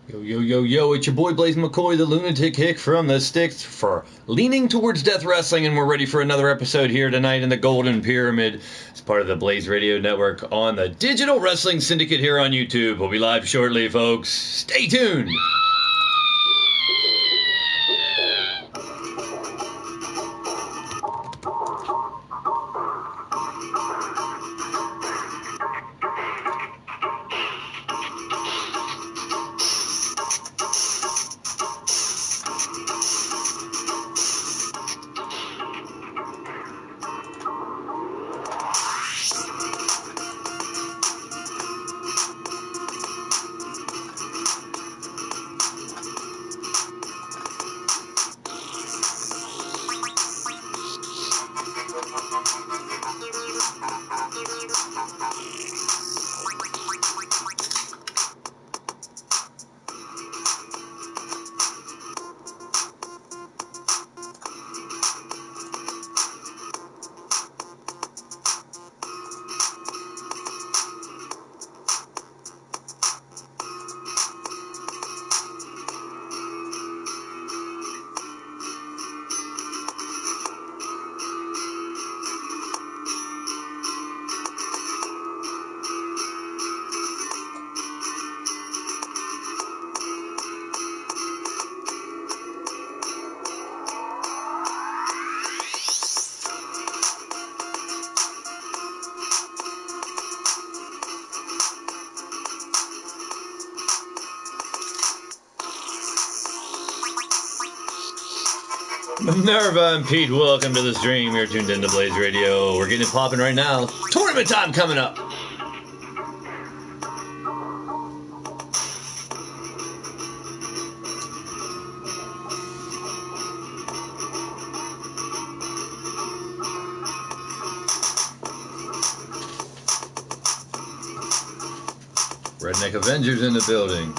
Yo, yo, yo, yo, it's your boy Blaise McCoy, the lunatic hick from the sticks for leaning towards death wrestling, and we're ready for another episode here tonight in the Golden Pyramid. It's part of the Blaised Radio Network on the Digital Wrestling Syndicate here on YouTube. We'll be live shortly, folks. Stay tuned! Minerva and Pete, welcome to the stream. You're tuned into Blaised Radio. We're getting it popping right now. Tournament time coming up. Redneck Avengers in the building.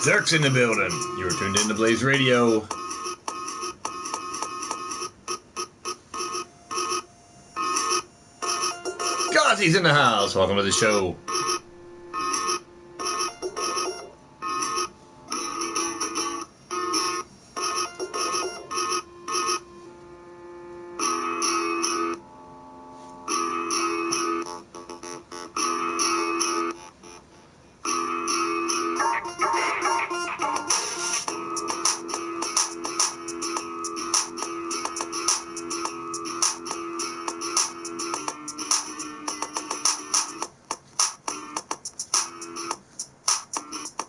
Zerk's in the building. You're tuned into Blaised Radio. Gauzy's in the house. Welcome to the show.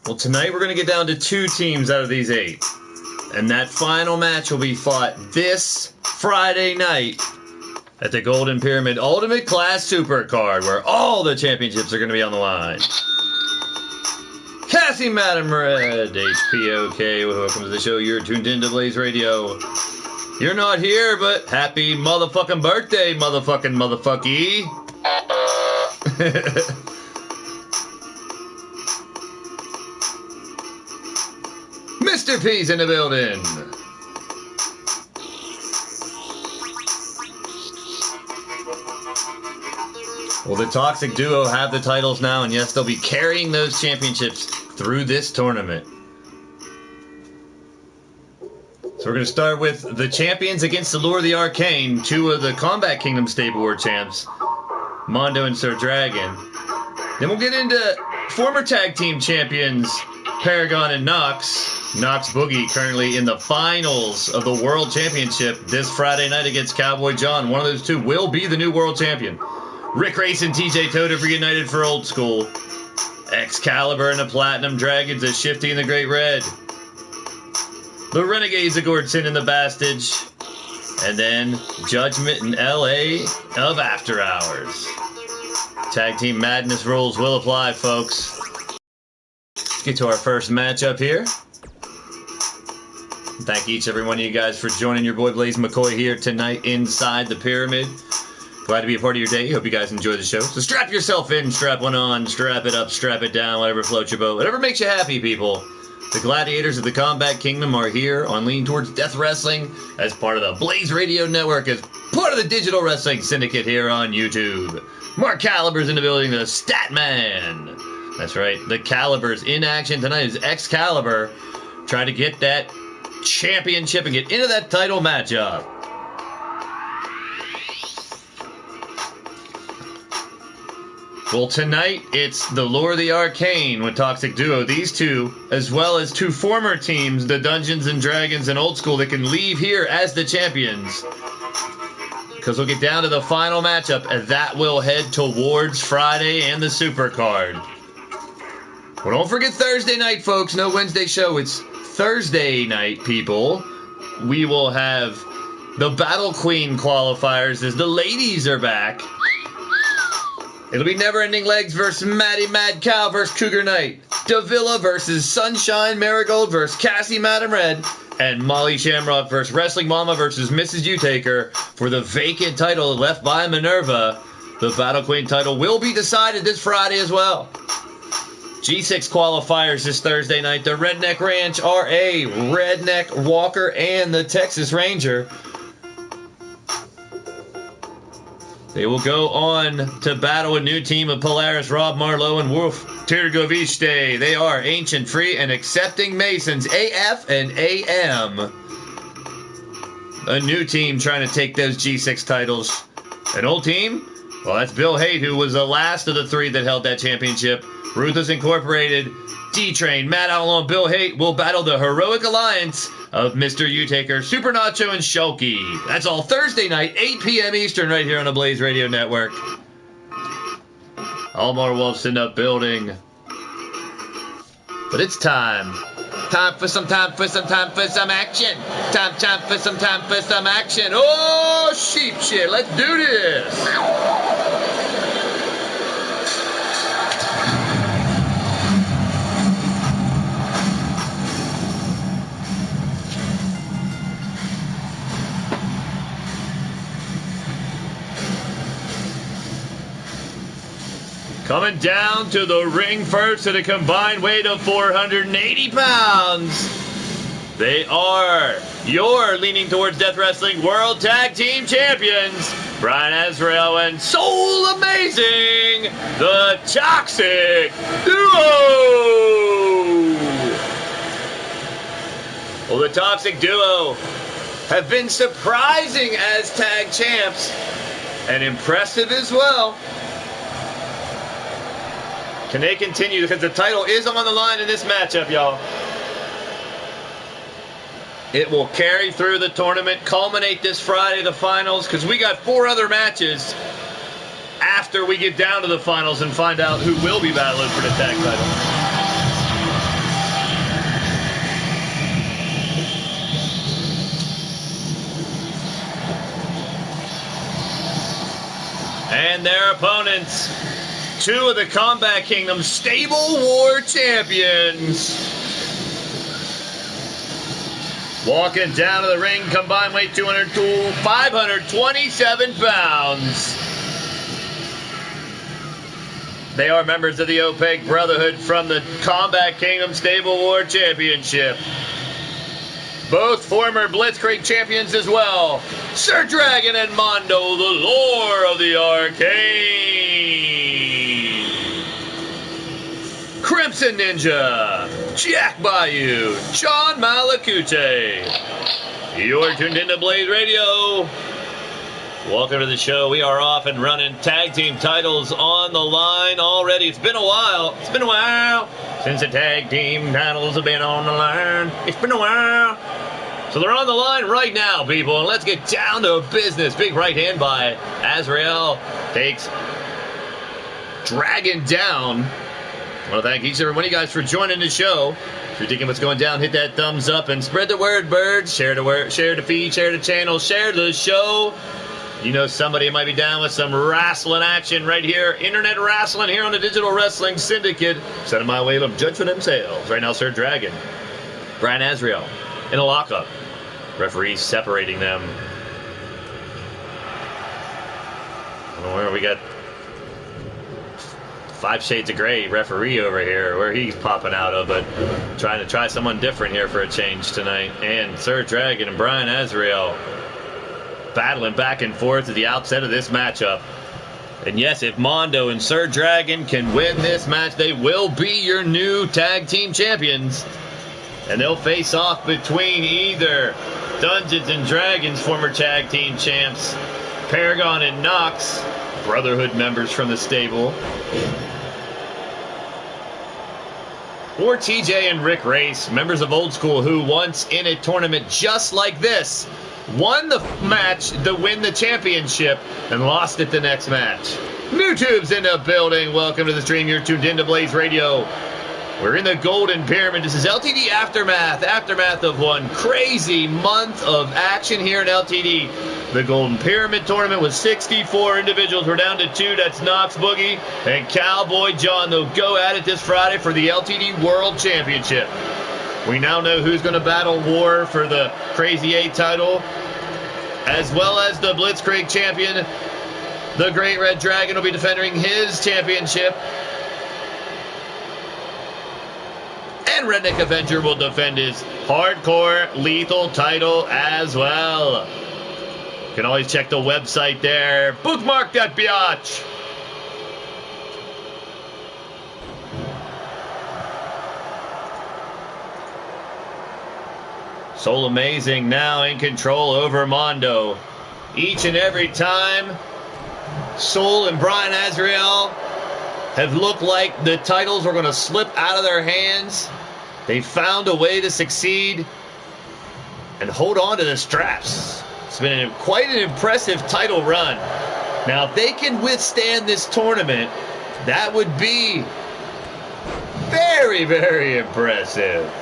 Well, tonight we're going to get down to 2 teams out of these 8. And that final match will be fought this Friday night at the Golden Pyramid Ultimate Class Supercard, where all the championships are going to be on the line. Cassie Madam Red, HPOK, welcome to the show. You're tuned into Blaised Radio. You're not here, but happy motherfucking birthday, motherfucky. Mr. P's in the building. Well, the Toxic Duo have the titles now, and yes, they'll be carrying those championships through this tournament. So we're going to start with the champions against the Lure of the Arcane, 2 of the Combat Kingdom Stable War champs, Mondo and Sir Dragon. Then we'll get into former tag team champions, Paragon and Nox. Nox Boogie currently in the finals of the World Championship this Friday night against Cowboy John. One of those 2 will be the new World Champion. Rick Race and TJ Toter reunited for Old School. Excalibur and the Platinum Dragons, a Shifty and the Great Red. the Renegades of Gordon and the Bastage, and then Judgment in LA of After Hours. Tag Team Madness rules will apply, folks. Let's get to our first matchup here. Thank each every one of you guys for joining your boy Blaise McCoy here tonight inside the Pyramid. Glad to be a part of your day. Hope you guys enjoy the show. So strap yourself in, strap one on, strap it up, strap it down, whatever floats your boat, whatever makes you happy, people. The gladiators of the Combat Kingdom are here on Leaning Towards Death Wrestling as part of the Blaised Radio Network, as part of the Digital Wrestling Syndicate here on YouTube. Mark Caliber's in the building, the Stat Man. That's right, the Caliber's in action tonight is Excalibur trying to get that championship and get into that title matchup. Well, tonight, it's the Lure of the Arcane with Toxic Duo. These two, as well as two former teams, the Dungeons and Dragons and Old School, that can leave here as the champions. Because we'll get down to the final matchup, and that will head towards Friday and the Super Card. Well, don't forget Thursday night, folks. No Wednesday show. It's Thursday night, people. We will have the Battle Queen qualifiers as the ladies are back. It'll be Never Ending Legs versus Maddie Mad Cow versus Cougar Knight. Davila versus Sunshine Marigold versus Cassie Madam Red. And Molly Shamrock versus Wrestling Mama versus Mrs. Utaker for the vacant title left by Minerva. The Battle Queen title will be decided this Friday as well. G6 qualifiers this Thursday night. The Redneck Ranch RA, Redneck Walker, and the Texas Ranger. They will go on to battle a new team of Polaris, Rob Marlowe, and Wolf Tirgoviste. They are Ancient, Free, and Accepting Masons, AF and AM. A new team trying to take those G6 titles. An old team? Well, that's Bill Haight, who was the last of the three that held that championship. Ruthless Incorporated, D-Train, Matt Outlaw, and Bill Haight will battle the Heroic Alliance of Mr. Utaker, Super Nacho, and Shulky. That's all Thursday night, 8 p.m. Eastern, right here on the Blaised Radio Network. Almar Wolf's in the building. But it's time. Time for some action. Time for some action. Oh, sheep shit. Let's do this. Coming down to the ring first at a combined weight of 480 pounds. They are your Leaning Towards Death Wrestling World Tag Team Champions, Brian Azrael and Soul Amazing, the Toxic Duo. Well, the Toxic Duo have been surprising as tag champs and impressive as well. Can they continue? Because the title is on the line in this matchup, y'all. It will carry through the tournament, culminate this Friday, the finals, because we got 4 other matches after we get down to the finals and find out who will be battling for the tag title. And their opponents, 2 of the Combat Kingdom's Stable War Champions. Walking down to the ring, combined weight 527 pounds. They are members of the Opaque Brotherhood from the Combat Kingdom Stable War Championship. Both former Blitzkrieg champions as well. Sir Dragon and Mondo, the Lure of the Arcane. Crimson Ninja, Jack Bayou, John Malakute. You're tuned into Blaised Radio. Welcome to the show. We are off and running. Tag team titles on the line already. It's been a while. It's been a while since the tag team titles have been on the line. It's been a while. So they're on the line right now, people. And let's get down to business. Big right hand by Azrael takes Dragon down. I want to thank each and every one of you guys for joining the show. If you're digging what's going down, hit that thumbs up and spread the word, birds. Share the word, share the feed, share the channel, share the show. You know somebody might be down with some wrestling action right here. Internet wrestling here on the Digital Wrestling Syndicate. Send them my way, let them judge for themselves. Right now, Sir Dragon, Brian Azrael in a lockup. Referees separating them. I don't know where we got 5 Shades of Grey referee over here, where he's popping out of, but trying to try someone different here for a change tonight. And Sir Dragon and Brian Azrael battling back and forth at the outset of this matchup. And yes, if Mondo and Sir Dragon can win this match, they will be your new tag team champions. And they'll face off between either Dungeons and Dragons former tag team champs, Paragon and Knox, Brotherhood members from the stable, or TJ and Rick Race, members of Old School, who once in a tournament just like this won the match to win the championship and lost it the next match. New tubes in the building. Welcome to the stream. You're tuned into Blaised Radio. We're in the Golden Pyramid. This is LTD Aftermath of one crazy month of action here in LTD. The Golden Pyramid tournament with 64 individuals. We're down to 2. That's Knox Boogie and Cowboy John. They'll go at it this Friday for the LTD World Championship. We now know who's going to battle war for the Crazy 8 title, as well as the Blitzkrieg champion. The Great Red Dragon will be defending his championship. And Redneck Avenger will defend his Hardcore Lethal title as well. You can always check the website there. Bookmark that biatch. Soul Amazing now in control over Mondo. Each and every time, Soul and Brian Azrael have looked like the titles were going to slip out of their hands. They found a way to succeed and hold on to the straps. It's been quite an impressive title run. Now, if they can withstand this tournament, that would be very, very impressive.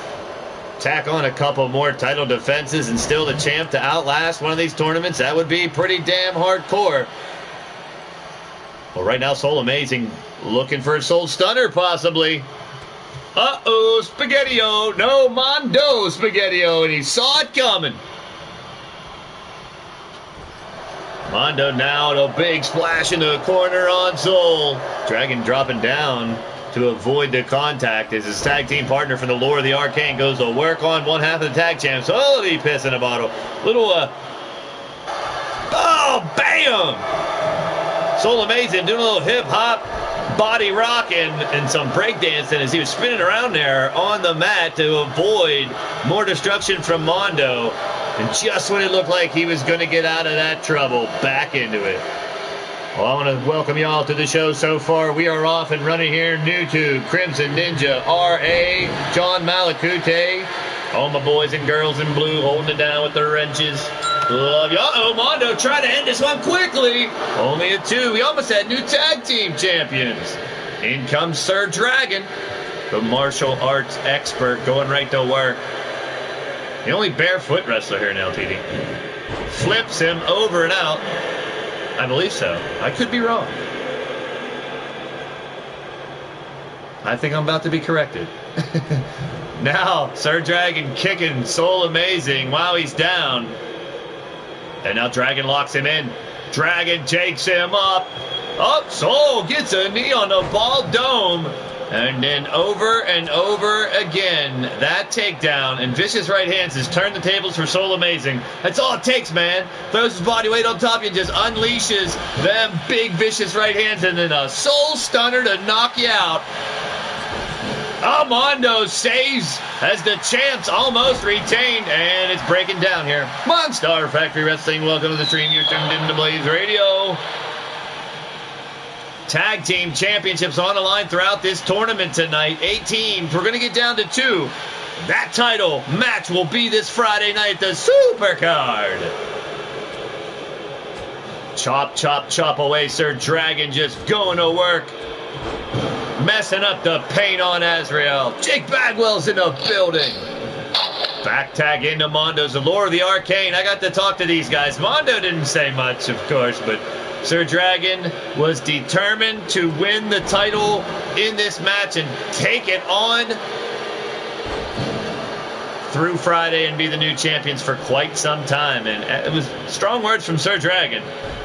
Tack on a couple more title defenses and still the champ to outlast one of these tournaments. That would be pretty damn hardcore. Well, right now, Soul Amazing looking for a Soul Stunner, possibly. Uh-oh, Spaghetti-O. No, Mondo Spaghetti-O, and he saw it coming. Mondo now, a big splash in the corner on Soul. Dragon dropping down to avoid the contact as his tag team partner from the Lore of the Arcane goes to work on one half of the tag champs. Oh, he piss in a bottle. Little, oh, bam! Soul Amazing doing a little hip-hop, body rock, and some breakdancing as he was spinning around there on the mat to avoid more destruction from Mondo. And just when it looked like he was going to get out of that trouble, back into it. Well, I want to welcome y'all to the show so far. We are off and running here. New to Crimson Ninja, R.A., John Malakute, all my boys and girls in blue holding it down with their wrenches. Love you. Uh-oh, Mondo trying to end this one quickly. Only a 2. We almost had new tag team champions. In comes Sir Dragon, the martial arts expert, going right to work. The only barefoot wrestler here in LTD. Flips him over and out. I believe so. I could be wrong. I think I'm about to be corrected. Now, Sir Dragon kicking Soul Amazing while he's down. And now Dragon locks him in. Dragon takes him up. Up, Soul gets a knee on the ball dome. And then over and over again, that takedown and vicious right hands has turned the tables for Soul Amazing. That's all it takes, man. Throws his body weight on top of you and just unleashes them big vicious right hands and then a Soul Stunner to knock you out. Mondo saves as the champs almost retained, and it's breaking down here. Monstar Factory Wrestling, welcome to the stream. You're tuned into Blaised Radio. Tag team championships on the line throughout this tournament tonight. 8 teams. We're going to get down to 2. That title match will be this Friday night, the Supercard. Chop, chop, chop away. Sir Dragon just going to work. messing up the paint on Azrael. Jake Bagwell's in the building. Back tag into Mondo's Allure of the Arcane. I got to talk to these guys. Mondo didn't say much, of course, but Sir Dragon was determined to win the title in this match and take it on through Friday and be the new champions for quite some time. And it was strong words from Sir Dragon.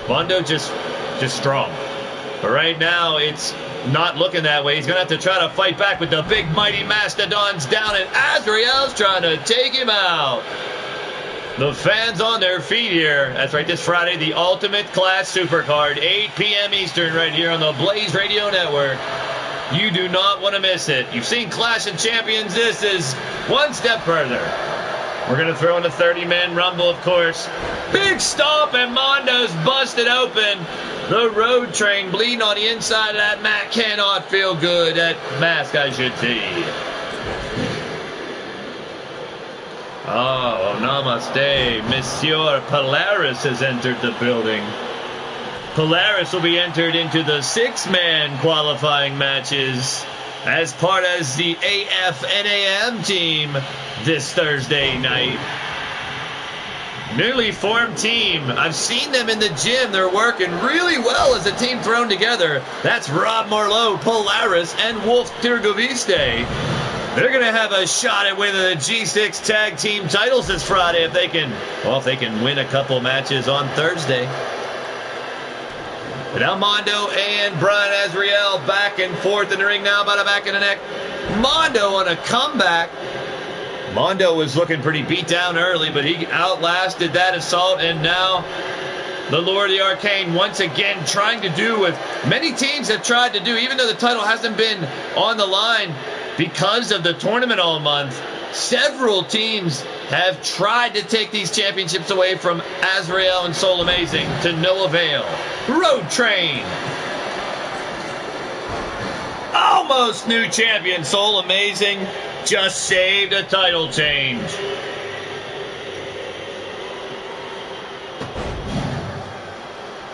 Mondo just strong. But right now, it's not looking that way. He's going to have to try to fight back with the big mighty mastodons down, and Azrael's trying to take him out. The fans on their feet here. That's right, this Friday, the Ultimate Class Supercard, 8 p.m. Eastern, right here on the Blaised Radio Network. You do not want to miss it. You've seen Clash of Champions. This is one step further. We're going to throw in a 30-man rumble, of course. Big stomp, and Mondo's busted open. The road train bleeding on the inside of that mat cannot feel good. That mask, I should see. Oh, namaste. Monsieur Polaris has entered the building. Polaris will be entered into the 6-man qualifying matches as part of the AFNAM team this Thursday night. Newly formed team. I've seen them in the gym. They're working really well as a team thrown together. That's Rob Marlowe, Polaris, and Wolf Tirgoviste. They're going to have a shot at winning the G6 tag team titles this Friday if they can win a couple matches on Thursday. But now Mondo and Brian Azrael back and forth in the ring now by the back of the neck. Mondo on a comeback. Mondo was looking pretty beat down early, but he outlasted that assault, and now the Lord of the Arcane once again trying to do what many teams have tried to do, even though the title hasn't been on the line because of the tournament all month. Several teams have tried to take these championships away from Azrael and Soul Amazing to no avail. Road Train. Almost new champion Soul Amazing just saved a title change.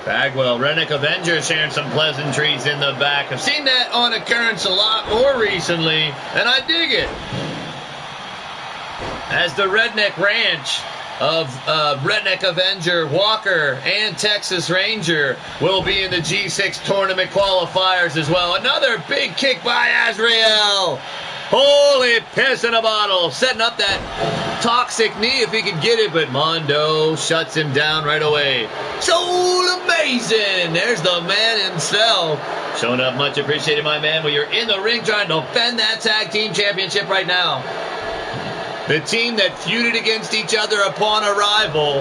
Bagwell, Redneck Avenger sharing some pleasantries in the back. I've seen that on occurrence a lot more recently, and I dig it. As the Redneck Ranch of Redneck Avenger, Walker, and Texas Ranger will be in the G6 tournament qualifiers as well. Another big kick by Azrael. Holy piss in a bottle. Setting up that toxic knee if he could get it, but Mondo shuts him down right away. Soul Amazing. There's the man himself. Showing up, much appreciated, my man. Well, you're in the ring trying to defend that tag team championship right now. The team that feuded against each other upon arrival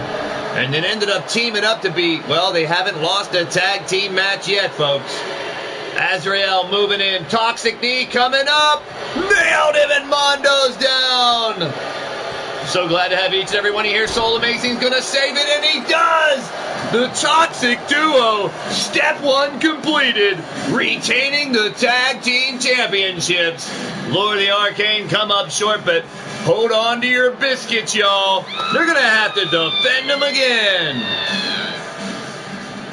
and then ended up teaming up to be, well, they haven't lost a tag team match yet, folks. Azrael moving in. Toxic knee coming up. Nailed him, and Mondo's down. So glad to have each and every one of you here. Soul Amazing's going to save it, and he does. The Toxic Duo, step 1 completed, retaining the tag team championships. Lord of the Arcane come up short, but hold on to your biscuits, y'all. They're going to have to defend them again.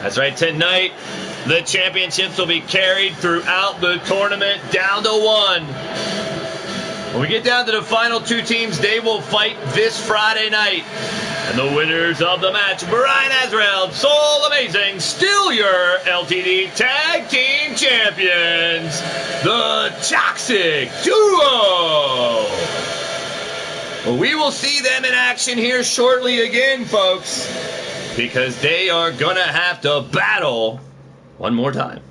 That's right, tonight the championships will be carried throughout the tournament down to 1. When we get down to the final 2 teams, they will fight this Friday night. And the winners of the match, Brian Azrael, Soul Amazing, still your LTD Tag Team Champions, the Toxic Duo. Well, we will see them in action here shortly again, folks, because they are going to have to battle one more time.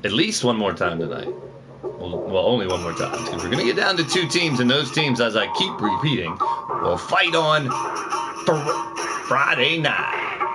At least one more time tonight. Well, only one more time, because we're going to get down to 2 teams, and those teams, as I keep repeating, will fight on Friday night.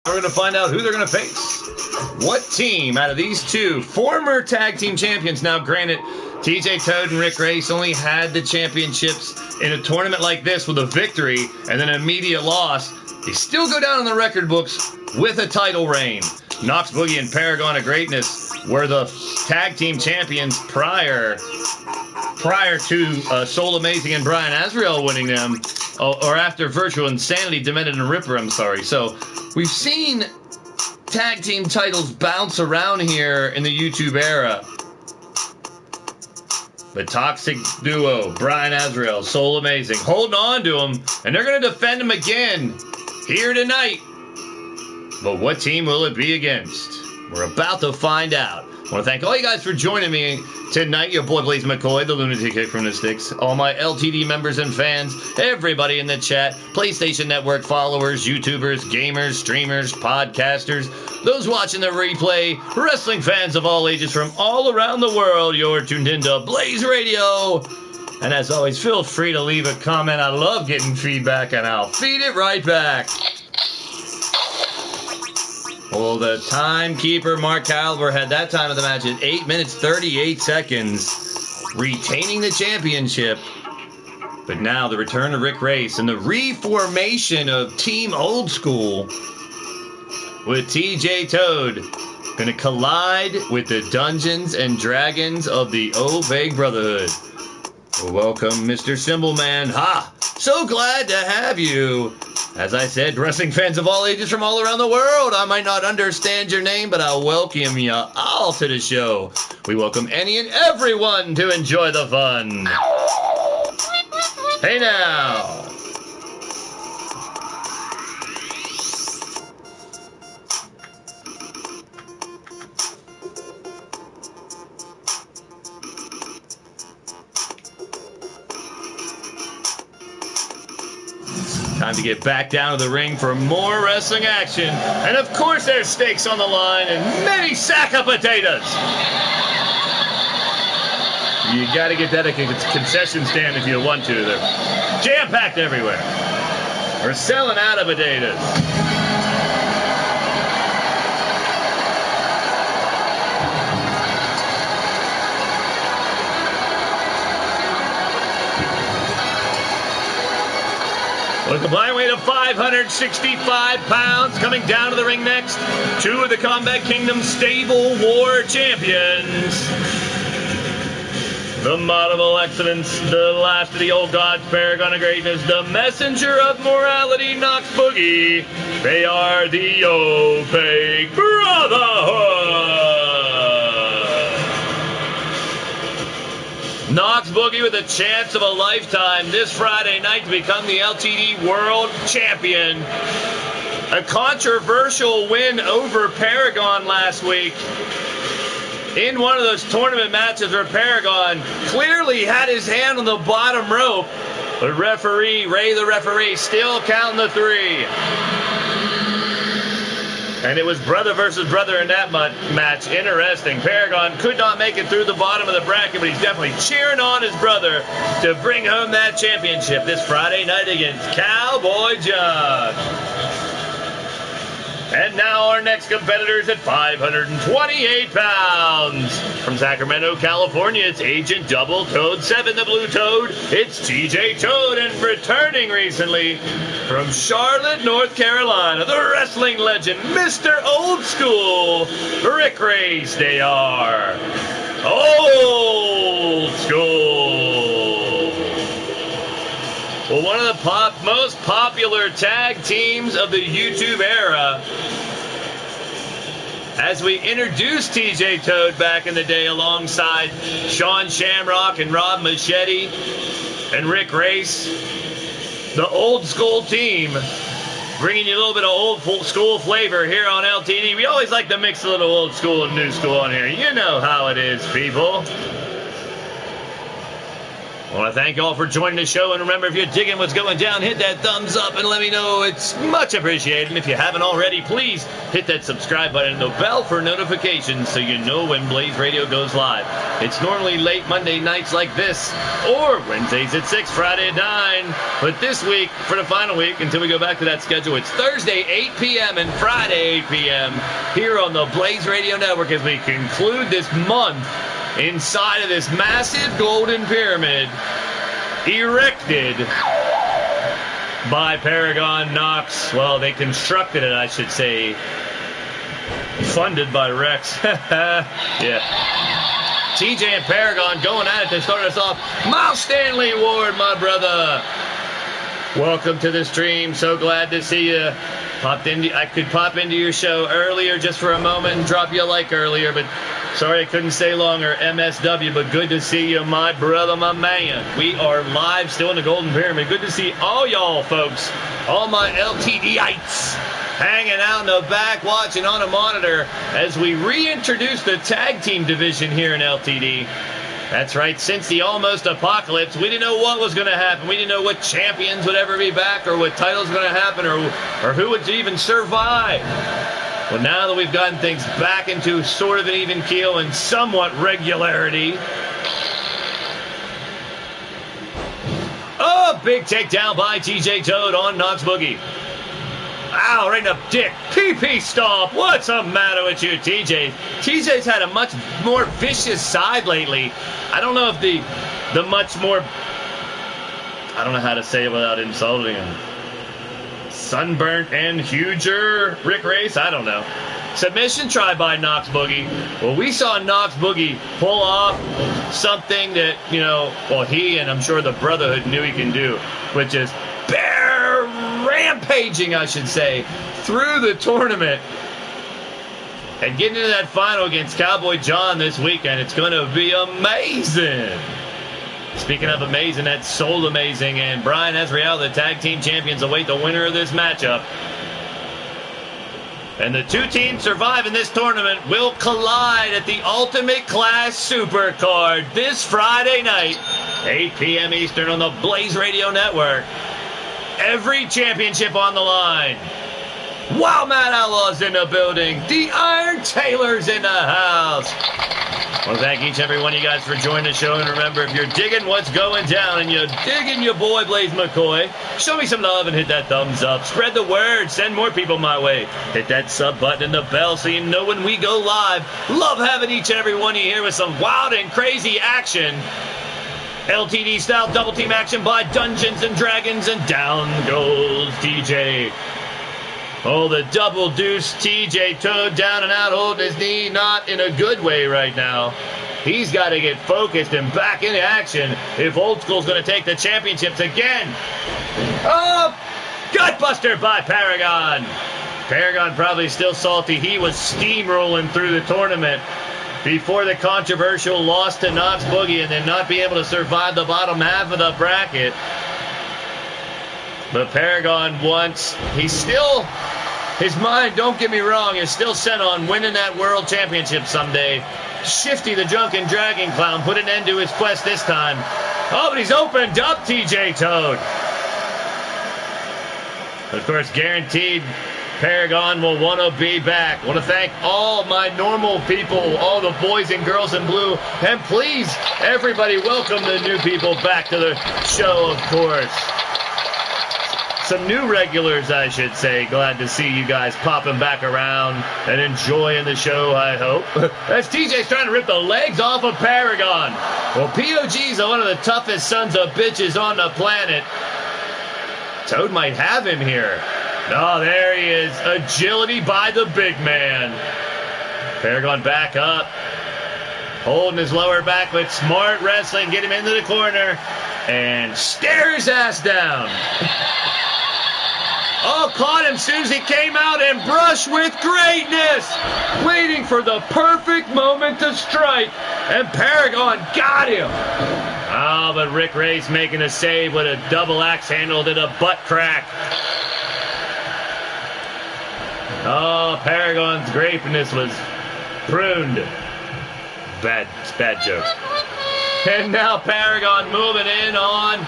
We're going to find out who they're going to face. What team out of these 2 former tag team champions, now granted, TJ Toad and Rick Race only had the championships in a tournament like this with a victory and then an immediate loss. They still go down in the record books with a title reign. Knox Boogie and Paragon of Greatness were the tag team champions prior to Soul Amazing and Brian Azrael winning them, or after Virtual Insanity, Demented and Ripper, I'm sorry. So we've seen tag team titles bounce around here in the YouTube era. The Toxic Duo, Brian Azrael, Soul Amazing, holding on to him, and they're going to defend him again here tonight. But what team will it be against? We're about to find out. I want to thank all you guys for joining me tonight. Your boy Blaise McCoy, the lunatic kick from the sticks. All my LTD members and fans, everybody in the chat, PlayStation Network followers, YouTubers, gamers, streamers, podcasters, those watching the replay, wrestling fans of all ages from all around the world. You're tuned into Blaised Radio. And as always, feel free to leave a comment. I love getting feedback, and I'll feed it right back. Well, the timekeeper, Mark Calver, had that time of the match at 8 minutes, 38 seconds, retaining the championship. But now the return of Rick Race and the reformation of Team Old School with TJ Toad going to collide with the Dungeons and Dragons of the Oveg Brotherhood. Well, welcome, Mr. Symbolman. Ha! So glad to have you. As I said, wrestling fans of all ages from all around the world, I might not understand your name, but I'll welcome you all to the show. We welcome any and everyone to enjoy the fun. Hey now. Time to get back down to the ring for more wrestling action. And of course there's stakes on the line and many sack of potatoes. You gotta get that at a concession stand if you want to. They're jam-packed everywhere. We're selling out of potatoes. With a combined weight of 565 pounds, coming down to the ring next, two of the Combat Kingdom Stable War Champions. The model of excellence, the last of the old gods, paragon of greatness, the messenger of morality, Knox Boogie. They are the Oveg Brotherhood. Knox Boogie with a chance of a lifetime this Friday night to become the LTD World Champion. A controversial win over Paragon last week in one of those tournament matches where Paragon clearly had his hand on the bottom rope, but Ray the referee, still counting the three. And it was brother versus brother in that match. Interesting. Paragon could not make it through the bottom of the bracket, but he's definitely cheering on his brother to bring home that championship this Friday night against Cowboy John. And now our next competitors at 528 pounds. From Sacramento, California, it's Agent Double Toad 7, the Blue Toad. It's TJ Toad, and returning recently from Charlotte, North Carolina, the wrestling legend, Mr. Old School, Rick Race. They are Old School. Well, one of the most popular tag teams of the YouTube era. As we introduced TJ Toad back in the day alongside Sean Shamrock and Rob Machete and Rick Race, the Old School team, bringing you a little bit of old school flavor here on LTD. We always like to mix a little old school and new school on here. You know how it is, people. I want to thank you all for joining the show, and remember, if you're digging what's going down, hit that thumbs up and let me know. It's much appreciated. And if you haven't already, please hit that subscribe button and the bell for notifications so you know when Blaised Radio goes live. It's normally late Monday nights like this, or Wednesdays at 6, Friday at 9. But this week, for the final week, until we go back to that schedule, it's Thursday 8 p.m. and Friday 8 p.m. here on the Blaised Radio Network as we conclude this month inside of this massive golden pyramid erected by Paragon Knox. Well, they constructed it, I should say. Funded by Rex. Yeah. TJ and Paragon going at it to start us off. Miles Stanley Ward, my brother. Welcome to the stream. So glad to see you. I could pop into your show earlier just for a moment and drop you a like earlier, but sorry I couldn't stay longer. MSW, but good to see you, my brother, my man. We are live still in the Golden Pyramid. Good to see all y'all, folks. All my LTDites hanging out in the back, watching on a monitor as we reintroduce the tag team division here in LTD. That's right, since the almost apocalypse, we didn't know what was going to happen. We didn't know what champions would ever be back or what titles were going to happen or who would even survive. Well, now that we've gotten things back into sort of an even keel and somewhat regularity. Oh, big takedown by TJ Toad on Knox Boogie. Ow, right in the dick. PP stomp. What's the matter with you, TJ? TJ's had a much more vicious side lately. I don't know if the much more... I don't know how to say it without insulting him. Sunburnt and huger Rick Race? I don't know. Submission try by Knox Boogie. Well, we saw Knox Boogie pull off something that, you know, well, he and I'm sure the Brotherhood knew he can do, which is rampaging, I should say, through the tournament and getting into that final against Cowboy John this weekend. It's going to be amazing. Speaking of amazing, that's soul amazing, and Brian Ezreal, the tag team champions, await the winner of this matchup. And the two teams surviving this tournament will collide at the Ultimate Class Supercard this Friday night, 8 p.m. Eastern on the Blaised Radio Network. Every championship on the line. Wild Mad Outlaws in the building. The Iron Tailors in the house. I want to thank each and every one of you guys for joining the show. And remember, if you're digging what's going down and you're digging your boy Blaise McCoy, show me some love and hit that thumbs up. Spread the word. Send more people my way. Hit that sub button and the bell so you know when we go live. Love having each and every one of you here with some wild and crazy action. LTD style double team action by Dungeons and Dragons, and down goes TJ. Oh, the double deuce. TJ Toad down and out, holding his knee, not in a good way right now. He's got to get focused and back in action if Old School's going to take the championships again. Oh, gutbuster by Paragon. Paragon probably still salty. He was steamrolling through the tournament before the controversial loss to Knox Boogie and then not be able to survive the bottom half of the bracket. But Paragon his mind, don't get me wrong, is still set on winning that world championship someday. Shifty the drunken dragon clown put an end to his quest this time. Oh, but he's opened up, TJ Toad. Of course, guaranteed Paragon will want to be back. Want to thank all my normal people, all the boys and girls in blue, and please, everybody, welcome the new people back to the show, of course. Some new regulars, I should say. Glad to see you guys popping back around and enjoying the show, I hope. As TJ's trying to rip the legs off of Paragon. Well, POG's one of the toughest sons of bitches on the planet. Toad might have him here. Oh, there he is. Agility by the big man. Paragon back up. Holding his lower back with smart wrestling. Get him into the corner. And stare his ass down. Oh, caught him soon as he came out and brushed with greatness. Waiting for the perfect moment to strike. And Paragon got him. Oh, but Rick Race making a save with a double axe handle to the butt crack. Oh, Paragon's grapiness was pruned. Bad joke. And now Paragon moving in on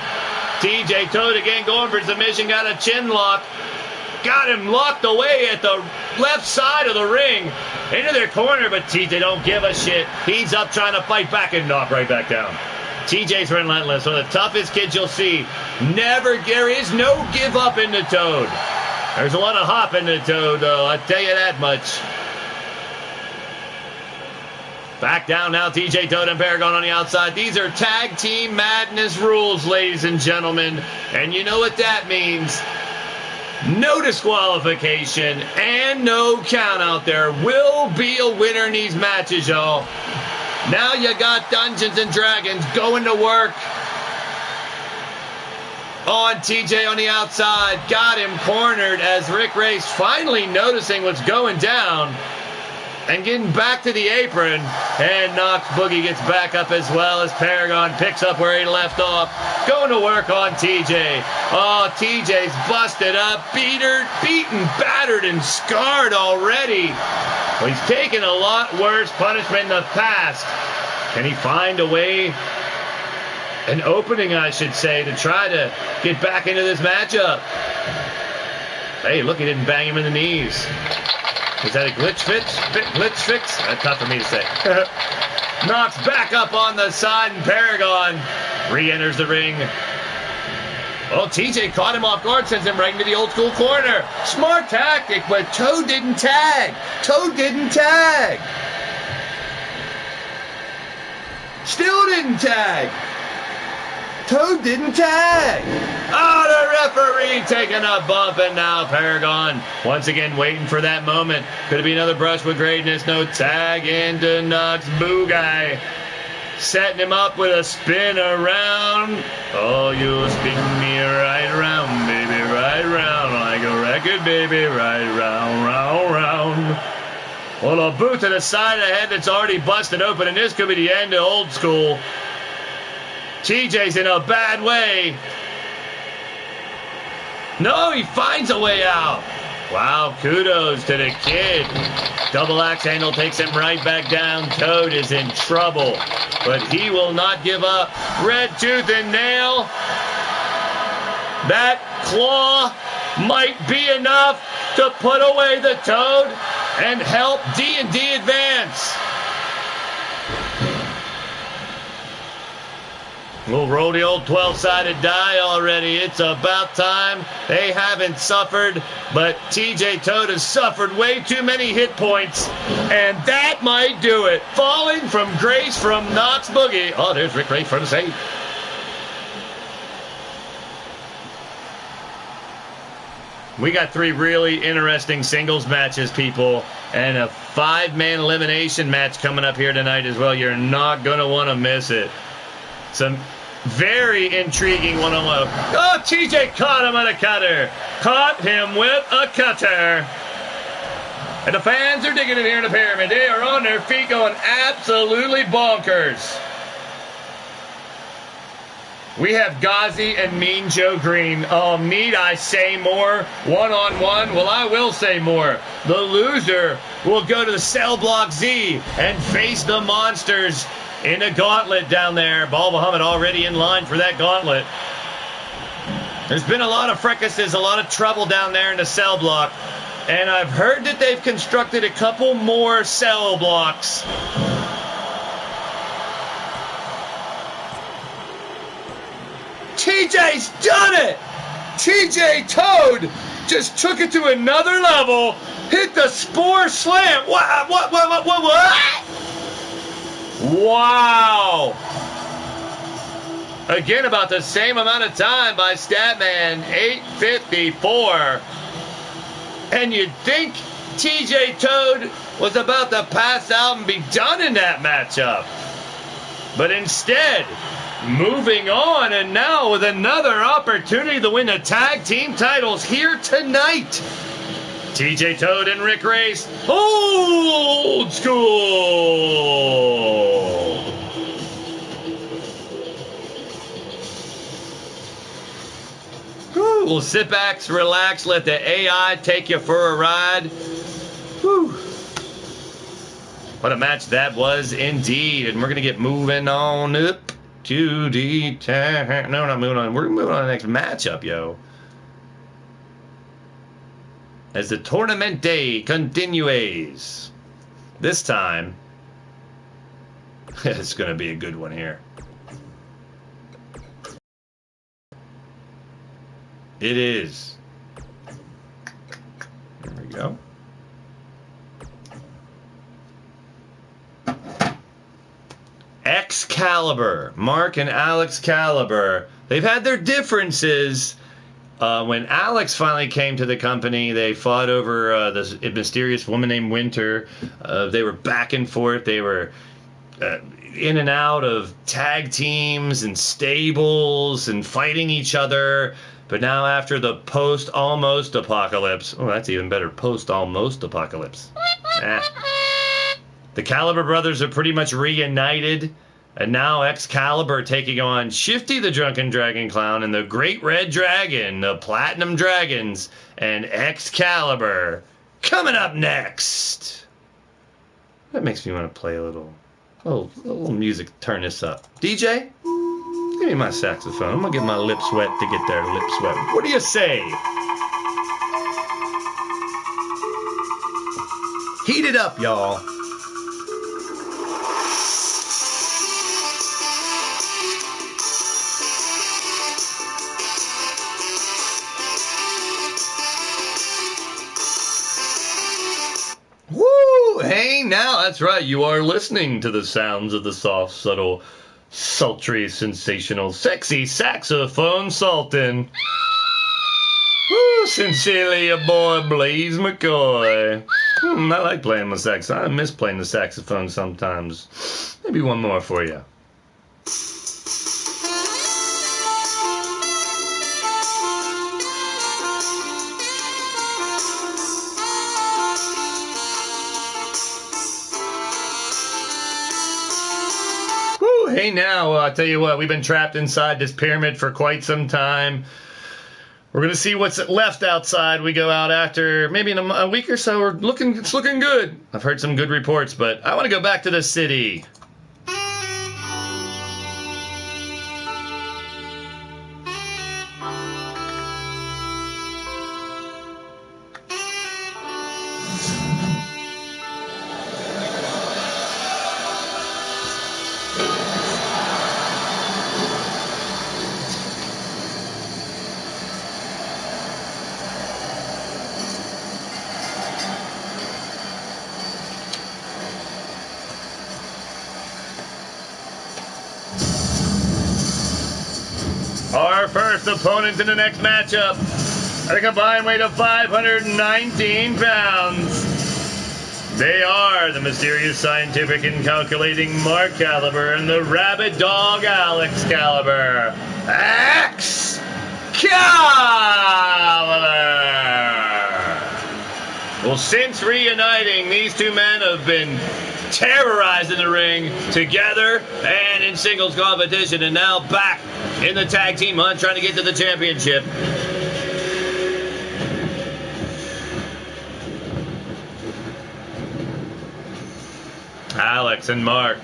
TJ Toad again, going for submission, got a chin lock. Got him locked away at the left side of the ring. Into their corner, but TJ don't give a shit. He's up trying to fight back and knock right back down. TJ's relentless. One of the toughest kids you'll see. There is no give up in the Toad. There's a lot of hop in the Toad, though. I'll tell you that much. Back down now, TJ Toad and Paragon on the outside. These are tag team madness rules, ladies and gentlemen. And you know what that means. No disqualification and no count out. There will be a winner in these matches, y'all. Now you got Dungeons and Dragons going to work. on TJ on the outside. Got him cornered as Rick Race finally noticing what's going down and getting back to the apron. And Knox Boogie gets back up as well as Paragon picks up where he left off. Going to work on TJ. Oh, TJ's busted up, beaten, battered, and scarred already. Well, he's taken a lot worse punishment in the past. Can he find a way, an opening, I should say, to try to get back into this matchup? Hey, look, he didn't bang him in the knees. Is that a glitch fix? Glitch fix? That's tough for me to say. Knox back up on the side, and Paragon re-enters the ring. Oh, TJ caught him off guard, sends him right into the old school corner. Smart tactic, but Toad didn't tag. Toad didn't tag. Still didn't tag. Toad didn't tag. Oh, the referee taking a bump, and now Paragon once again waiting for that moment. Could it be another brush with greatness? No tag into Knox Boogie. Setting him up with a spin around. Oh, you spin me right round, baby, right round. Like a record, baby, right round, round, round. Well, a boot to the side of the head that's already busted open, and this could be the end of old school. TJ's in a bad way. No, he finds a way out. Wow, kudos to the kid. Double axe handle takes him right back down. Toad is in trouble, but he will not give up. Red tooth and nail. That claw might be enough to put away the Toad and help D&D advance. We'll roll the old 12-sided die already. It's about time. They haven't suffered, but TJ Toad has suffered way too many hit points, and that might do it. Falling from grace from Knox Boogie. Oh, there's Rick Race for the save. We got 3 really interesting singles matches, people, and a 5-man elimination match coming up here tonight as well. You're not going to want to miss it. Some very intriguing one-on-one. Oh, TJ caught him with a cutter. Caught him with a cutter. And the fans are digging in here in the pyramid. They are on their feet going absolutely bonkers. We have Ghazi and Mean Joe Green. Need I say more? One-on-one? Well, I will say more. The loser will go to the Cell Block Z and face the monsters in a gauntlet down there. Bal Muhammad already in line for that gauntlet. There's been a lot of fracases, a lot of trouble down there in the cell block. And I've heard that they've constructed a couple more cell blocks. TJ's done it! TJ Toad just took it to another level. Hit the Spore Slam. What? Wow! Again, about the same amount of time by Statman, 8:54. And you'd think TJ Toad was about to pass out and be done in that matchup. But instead, moving on, and now with another opportunity to win the tag team titles here tonight. TJ Toad and Rick Race, old school. Whew. We'll sit back, relax, let the AI take you for a ride. Whew. What a match that was indeed. And we're going to get moving on up to the time. No, we're not moving on. We're moving on to the next matchup, yo. As the tournament day continues. This time, it's going to be a good one here. It is. There we go. Excalibur. Mark and Alex Caliber. They've had their differences. When Alex finally came to the company, they fought over this mysterious woman named Winter. They were back and forth. They were in and out of tag teams and stables and fighting each other. But now after the post-almost apocalypse, oh, that's even better, post-almost apocalypse. The Caliber brothers are pretty much reunited, and now Excalibur taking on Shifty the Drunken Dragon Clown and the Great Red Dragon, the Platinum Dragons, and Excalibur. Coming up next. That makes me want to play a little music. Turn this up. DJ, give me my saxophone. I'm going to get my lips wet to get their lips wet. What do you say? Heat it up, y'all. Hey, now, that's right. You are listening to the sounds of the soft, subtle, sultry, sensational, sexy saxophone sultan. Woo, sincerely, your boy, Blaise McCoy. I like playing my sax. I miss playing the saxophone sometimes. Maybe one more for you. Hey now, I'll tell you what, we've been trapped inside this pyramid for quite some time. We're going to see what's left outside. We go out after maybe in a week or so. It's looking good. I've heard some good reports, but I want to go back to the city. Our first opponent in the next matchup, at a combined weight of 519 pounds. They are the mysterious, scientific, and calculating Mark Caliber and the rabid dog Alex Caliber. Excalibur! Well, since reuniting, these two men have been terrorized in the ring together and in singles competition, and now back in the tag team hunt trying to get to the championship. Alex and Mark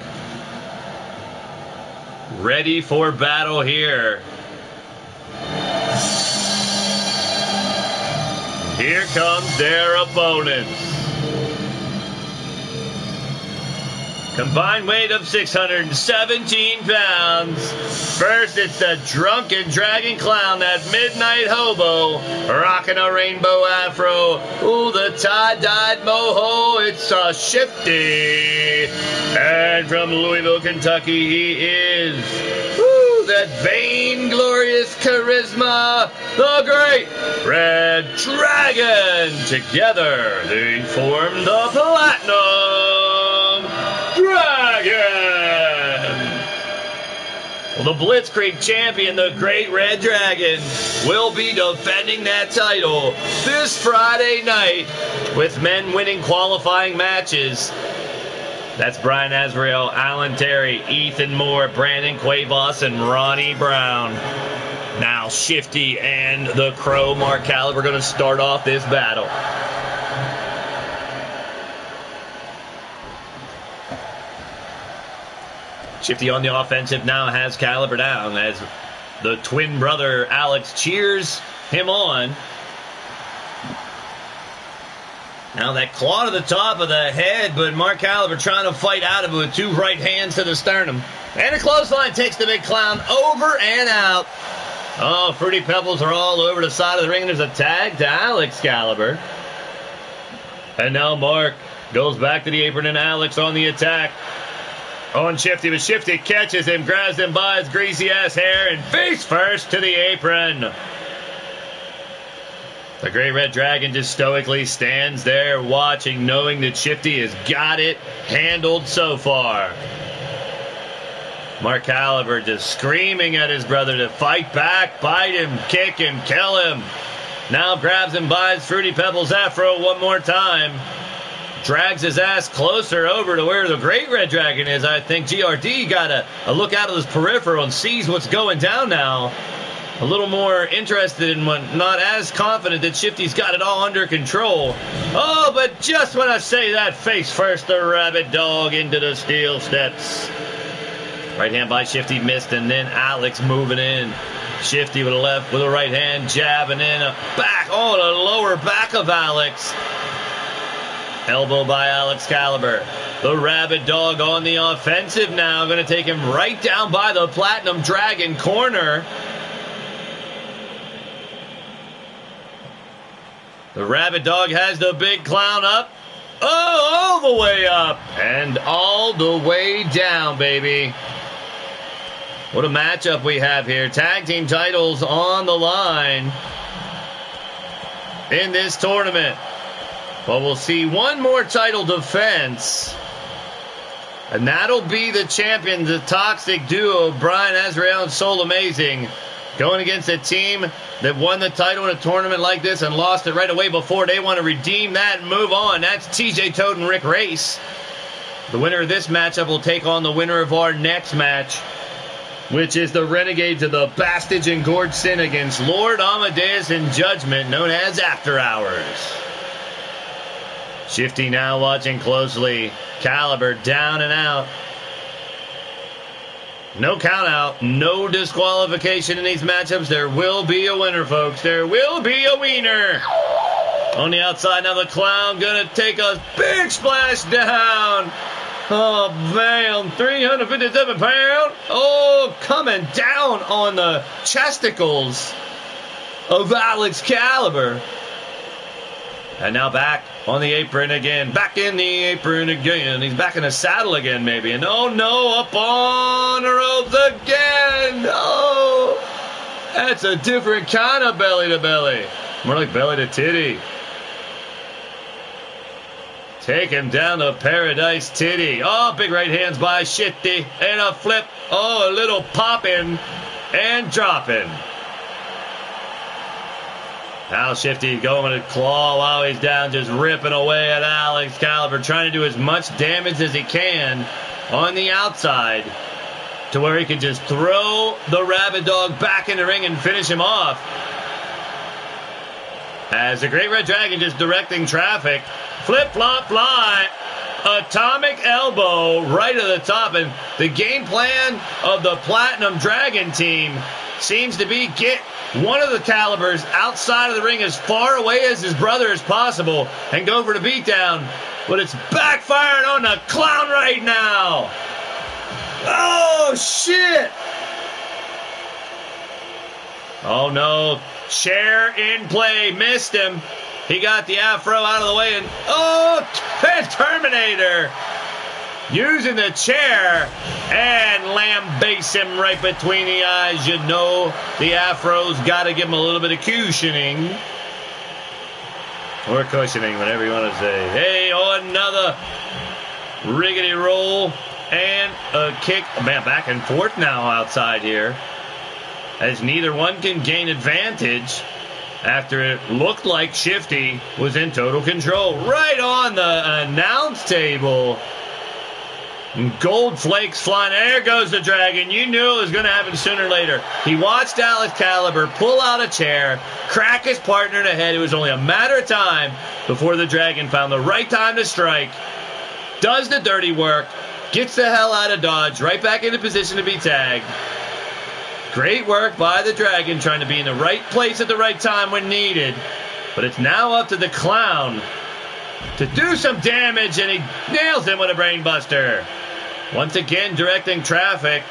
ready for battle here. Here comes their opponents. Combined weight of 617 pounds. First, it's the Drunken Dragon Clown, that midnight hobo, rocking a rainbow afro. Ooh, the tie-dyed moho, it's a Shifty. And from Louisville, Kentucky, he is, that vain-glorious charisma, the Great Red Dragon. Together, they form the Platinum Dragon. Well, the Blitzkrieg champion, the Great Red Dragon, will be defending that title this Friday night with men winning qualifying matches. That's Brian Azrael, Alan Terry, Ethan Moore, Brandon Cuevas, and Ronnie Brown. Now Shifty and the Crow Mark Caliber are going to start off this battle. Shifty on the offensive now has Caliber down as the twin brother Alex cheers him on. Now that claw to the top of the head, but Mark Caliber trying to fight out of it with two right hands to the sternum. And a clothesline takes the big clown over and out. Oh, Fruity Pebbles are all over the side of the ring. There's a tag to Alex Caliber. And now Mark goes back to the apron and Alex on the attack. On Shifty, but Shifty catches him, grabs him by his greasy ass hair, and face first to the apron. The Great Red Dragon just stoically stands there watching, knowing that Shifty has got it handled so far. Mark Caliber just screaming at his brother to fight back, bite him, kick him, kill him. Now grabs and buys Fruity Pebbles Afro one more time. Drags his ass closer over to where the Great Red Dragon is. I think GRD got a look out of his peripheral and sees what's going down now. A little more interested in one, not as confident that Shifty's got it all under control. Oh, but just when I say that, face first, the Rabbit Dog into the steel steps. Right hand by Shifty missed, and then Alex moving in. Shifty with a left, with a right hand, jabbing in, a back, oh, the lower back of Alex. Elbow by Alex Caliber. The Rabbit Dog on the offensive now, going to take him right down by the Platinum Dragon corner. The Rabbit Dog has the big clown up. Oh, all the way up. And all the way down, baby. What a matchup we have here. Tag team titles on the line in this tournament. But we'll see one more title defense. And that'll be the champion, the toxic duo, Brian Azrael and Soul Amazing, going against a team that won the title in a tournament like this and lost it right away before. They want to redeem that and move on. That's TJ Toad and Rick Race. The winner of this matchup will take on the winner of our next match, which is the Renegades of the Bastage and Gorge Sin against Lord Amadeus and Judgment, known as After Hours. Shifty now watching closely. Caliber down and out. No count out, no disqualification in these matchups. There will be a winner, folks. There will be a wiener. On the outside now, the Clown gonna take a big splash down. Oh, man, 357 pounds. Oh, coming down on the chesticles of Alex Caliber. And now back on the apron again. Back in the apron again. He's back in the saddle again, maybe. And oh no, up on the ropes again. Oh, that's a different kind of belly to belly. More like belly to titty. Take him down to Paradise Titty. Oh, big right hands by Shifty. And a flip. Oh, a little popping and dropping. Now Shifty going with a claw while he's down, just ripping away at Alex Caliber, trying to do as much damage as he can on the outside to where he can just throw the Rabbit Dog back in the ring and finish him off. As the Great Red Dragon just directing traffic. Flip, flop, fly. Atomic elbow right at the top. And the game plan of the Platinum Dragon team seems to be get one of the Calibers outside of the ring as far away as his brother as possible and go for the beatdown. But it's backfiring on the Clown right now. Oh, shit. Oh, no. Chair in play. Missed him. He got the afro out of the way. And oh, Terminator. Using the chair and lambaste him right between the eyes. You know the afro's got to give him a little bit of cushioning. Or cushioning, whatever you want to say. Hey, oh, another riggedy roll and a kick. Man, back and forth now outside here, as neither one can gain advantage after it looked like Shifty was in total control. Right on the announce table. Gold flakes flying. There goes the Dragon. You knew it was going to happen sooner or later. He watched Alex Caliber pull out a chair, crack his partner in the head. It was only a matter of time before the Dragon found the right time to strike, does the dirty work, gets the hell out of Dodge, right back into position to be tagged. Great work by the Dragon, trying to be in the right place at the right time when needed. But it's now up to the Clown to do some damage, and he nails him with a brainbuster. Once again, directing traffic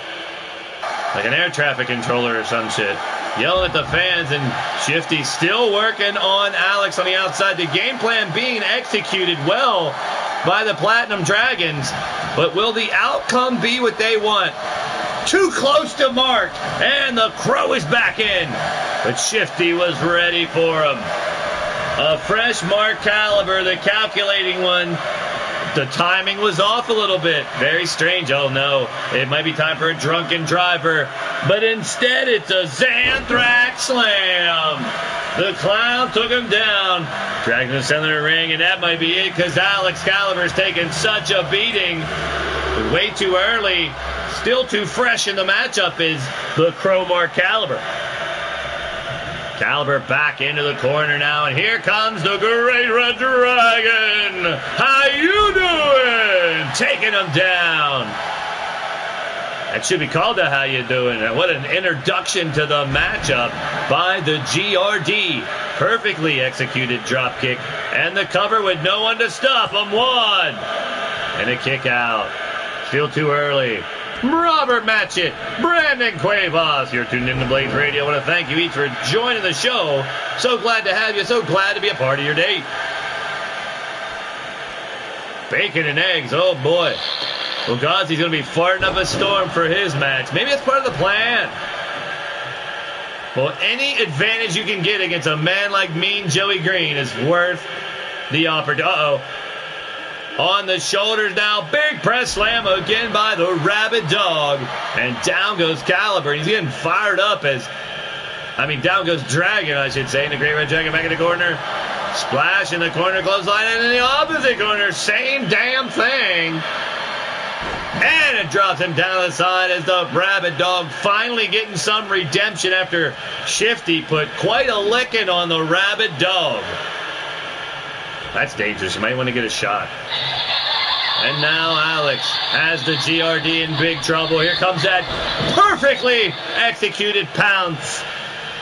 like an air traffic controller or some shit. Yelling at the fans, and Shifty still working on Alex on the outside. The game plan being executed well by the Platinum Dragons. But will the outcome be what they want? Too close to mark, and the Crow is back in. But Shifty was ready for him. A fresh Mark Caliber, the calculating one, The timing was off a little bit. Very strange. Oh no, it might be time for a drunken driver. But instead it's a Xanthrax slam. The Clown took him down. Dragged him to the center of the ring, and that might be it because Alex Caliber's taken such a beating. Way too early. Still too fresh in the matchup is the Crowbar Caliber. Caliber back into the corner now, and here comes the Great Red Dragon. How you doing? Taking him down. That should be called a How You Doing. What an introduction to the matchup by the GRD. Perfectly executed dropkick, and the cover with no one to stop him. One. And a kick out. Still too early. Robert Matchett, Brandon Cuevas. You're tuned in to Blaised Radio. I want to thank you each for joining the show. So glad to have you. So glad to be a part of your day. Bacon and eggs. Oh, boy. Fugazi's going to be farting up a storm for his match. Maybe that's part of the plan. Well, any advantage you can get against a man like Mean Joey Green is worth the opportunity. Uh-oh. On the shoulders now, big press slam again by the Rabid Dog. And down goes Caliber. He's getting fired up down goes Dragon, I should say. And the Great Red Dragon back in the corner. Splash in the corner, clothesline, and in the opposite corner, same damn thing. And it drops him down the side as the Rabid Dog finally getting some redemption after Shifty put quite a licking on the Rabid Dog. That's dangerous. You might want to get a shot. And now Alex has the GRD in big trouble. Here comes that perfectly executed pounce.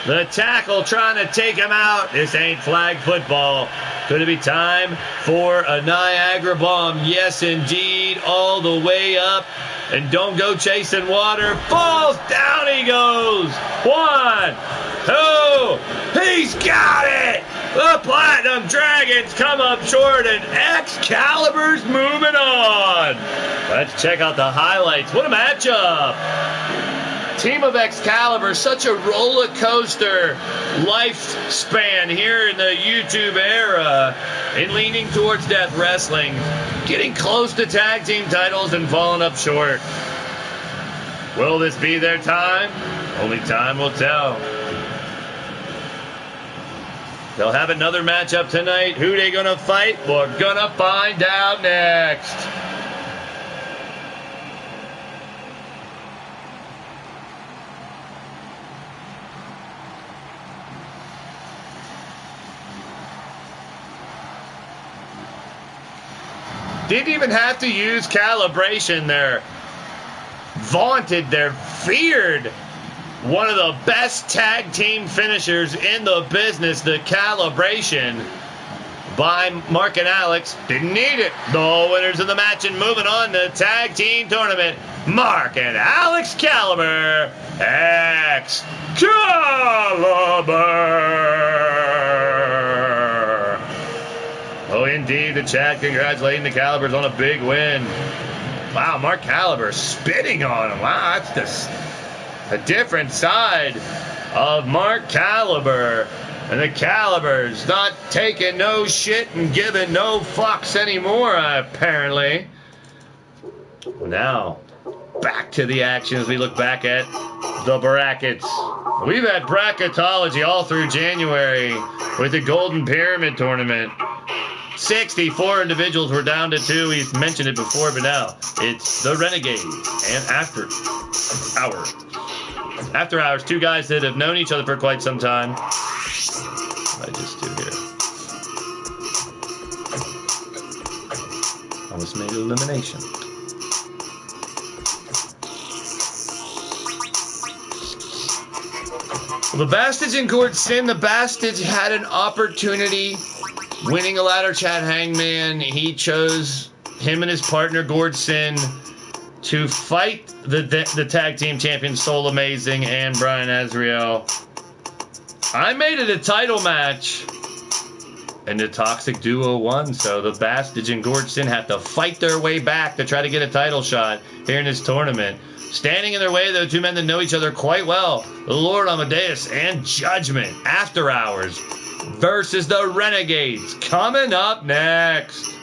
The tackle trying to take him out. This ain't flag football. Could it be time for a Niagara bomb? Yes, indeed. All the way up. And don't go chasing water. Falls down he goes. 1, 2. He's got it. The Platinum Dragons come up short, and Excalibur's moving on. Let's check out the highlights. What a matchup. Team of Excalibur, such a roller coaster lifespan here in the YouTube era in leaning towards death wrestling, getting close to tag team titles and falling up short. Will this be their time? Only time will tell. They'll have another matchup tonight. Who they gonna fight? We're gonna find out next. Didn't even have to use calibration there. Vaunted, they're feared. One of the best tag team finishers in the business, the calibration by Mark and Alex. Didn't need it. The winners of the match and moving on to tag team tournament. Mark and Alex Caliber. Excalibur. Oh, indeed, the chat congratulating the Calibers on a big win. Wow, Mark Caliber spitting on him. Wow, that's just a different side of Mark Caliber. And the Caliber's not taking no shit and giving no fucks anymore, apparently. Now, back to the action as we look back at the brackets. We've had bracketology all through January with the Golden Pyramid Tournament. 64 individuals were down to 2. We've mentioned it before, but now it's the Renegades and After Hours. After Hours, 2 guys that have known each other for quite some time. I just do here. Almost made an elimination. Well, the Bastards in Gord Sin. The Bastards had an opportunity winning a ladder chat Hangman. He chose him and his partner Gord Sin to fight the tag team champions Soul Amazing and Brian Azrael. I made it a title match, and the Toxic Duo won. So the Bastards and Gord Sin have to fight their way back to try to get a title shot here in this tournament. Standing in their way, though, 2 men that know each other quite well, the Lord Amadeus and Judgment. After Hours versus the Renegades. Coming up next.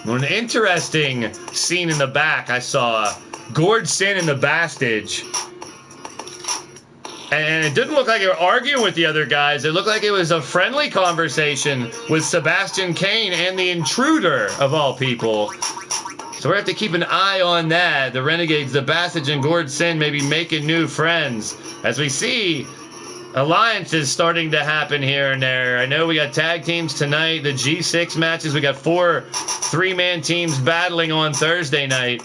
An interesting scene in the back. I saw Gord Sin in the Bastage. And it didn't look like they were arguing with the other guys. It looked like it was a friendly conversation with Sebastian Kane and the Intruder, of all people. So we have to keep an eye on that. The Renegades, the Bastage, and Gord Sin may be making new friends. As we see alliances starting to happen here and there. I know we got tag teams tonight, the G6 matches. We got 4 3-man teams battling on Thursday night.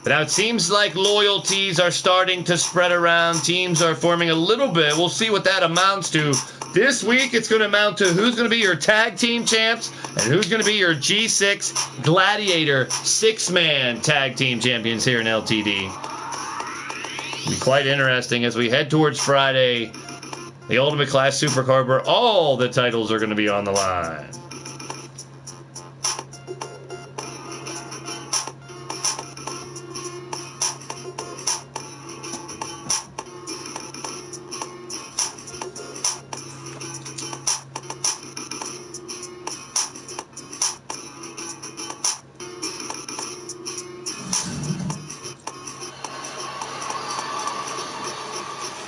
But now it seems like loyalties are starting to spread around. Teams are forming a little bit. We'll see what that amounts to. This week, it's going to amount to who's going to be your tag team champs and who's going to be your G6 Gladiator 6-man tag team champions here in LTD. It'll be quite interesting as we head towards Friday, the Ultimate Class Supercard, where all the titles are going to be on the line.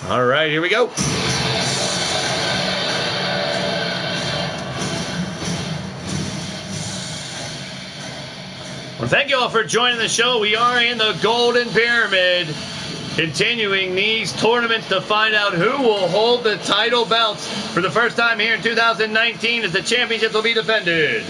All right, here we go. Well, thank you all for joining the show. We are in the Golden Pyramid, continuing these tournaments to find out who will hold the title belts for the first time here in 2019 as the championships will be defended.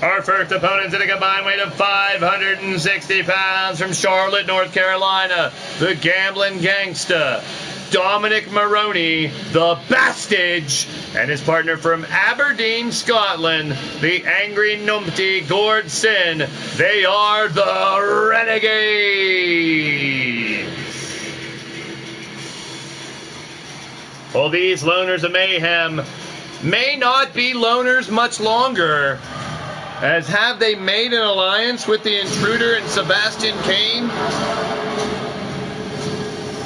Our first opponent's in a combined weight of 560 pounds from Charlotte, North Carolina, the gambling gangsta, Dominic Maroney, the Bastage, and his partner from Aberdeen, Scotland, the angry numpty Gord Sin. They are the Renegades. Well, these loners of mayhem may not be loners much longer. As have they made an alliance with the Intruder and Sebastian Kane?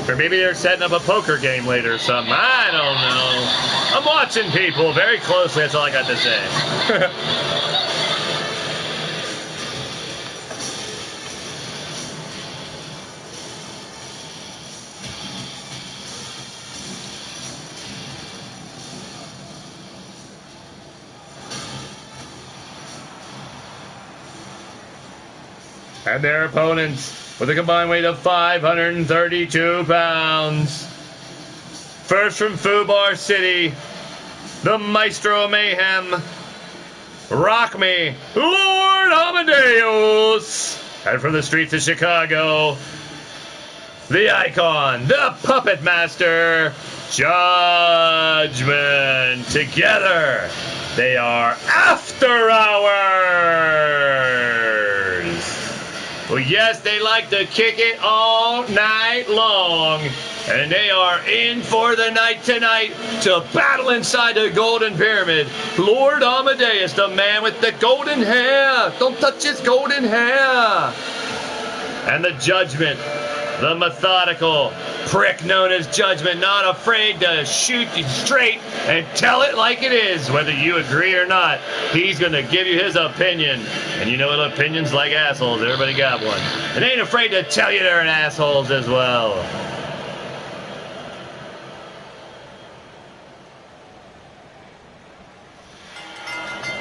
Or maybe they're setting up a poker game later or something. I don't know. I'm watching people very closely. That's all I got to say. And their opponents with a combined weight of 532 pounds. First from Fubar City, the Maestro of Mayhem, Rock Me, Lord Amadeus. And from the streets of Chicago, the Icon, the Puppet Master, Judgment. Together, they are After Hours. Well, yes, they like to kick it all night long. And they are in for the night tonight to battle inside the Golden Pyramid. Lord Amadeus, the man with the golden hair. Don't touch his golden hair. And the Judgment, the methodical prick known as Judgment, not afraid to shoot you straight and tell it like it is, whether you agree or not. He's going to give you his opinion. And you know what opinions like assholes, everybody got one. And ain't afraid to tell you they're an assholes as well.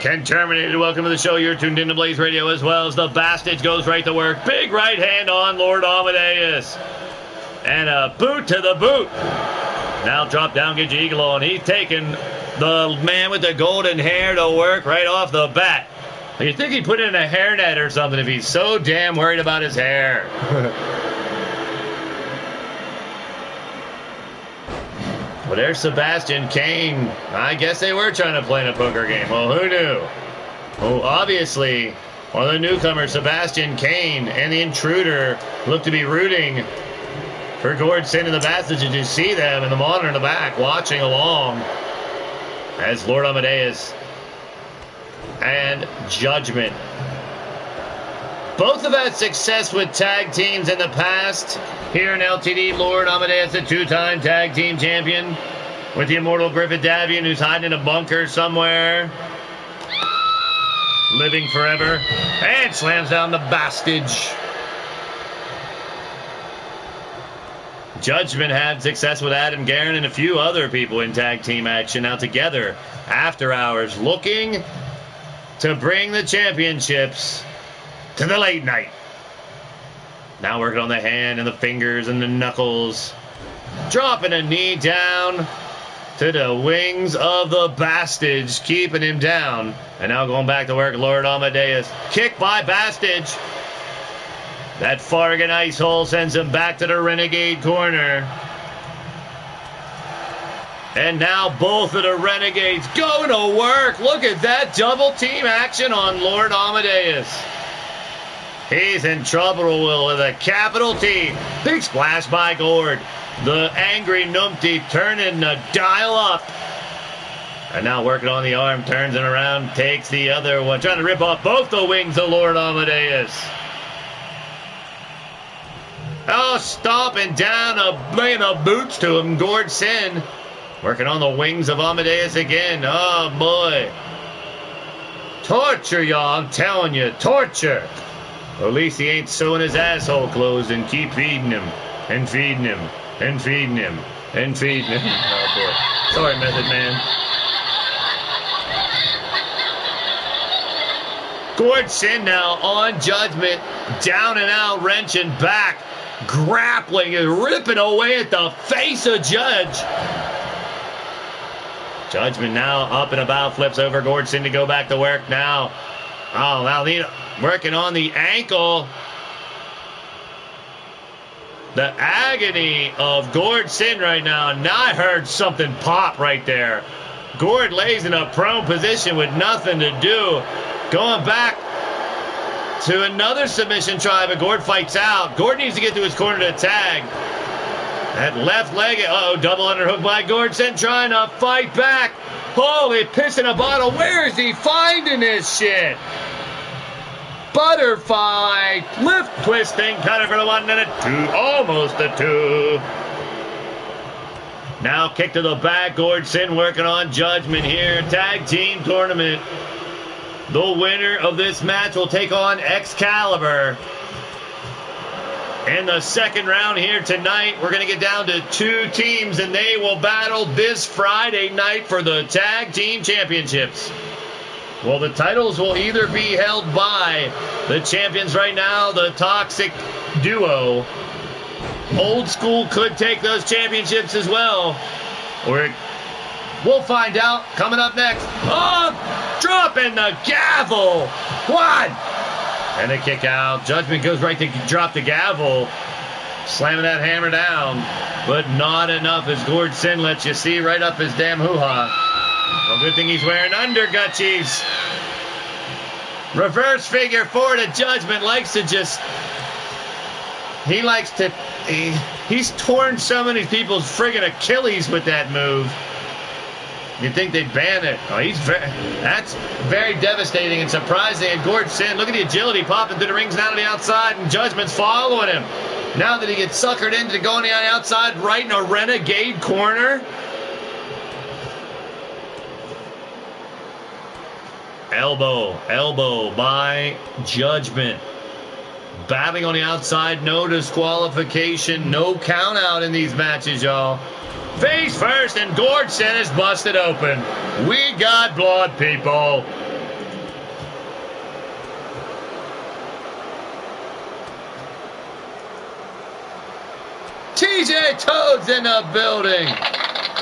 Ken Terminator, welcome to the show. You're tuned into Blaised Radio as well as the Bastage goes right to work. Big right hand on Lord Amadeus. And a boot to the boot. Now drop down, get your eagle on. He's taking the man with the golden hair to work right off the bat. You'd think he'd put in a hairnet or something if he's so damn worried about his hair. Well, there's Sebastian Kane. I guess they were trying to play in a poker game. Well, who knew? Well, obviously, one of the newcomers, Sebastian Kane, and the Intruder look to be rooting for Gord Sin and the Bastage. You see them in the monitor in the back watching along as Lord Amadeus and Judgment. Both have had success with tag teams in the past. Here in LTD, Lord Amadeus, a 2-time tag team champion. with the immortal Griffith Davian, who's hiding in a bunker somewhere. Living forever. And slams down the Bastage. Judgment had success with Adam Guerin and a few other people in tag team action. Now together, After Hours, looking to bring the championships to the late night. Now working on the hand and the fingers and the knuckles. Dropping a knee down to the wings of the Bastage, keeping him down. And now going back to work, Lord Amadeus. Kick by Bastage. That Fargan ice hole sends him back to the Renegade corner. And now both of the Renegades going to work. Look at that double team action on Lord Amadeus. He's in trouble with a capital T. Big splash by Gord. The angry Numpty turning the dial up. And now working on the arm, turns it around, takes the other one, trying to rip off both the wings of Lord Amadeus. Oh, stomping down, laying the boots to him, Gord Sin. Working on the wings of Amadeus again. Oh, boy. Torture, y'all, I'm telling you, torture. Well, at least he ain't sewing his asshole closed and keep feeding him, and feeding him, and feeding him, and feeding him. Oh, boy. Sorry, Method Man. Gord Sin now on Judgment, down and out, wrenching back, grappling and ripping away at the face of Judge. Judgment now up and about, flips over Gord Sin to go back to work now. Oh, Valina working on the ankle. The agony of Gord Sin right now. Now I heard something pop right there. Gord lays in a prone position with nothing to do. Going back to another submission try, but Gord fights out. Gord needs to get to his corner to tag. That left leg, double underhook by Gord Sin, trying to fight back. Holy piss in a bottle. Where is he finding this shit? Butterfly, lip twisting, cutter for the 1 and a 2, almost a 2. Now kick to the back, Gord Sin working on Judgment here. Tag team tournament. The winner of this match will take on Excalibur. In the second round here tonight, we're going to get down to 2 teams, and they will battle this Friday night for the Tag Team Championships. Well, the titles will either be held by the champions right now, the Toxic Duo. Old School could take those championships as well. Or we'll find out coming up next. Oh, dropping the gavel. 1. And a kick out. Judgment goes right to drop the gavel. Slamming that hammer down. But not enough as Gord Sin lets you see right up his damn hoo-ha. Well, good thing he's wearing undergutchies. Reverse figure 4 to Judgment. Likes to just... He's torn so many people's friggin' Achilles with that move. You'd think they'd ban it. Oh, that's very devastating and surprising. And Gord Sin, look at the agility popping through the rings down to the outside, and Judgment's following him. Now that he gets suckered into going on the outside, right in a Renegade corner. Elbow by Judgment. Battling on the outside, no disqualification, no count out in these matches, y'all. Face first, and Gord Sin is busted open. We got blood, people. TJ Toad's in the building.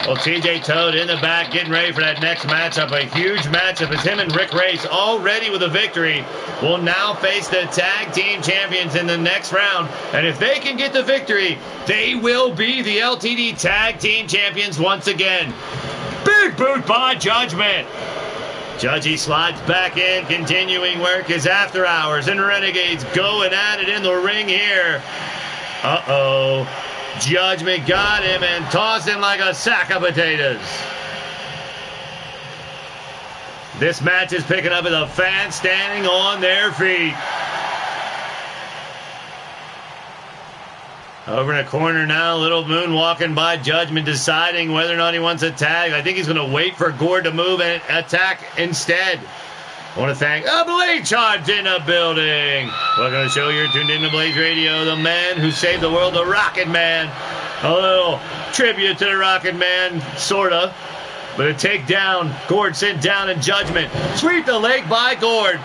Well, TJ Toad in the back, getting ready for that next matchup. A huge matchup as him and Rick Race, already with a victory, will now face the tag team champions in the next round. And if they can get the victory, they will be the LTD tag team champions once again. Big boot by Judgment. Judgy slides back in, continuing work is After Hours, and Renegades going at it in the ring here. Uh-oh. Judgment got him and tossed him like a sack of potatoes. This match is picking up with the fans standing on their feet. Over in a corner now, Little Moon walking by Judgment, deciding whether or not he wants a tag. I think he's going to wait for Gord to move and attack instead. I want to thank a Blade Charge in the building. Welcome to the show. You're tuned in to Blaised Radio, the man who saved the world, the Rocket Man. A little tribute to the Rocket Man, sort of. But a takedown. Gord sent down in Judgment. Sweep the leg by Gord.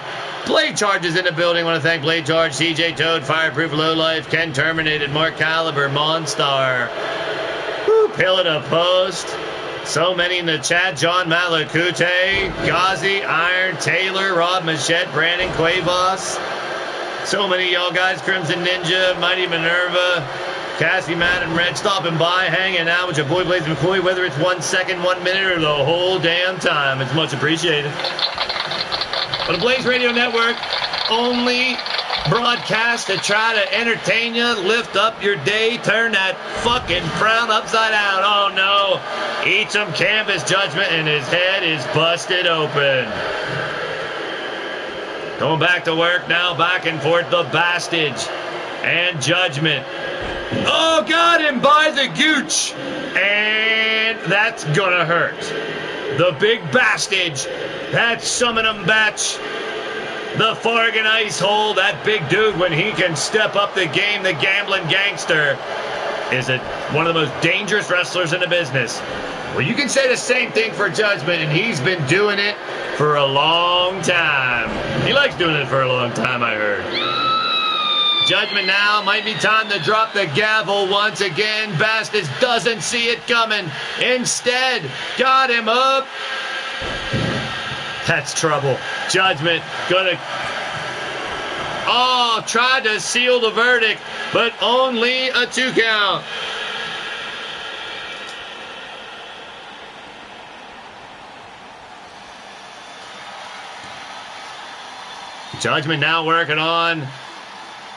Blade Charge is in the building. I want to thank Blade Charge, CJ Toad, Fireproof Lowlife, Ken Terminated, Mark Caliber, Monstar. Woo, Pill at a Post. So many in the chat. John Malakute, Ghazi, Iron, Taylor, Rob Machette, Brandon Cuevas. So many y'all guys. Crimson Ninja, Mighty Minerva, Cassie, Matt, and Red stopping by, hanging out with your boy Blaise McCoy, whether it's 1 second, 1 minute, or the whole damn time. It's much appreciated. But the Blaised Radio Network only broadcast to try to entertain you, lift up your day, turn that fucking frown upside down. Oh no, eat some canvas, Judgment, and his head is busted open. Going back to work now, back and forth, the Bastage and Judgment. Oh, got him by the gooch, and that's gonna hurt. The big Bastage, that Summon Batch, the Fargan Ice Hole, that big dude, when he can step up the game, the gambling gangster, is one of the most dangerous wrestlers in the business. Well, you can say the same thing for Judgment, and he's been doing it for a long time. He likes doing it for a long time, I heard. Judgment now, might be time to drop the gavel once again. Bastards doesn't see it coming. Instead, got him up. That's trouble. Judgment gonna... Oh, tried to seal the verdict, but only a 2 count. Judgment now working on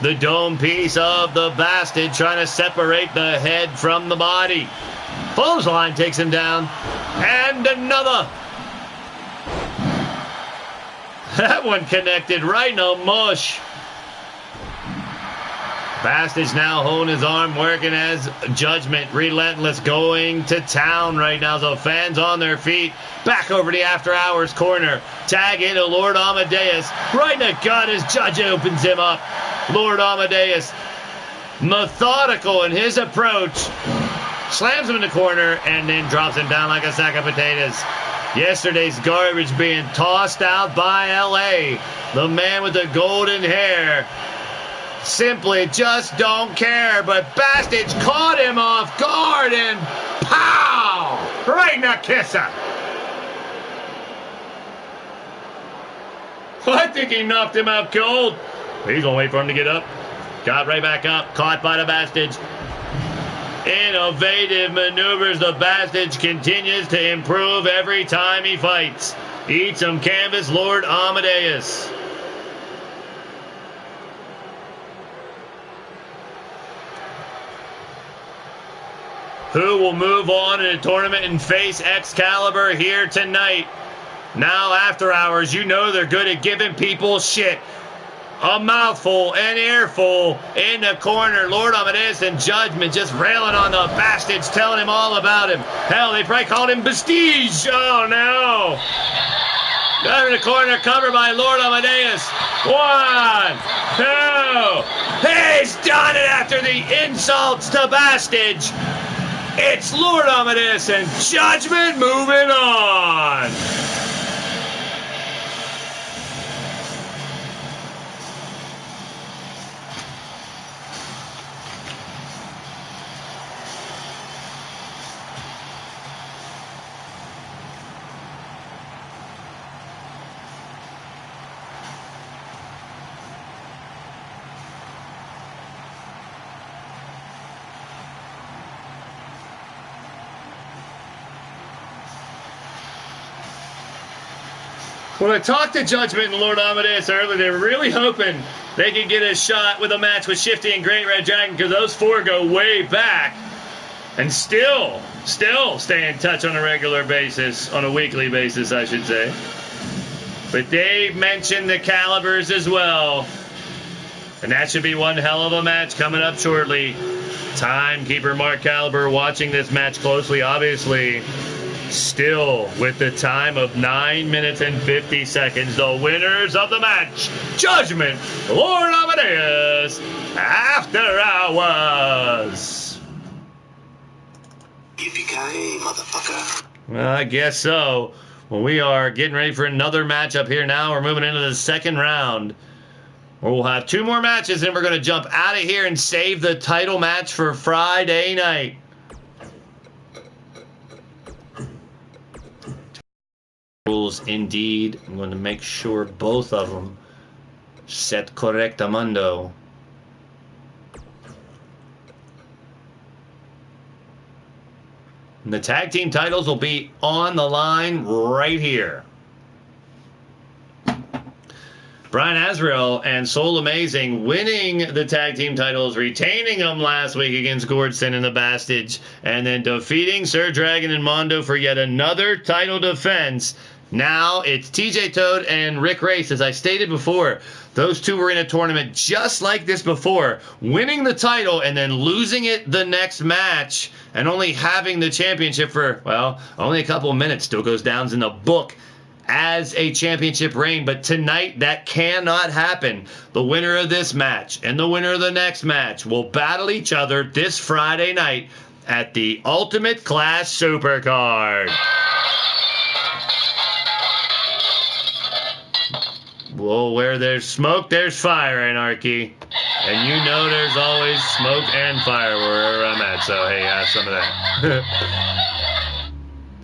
the dome piece of the Bastard, trying to separate the head from the body. Clothesline takes him down. And another. That one connected right in the mush. Bastard's now holding his arm, working as Judgment, relentless, going to town right now. So fans on their feet. Back over the After Hours corner. Tag into Lord Amadeus. Right in the gut as Judge opens him up. Lord Amadeus, methodical in his approach. Slams him in the corner and then drops him down like a sack of potatoes. Yesterday's garbage being tossed out by LA. The man with the golden hair simply just don't care. But Bastage caught him off guard and pow! Right in the kisser. I think he knocked him out cold. He's gonna wait for him to get up. Got right back up. Caught by the Bastage. Innovative maneuvers. The Bastage continues to improve every time he fights. Eat some canvas, Lord Amadeus. Who will move on in the tournament and face Excalibur here tonight? Now, After Hours, you know they're good at giving people shit. A mouthful, an earful in the corner. Lord Amadeus and Judgment just railing on the Bastards, telling him all about him. Hell, they probably called him Bastige. Oh, no. Down in the corner, covered by Lord Amadeus. 1, 2. He's done it after the insults to Bastage. It's Lord Amadeus and Judgment moving on. When I talked to Judgment and Lord Amadeus earlier, they were really hoping they could get a shot with a match with Shifty and Great Red Dragon, because those four go way back and still stay in touch on a regular basis, on a weekly basis, I should say. But they mentioned the Calibers as well. And that should be one hell of a match coming up shortly. Timekeeper Mark Caliber watching this match closely, obviously. Still with the time of 9 minutes and 50 seconds. The winners of the match, Judgment, Lord Amadeus, After Hours. Yippee-ki-yay, motherfucker. Well, I guess so. Well, we are getting ready for another matchup here now. We're moving into the second round. We'll have 2 more matches, and we're going to jump out of here and save the title match for Friday night. Rules indeed. I'm going to make sure both of them set correctamundo. And the tag team titles will be on the line right here. Brian Azrael and Soul Amazing winning the tag team titles, retaining them last week against Gordson and the Bastage, and then defeating Sir Dragon and Mondo for yet another title defense. Now it's TJ Toad and Rick Race. As I stated before, those two were in a tournament just like this before, winning the title and then losing it the next match and only having the championship for, well, only a couple of minutes. Still goes down in the book as a championship reign, but tonight that cannot happen. The winner of this match and the winner of the next match will battle each other this Friday night at the Ultimate Class Supercard. Well, where there's smoke, there's fire, Anarchy. And you know there's always smoke and fire wherever I'm at, so hey, have some of that.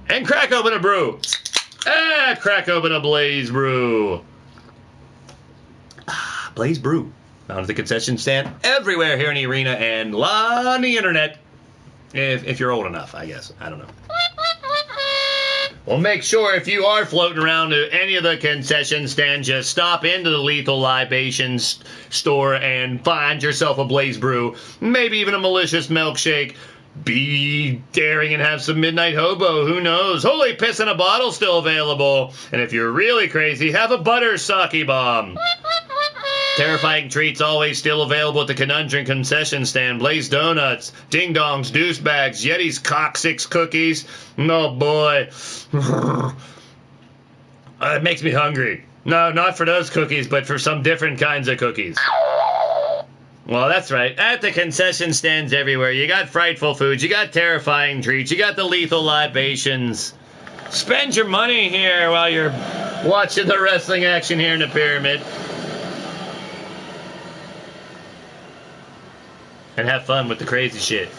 And crack open a brew. Crack open a Blaze Brew. Blaze Brew. Found at the concession stand everywhere here in the arena and on the internet. If you're old enough, I guess. I don't know. Well, make sure if you are floating around to any of the concession stands, just stop into the Lethal Libations store and find yourself a Blaze Brew. Maybe even a malicious milkshake. Be daring and have some Midnight Hobo. Who knows? Holy Piss in a Bottle still available. And if you're really crazy, have a Butter Sake Bomb. Terrifying treats always still available at the Conundrum concession stand. Blaze Donuts, Ding Dongs, Deuce Bags, Yeti's Coccyx cookies. Oh boy. It makes me hungry. No, not for those cookies, but for some different kinds of cookies. Well, that's right. At the concession stands everywhere, you got frightful foods, you got terrifying treats, you got the Lethal Libations. Spend your money here while you're watching the wrestling action here in the Pyramid. And have fun with the crazy shit.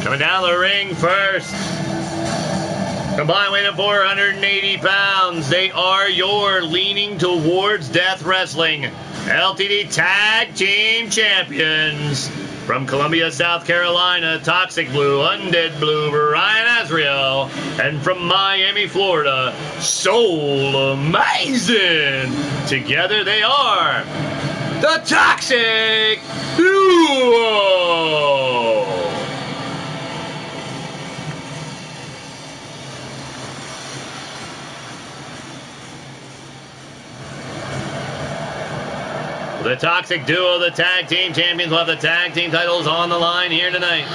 Coming down the ring first. Combined weight of 480 pounds. They are your leaning towards death wrestling LTD Tag Team Champions. From Columbia, South Carolina, Toxic Blue, Undead Blue, Brian Azrael. And from Miami, Florida, Soul Amazing. Together they are the Toxic Duo. The Toxic Duo, the Tag Team Champions, will have the Tag Team titles on the line here tonight.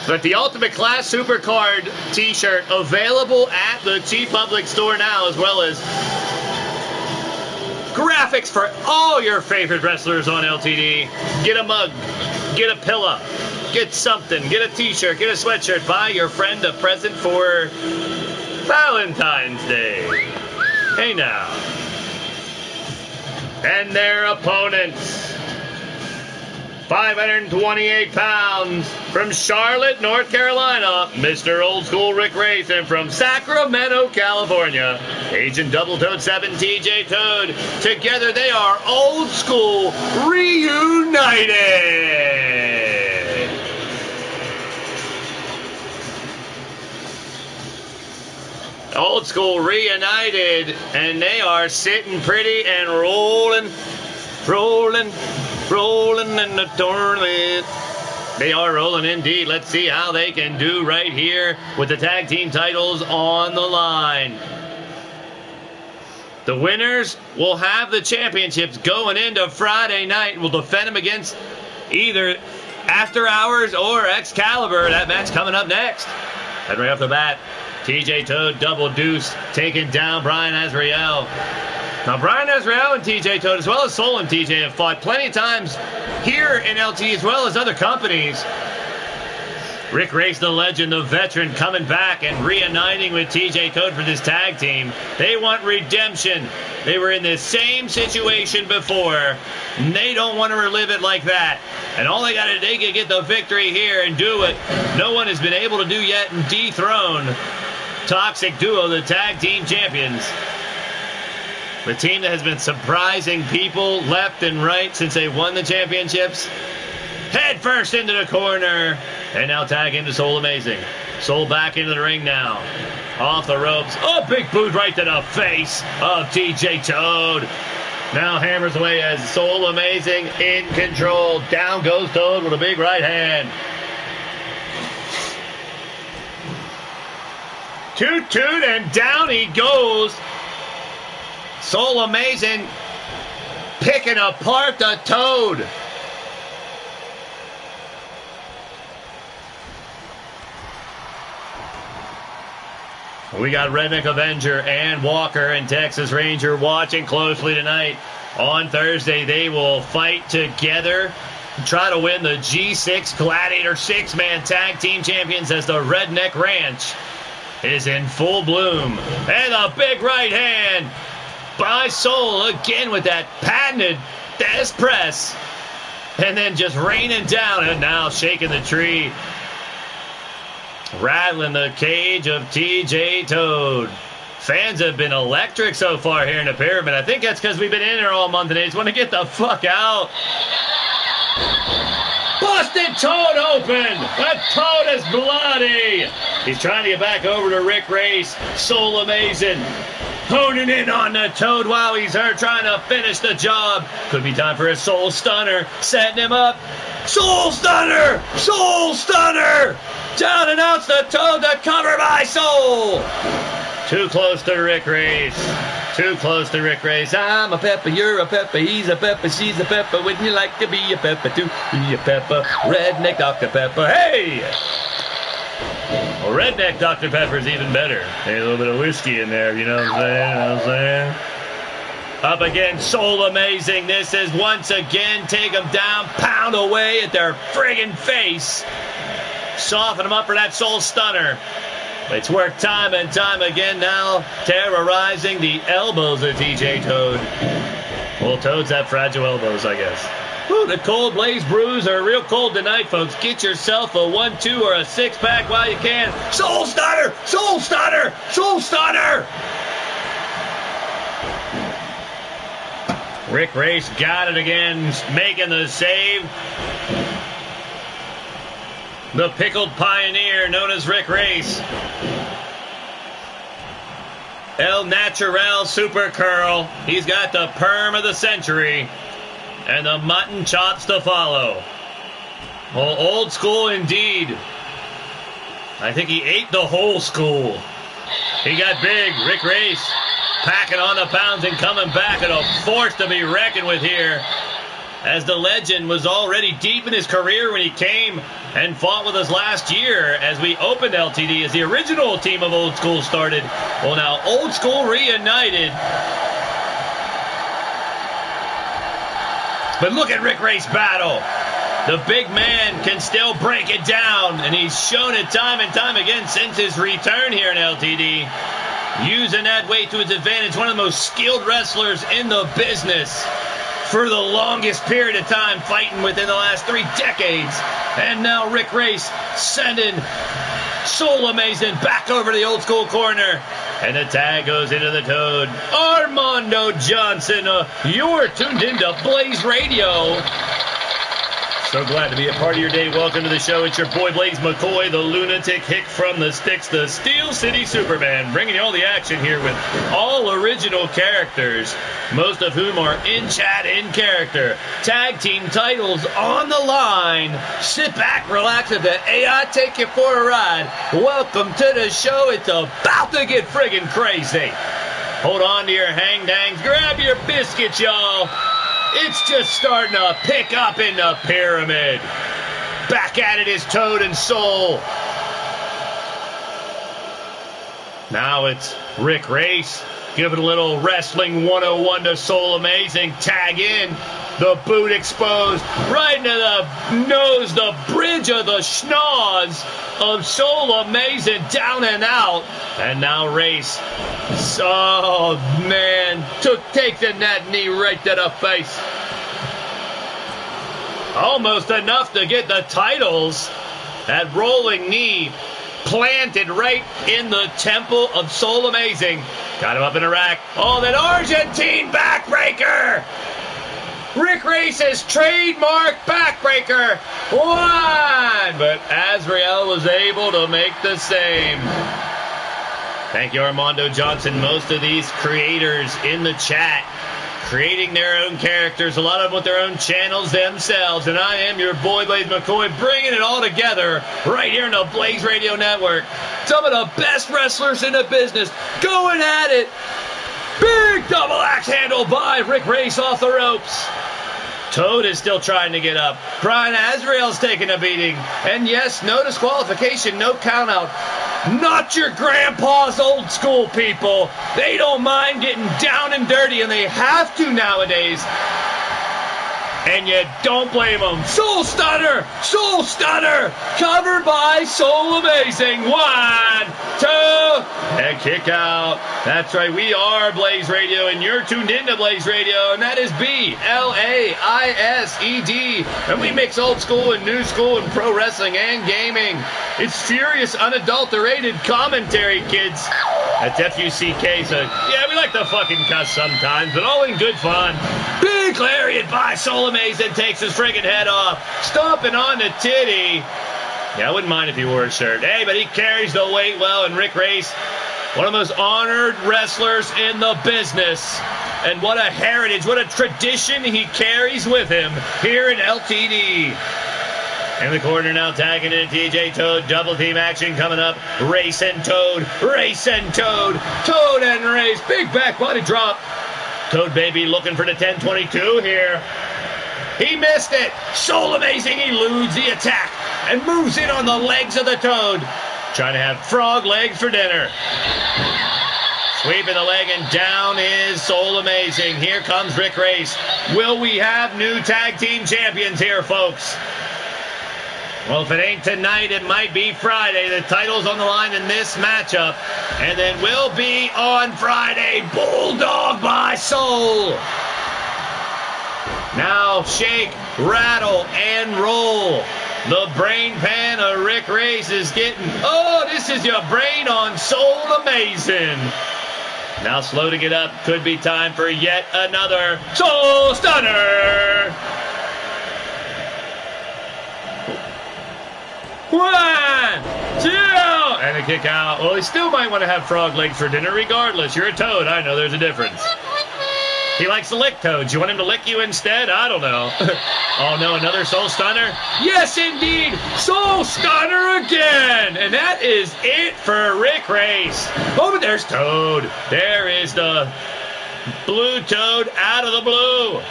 But the Ultimate Class Supercard t-shirt available at the T Public store now, as well as graphics for all your favorite wrestlers on LTD. Get a mug, get a pillow, get something, get a t-shirt, get a sweatshirt, buy your friend a present for Valentine's Day. Hey now. And their opponents, 528 pounds, from Charlotte, North Carolina, Mr. Old School Rick Race, and from Sacramento, California, Agent Double Toad 7 TJ Toad. Together they are Old School Reunited. Old School Reunited, and they are sitting pretty and rolling in the tournament. They are rolling indeed. Let's see how they can do right here with the tag team titles on the line. The winners will have the championships going into Friday night. We'll defend them against either After Hours or Excalibur. That match coming up next. And right off the bat, TJ Toad double deuce taking down Brian Azrael. Now, Brian Azrael and TJ Toad, as well as Soul and TJ, have fought plenty of times here in LT as well as other companies. Rick Race, the legend, the veteran, coming back and reuniting with TJ Toad for this tag team. They want redemption. They were in this same situation before. And they don't want to relive it like that. And all they got to do, they can get the victory here and do what no one has been able to do yet and dethrone Toxic Duo, the tag team champions. The team that has been surprising people left and right since they won the championships. Head first into the corner. And now tag into Soul Amazing. Soul back into the ring now. Off the ropes. Oh, big boot right to the face of TJ Toad. Now hammers away as Soul Amazing in control. Down goes Toad with a big right hand. Toot toot and down he goes. Soul Amazing picking apart the Toad. We got Redneck Avenger and Walker and Texas Ranger watching closely tonight. On Thursday, they will fight together to try to win the G6 Gladiator 6-man tag team champions as the Redneck Ranch is in full bloom. And a big right hand by Soul again with that patented death press. And then just raining down and now shaking the tree. Rattling the cage of TJ Toad. Fans have been electric so far here in the Pyramid. I think that's because we've been in here all month and they just want to get the fuck out. Busted Toad open. That Toad is bloody. He's trying to get back over to Rick Race. Soul Amazing. Honing in on the Toad while he's there trying to finish the job. Could be time for a Soul Stunner. Setting him up. Soul Stunner! Soul Stunner! Down and out's the Toad, the cover by Soul! Too close to Rick Race. Too close to Rick Race. I'm a pepper, you're a pepper, he's a pepper, she's a pepper. Wouldn't you like to be a pepper too? Be a pepper, Redneck Dr. Pepper. Hey! Well, Redneck Dr. Pepper's even better. Hey, a little bit of whiskey in there, you know what I'm saying? Up against Soul Amazing. This is once again take them down, pound away at their friggin' face. Soften them up for that Soul Stunner. It's worked time and time again now, terrorizing the elbows of TJ Toad. Well, Toads have fragile elbows, I guess. Whew, the Cold Blaze brews are real cold tonight, folks. Get yourself a 1-2 or a 6-pack while you can. Soul Stunner! Soul Stunner! Soul Stunner! Rick Race got it again, making the save. The pickled pioneer known as Rick Race. El Natural Super Curl. He's got the perm of the century. And the mutton chops to follow. Well, old school indeed. I think he ate the whole school. He got big. Rick Race packing on the pounds and coming back at a force to be reckoned with here. As the legend was already deep in his career when he came and fought with us last year as we opened LTD as the original team of Old School started. Well, now Old School reunited. But look at Rick Race battle. The big man can still break it down, and he's shown it time and time again since his return here in LTD. Using that weight to his advantage, one of the most skilled wrestlers in the business for the longest period of time, fighting within the last 3 decades. And now Rick Race sending Soul Amazing back over to the Old School corner. And the tag goes into the Toad. Armando Johnson, you're tuned into Blaised Radio. So glad to be a part of your day. Welcome to the show. It's your boy Blaise McCoy, the lunatic hick from the sticks, the Steel City Superman, bringing you all the action here with all original characters, most of whom are in chat in character. Tag team titles on the line. Sit back, relax, and let AI take you for a ride. Welcome to the show. It's about to get friggin' crazy. Hold on to your hang-dangs. Grab your biscuits, y'all. It's just starting to pick up in the pyramid. Back at it is Toad and Soul. Now it's Rick Race. Give it a little wrestling 101 to Soul Amazing. Tag in. The boot exposed. Right into the nose, the bridge of the schnoz of Soul Amazing. Down and out. And now Race. Oh, man. Taking that knee right to the face. Almost enough to get the titles. That rolling knee planted right in the temple of Soul Amazing. Got him up in a rack. Oh, that Argentine backbreaker! Rick Race's trademark backbreaker. One! But Azrael was able to make the same. Thank you, Armando Johnson. Most of these creators in the chat creating their own characters, a lot of them with their own channels themselves. And I am your boy, Blaise McCoy, bringing it all together right here in the Blaised Radio Network. Some of the best wrestlers in the business going at it. Big double axe handle by Rick Race off the ropes. Toad is still trying to get up. Brian Azrael's taking a beating. And yes, no disqualification, no count out. Not your grandpa's old school people. They don't mind getting down and dirty, and they have to nowadays. And you don't blame them. Soul Stunner! Soul Stunner! Covered by Soul Amazing. 1, 2, and kick out. That's right, we are Blaised Radio, and you're tuned into Blaised Radio, and that is BLAISED. And we mix old school and new school and pro wrestling and gaming. It's furious, unadulterated commentary, kids. That's FUCK, so yeah, we like to fucking cuss sometimes, but all in good fun. Big lariat by Soul Amazing takes his friggin' head off, stomping on the titty. Yeah, I wouldn't mind if he wore a shirt. Hey, but he carries the weight well, and Rick Race, one of the most honored wrestlers in the business. And what a heritage, what a tradition he carries with him here in LTD. In the corner now, tagging in TJ Toad. Double team action coming up. Race and Toad. Race and Toad. Toad and Race. Big back body drop. Toad baby looking for the 10-22 here. He missed it. Soul Amazing eludes the attack and moves in on the legs of the Toad. Trying to have frog legs for dinner. Sweeping the leg, and down is Soul Amazing. Here comes Rick Race. Will we have new tag team champions here, folks? Well, if it ain't tonight, it might be Friday. The title's on the line in this matchup. And then we'll be on Friday. Bulldog by Soul. Now shake, rattle, and roll. The brain pan of Rick Race is getting... Oh, this is your brain on Soul Amazing. Now slow to get up. Could be time for yet another Soul Stunner. 1, 2, and a kick out. Well, he still might want to have frog legs for dinner regardless. You're a Toad. I know there's a difference. He likes to lick Toads. You want him to lick you instead? I don't know. Oh, no, another Soul Stunner? Yes, indeed. Soul Stunner again. And that is it for Rick Race. Oh, but there's Toad. There is the blue Toad out of the blue.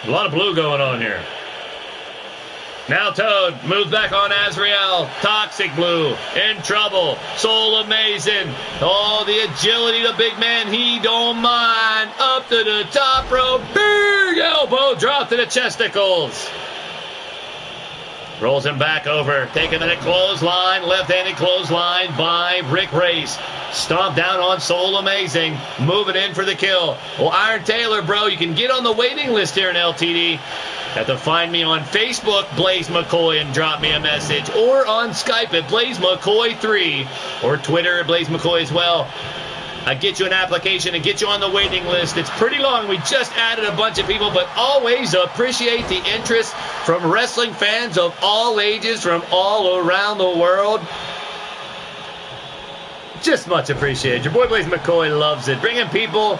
A lot of blue going on here. Now Toad moves back on Azrael. Toxic Blue in trouble. Soul Amazing. Oh, the agility, the big man, he don't mind. Up to the top rope. Big elbow drop to the chesticles. Rolls him back over. Taking the clothesline. Left-handed clothesline by Rick Race. Stomp down on Soul Amazing. Moving in for the kill. Well, Iron Taylor, bro, you can get on the waiting list here in LTD. Have to find me on Facebook, Blaise McCoy, and drop me a message. Or on Skype at Blaise McCoy 3. Or Twitter at Blaise McCoy as well. I get you an application and get you on the waiting list. It's pretty long. We just added a bunch of people, but always appreciate the interest from wrestling fans of all ages from all around the world. Just much appreciated. Your boy Blaise McCoy loves it. Bringing people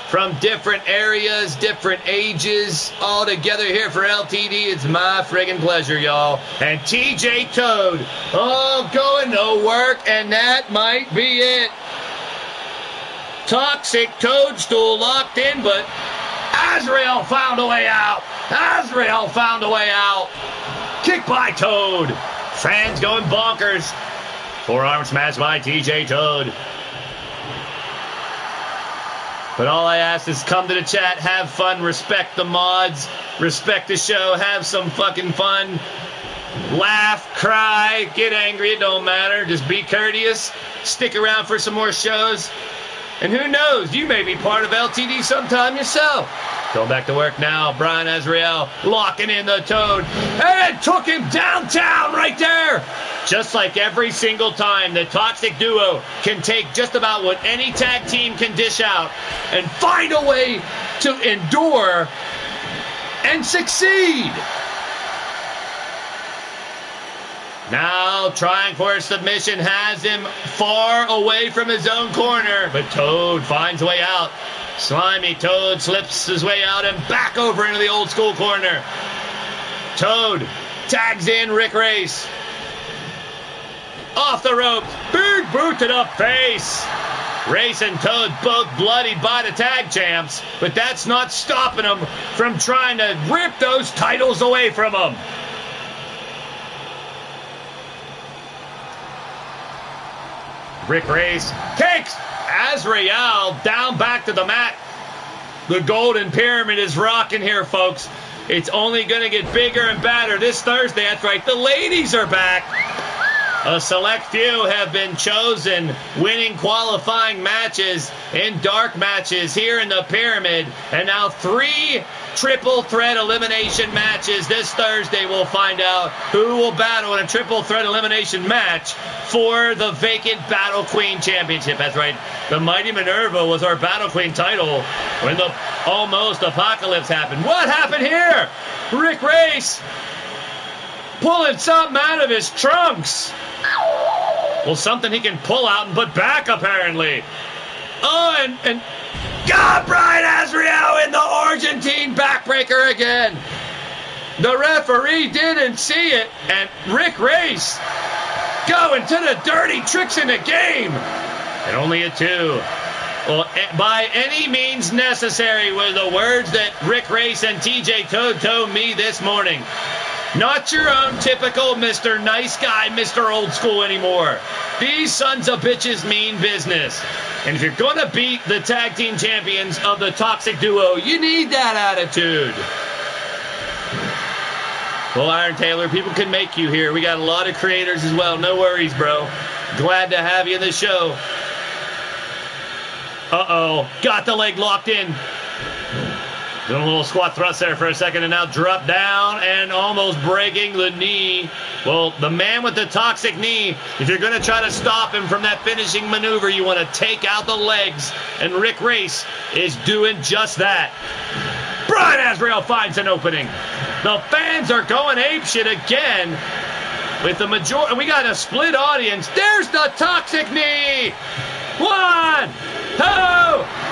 from different areas, different ages, all together here for LTD. It's my friggin' pleasure, y'all. And TJ Toad, oh, going to work, and that might be it. Toxic Toadstool locked in, but Azrael found a way out. Azrael found a way out. Kick by Toad. Fans going bonkers. Forearm smash by TJ Toad. But all I ask is come to the chat, have fun, respect the mods, respect the show, have some fucking fun. Laugh, cry, get angry, it don't matter. Just be courteous. Stick around for some more shows. And who knows, you may be part of LTD sometime yourself. Going back to work now, Brian Azrael locking in the Toad. And took him downtown right there. Just like every single time, the Toxic Duo can take just about what any tag team can dish out and find a way to endure and succeed. Now trying for a submission, has him far away from his own corner, but Toad finds a way out. Slimy Toad slips his way out and back over into the old school corner. Toad tags in Rick Race. Off the ropes, big boot to the face. Race and Toad both bloodied by the tag champs, but that's not stopping them from trying to rip those titles away from them. Rick Race takes Azrael down back to the mat. The Golden Pyramid is rocking here, folks. It's only going to get bigger and badder this Thursday. That's right, the ladies are back. A select few have been chosen, winning qualifying matches in dark matches here in the Pyramid. And now 3 triple threat elimination matches this Thursday. We'll find out who will battle in a triple threat elimination match for the vacant Battle Queen Championship. That's right, the Mighty Minerva was our Battle Queen title when the almost apocalypse happened. What happened here? Rick Race pulling something out of his trunks. Well, something he can pull out and put back, apparently. Oh, and got Brian Azrael in the Argentine backbreaker again. The referee didn't see it, and Rick Race going to the dirty tricks in the game. And only a 2. Well, by any means necessary were the words that Rick Race and TJ Toad told me this morning. Not your own typical Mr. Nice Guy, Mr. Old School anymore. These sons of bitches mean business. And if you're going to beat the tag team champions of the Toxic Duo, you need that attitude. Well, Iron Taylor, people can make you here. We got a lot of creators as well. No worries, bro. Glad to have you in the show. Uh-oh. Got the leg locked in. Doing a little squat thrust there for a second and now drop down and almost breaking the knee. Well, the man with the toxic knee, if you're going to try to stop him from that finishing maneuver, you want to take out the legs. And Rick Race is doing just that. Brian Azrael finds an opening. The fans are going apeshit again with the majority. We got a split audience. There's the toxic knee. 1, 2.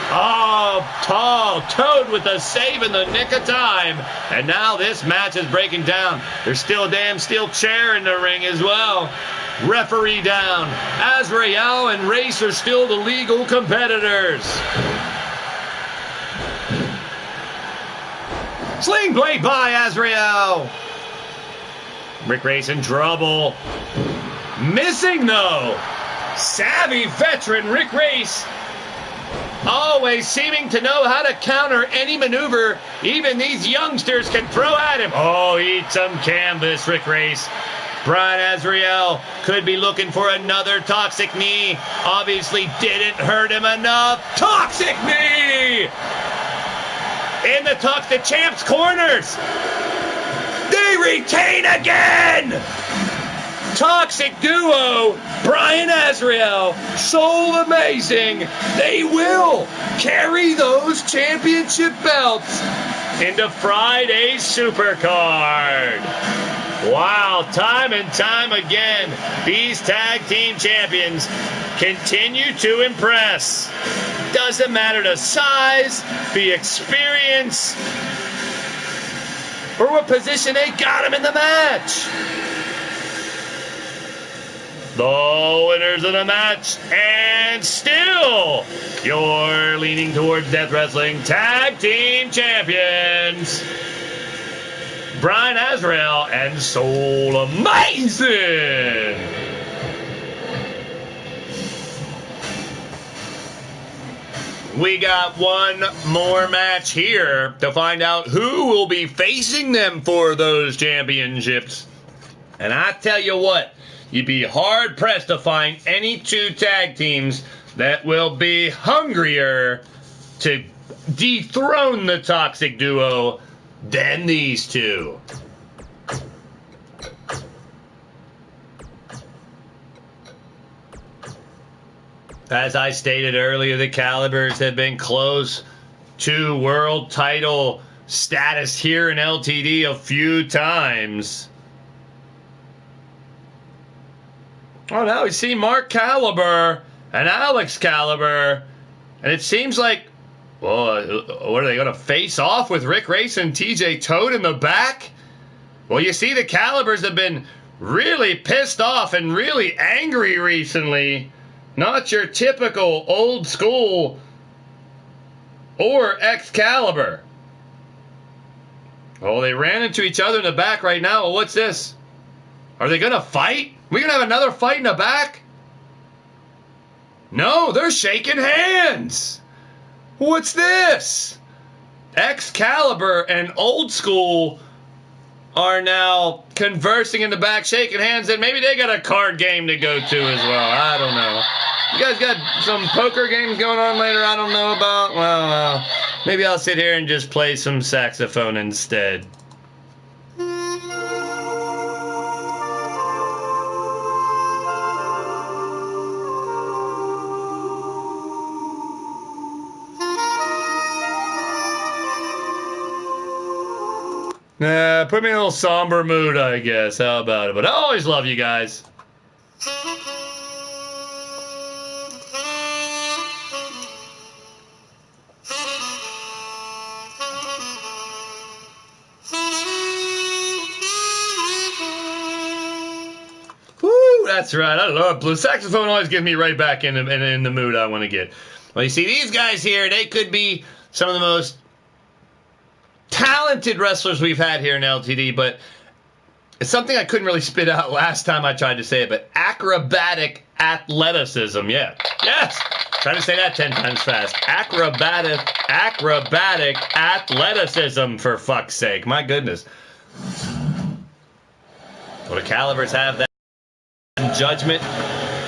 Oh, tall Toad with the save in the nick of time. And now this match is breaking down. There's still a damn steel chair in the ring as well. Referee down. Azrael and Race are still the legal competitors. Sling blade by Azrael. Rick Race in trouble. Missing though. Savvy veteran Rick Race. Always seeming to know how to counter any maneuver even these youngsters can throw at him. Oh, eat some canvas, Rick Race. Brian Azrael could be looking for another toxic knee. Obviously didn't hurt him enough. Toxic knee! In the champ's corners. They retain again! Toxic Duo, Brian Azrael, Soul Amazing. They will carry those championship belts into Friday's Supercard. Wow, time and time again, these tag team champions continue to impress. Doesn't matter the size, the experience, or what position they got them in the match. the winners of the match, and still your leaning towards death wrestling tag team champions, Brian Azrael and Soul Amazing. We got one more match here to find out who will be facing them for those championships. And I tell you what, you'd be hard-pressed to find any two tag teams that will be hungrier to dethrone the Toxic Duo than these two. As I stated earlier, the Calibers have been close to world title status here in LTD a few times. Oh, now we see Mark Caliber and Alex Caliber, and it seems like, well, what are they going to face off with Rick Race and TJ Toad in the back? Well, you see the Calibers have been really pissed off and really angry recently. Not your typical old school or Excalibur. Oh, they ran into each other in the back right now. Well, what's this? Are they going to fight? We going to have another fight in the back? No, they're shaking hands. What's this? Excalibur and Old School are now conversing in the back, shaking hands, and maybe they got a card game to go to as well. I don't know. You guys got some poker games going on later I don't know about? Well, maybe I'll sit here and just play some saxophone instead. Put me in a little somber mood, I guess. How about it? But I always love you guys. Woo, that's right. I love blue. Saxophone always gets me right back in the mood I want to get. Well, you see, these guys here, they could be some of the most talented wrestlers we've had here in LTD, but it's something I couldn't really spit out last time I tried to say it, but acrobatic athleticism, yeah. Yes! Try to say that 10 times fast. Acrobatic athleticism, for fuck's sake. My goodness. Well, the Calibers have that judgment.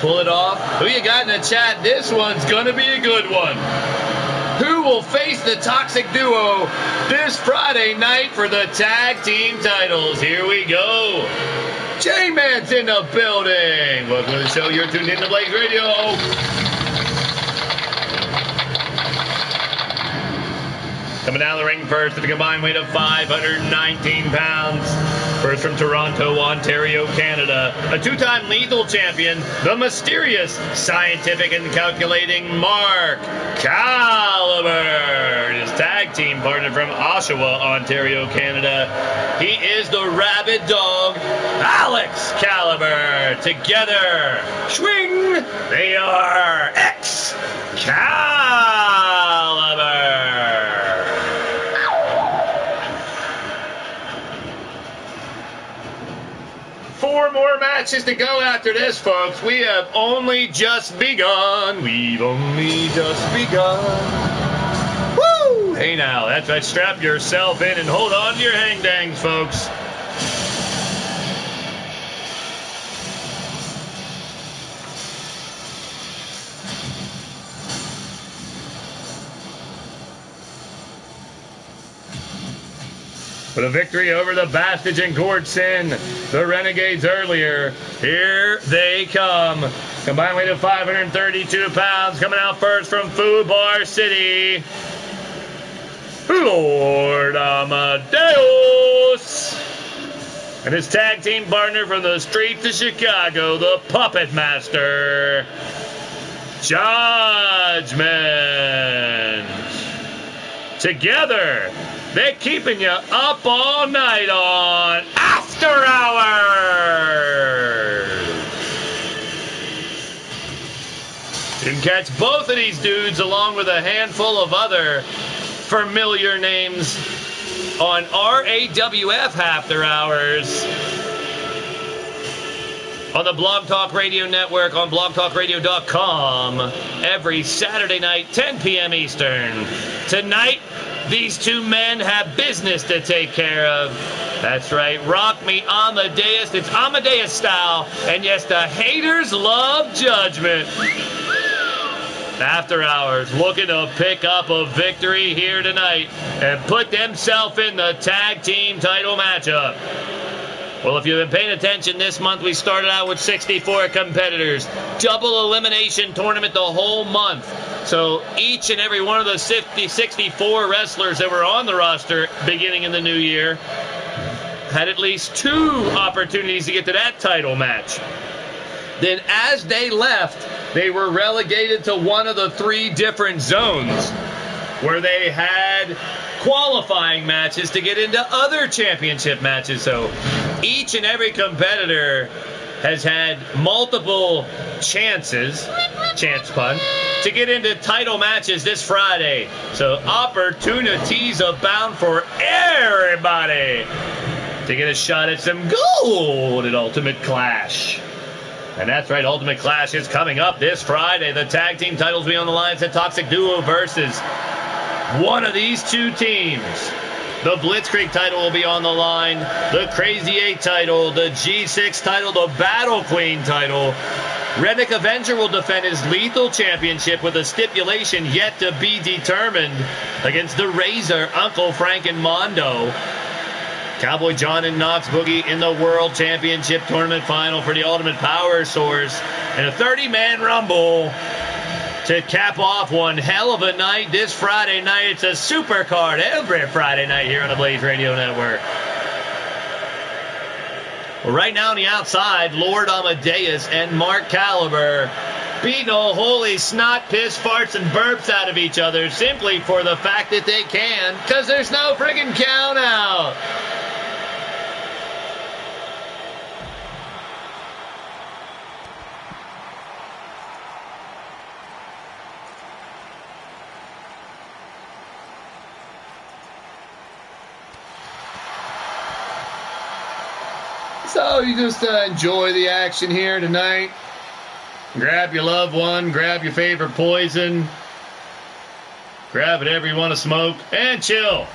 Pull it off. Who you got in the chat? This one's gonna be a good one. Who will face the Toxic Duo this Friday night for the tag team titles? Here we go. J-Man's in the building. Welcome to the show. You're tuned in to Blaised Radio. Coming down the ring first at a combined weight of 519 pounds. First from Toronto, Ontario, Canada. A two-time lethal champion, the mysterious, scientific, and calculating Mark Caliber. His tag team partner from Oshawa, Ontario, Canada. He is the rabid dog, Alex Caliber. Together, swing, they are Excalibur. Four more matches to go after this, folks. We have only just begun. We've only just begun. Woo! Hey now, that's right. Strap yourself in and hold on to your hang-dangs, folks. For the victory over the Bastage and Gordson, the Renegades earlier. Here they come. Combined weight of 532 pounds. Coming out first from Food Bar City, Lord Amadeus. And his tag team partner from the streets of Chicago, the Puppet Master, Judgment. Together, they're keeping you up all night on After Hours. You can catch both of these dudes along with a handful of other familiar names on RAWF After Hours on the Blog Talk Radio Network on blogtalkradio.com every Saturday night, 10 p.m. Eastern. Tonight, these two men have business to take care of. That's right, Rock Me Amadeus. It's Amadeus style. And yes, the haters love Judgment. After Hours looking to pick up a victory here tonight and put themselves in the tag team title matchup. Well, if you've been paying attention, this month we started out with 64 competitors. Double elimination tournament the whole month. So each and every one of the 64 wrestlers that were on the roster beginning in the new year had at least 2 opportunities to get to that title match. Then as they left, they were relegated to one of the 3 different zones where they had qualifying matches to get into other championship matches. So each and every competitor has had multiple chances, chance pun, to get into title matches this Friday. So opportunities abound for everybody to get a shot at some gold at Ultimate Clash. And that's right, Ultimate Clash is coming up this Friday. The tag team titles will be on the line. It's a Toxic Duo versus one of these 2 teams. The Blitzkrieg title will be on the line. The Crazy 8 title, the G6 title, the Battle Queen title. Redneck Avenger will defend his Lethal Championship with a stipulation yet to be determined against the Razor, Uncle Frank and Mondo. Cowboy John and Knox Boogie in the World Championship Tournament Final for the Ultimate Power Source. And a 30-man Rumble to cap off one hell of a night this Friday night. It's a super card every Friday night here on the Blaised Radio Network. Well, right now on the outside, Lord Amadeus and Mark Caliber beating a holy snot, piss, farts, and burps out of each other simply for the fact that they can, because there's no friggin' count out. So you just enjoy the action here tonight. Grab your loved one, grab your favorite poison, grab whatever you want to smoke, and chill.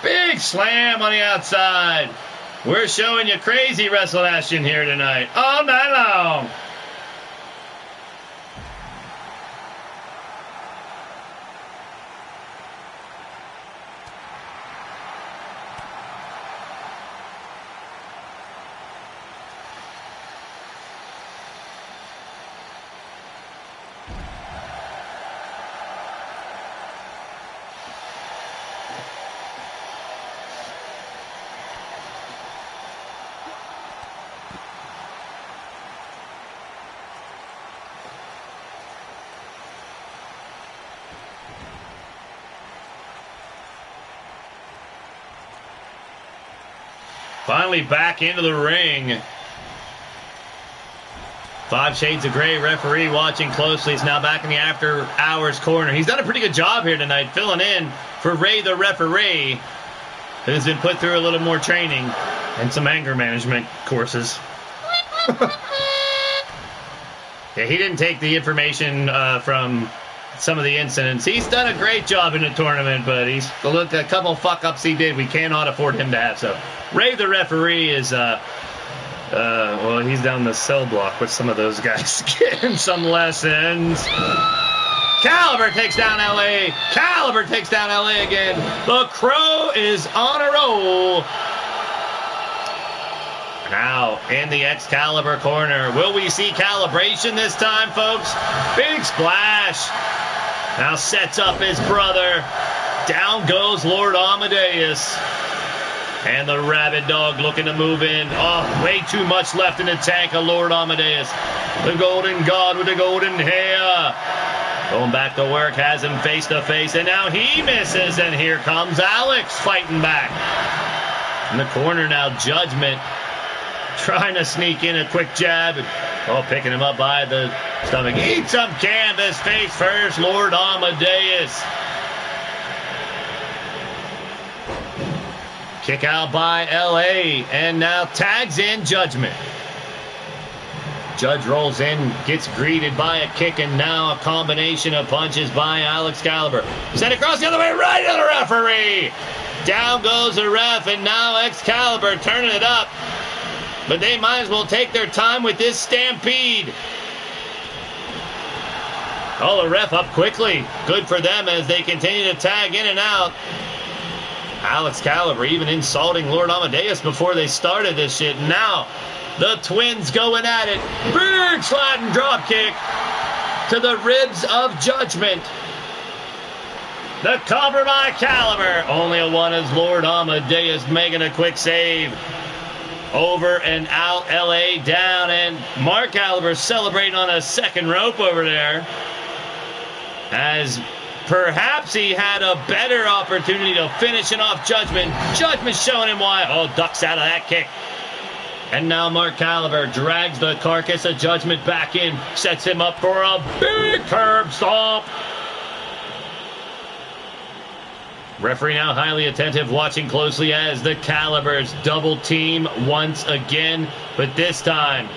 Big slam on the outside. We're showing you crazy wrestle action here tonight, all night long. Finally back into the ring. 5 Shades of Grey referee watching closely. He's now back in the After Hours corner. He's done a pretty good job here tonight, filling in for Ray the referee, who's been put through a little more training and some anger management courses. Yeah, he didn't take the information from some of the incidents. He's done a great job in the tournament, but a couple fuck-ups he did, we cannot afford him to have. So Ray the referee is, well, he's down the cell block with some of those guys getting some lessons. Caliber takes down LA. Caliber takes down LA again. The Crow is on a roll. Now, in the Excalibur corner, will we see calibration this time, folks? Big splash. Now sets up his brother. Down goes Lord Amadeus. And the Rabid Dog looking to move in. Oh, way too much left in the tank of Lord Amadeus. The Golden God with the golden hair. Going back to work, has him face to face, and now he misses. And here comes Alex fighting back. In the corner now, Judgment. Trying to sneak in a quick jab. Picking him up by the stomach. Eat some canvas. Face first, Lord Amadeus. Kick out by LA. And now tags in Judgment. Judge rolls in, gets greeted by a kick, and now a combination of punches by Alex Caliber. Sent across the other way, right to the referee. Down goes the ref, and now Excalibur turning it up. But they might as well take their time with this stampede. Call the ref up quickly. Good for them as they continue to tag in and out. Alex Caliber even insulting Lord Amadeus before they started this shit. Now, the twins going at it. Big slide and drop kick to the ribs of Judgment. The cover by Caliber. Only a one as Lord Amadeus making a quick save. Over and out, LA down, and Mark Caliber celebrating on a second rope over there. As perhaps he had a better opportunity to finishing off Judgment. Judgment showing him why. Ducks out of that kick. And now Mark Caliber drags the carcass of Judgment back in. Sets him up for a big curb stomp. Referee now highly attentive, watching closely as the Calibers double team once again. But this time,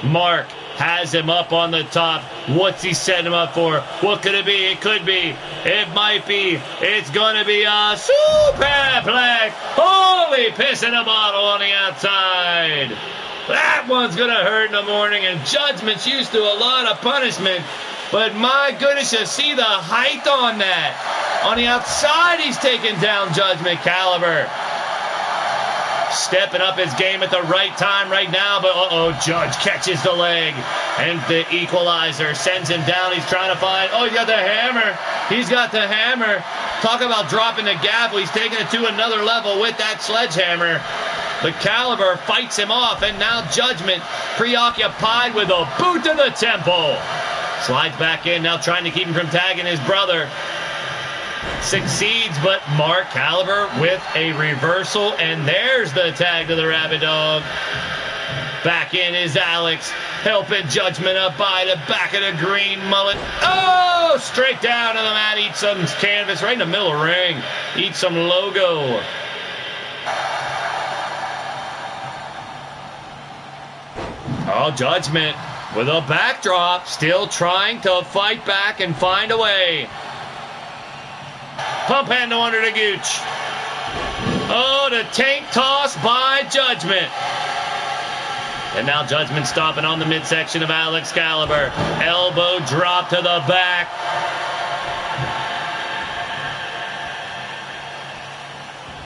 Mark has him up on the top. What's he setting him up for? What could it be? It could be. It might be. It's going to be a superplex. Holy piss in a bottle on the outside. That one's going to hurt in the morning, and Judgment's used to a lot of punishment. But my goodness, you see the height on that. On the outside, he's taking down Judgment Caliber. Stepping up his game at the right time right now, but Judge catches the leg. And the equalizer sends him down. He's trying to find, he's got the hammer. He's got the hammer. Talk about dropping the gavel. He's taking it to another level with that sledgehammer. The Caliber fights him off, and now Judgment preoccupied with a boot to the temple. Slides back in, now trying to keep him from tagging his brother. Succeeds, but Mark Caliber with a reversal, and there's the tag to the Rabbit Dog. Back in is Alex, helping Judgment up by the back of the green mullet. Straight down to the mat, eat some canvas right in the middle of the ring. Eat some logo. Judgment with a backdrop, still trying to fight back and find a way. Pump handle under the gooch. The tank toss by Judgment. And now Judgment stopping on the midsection of Alex Caliber. Elbow drop to the back.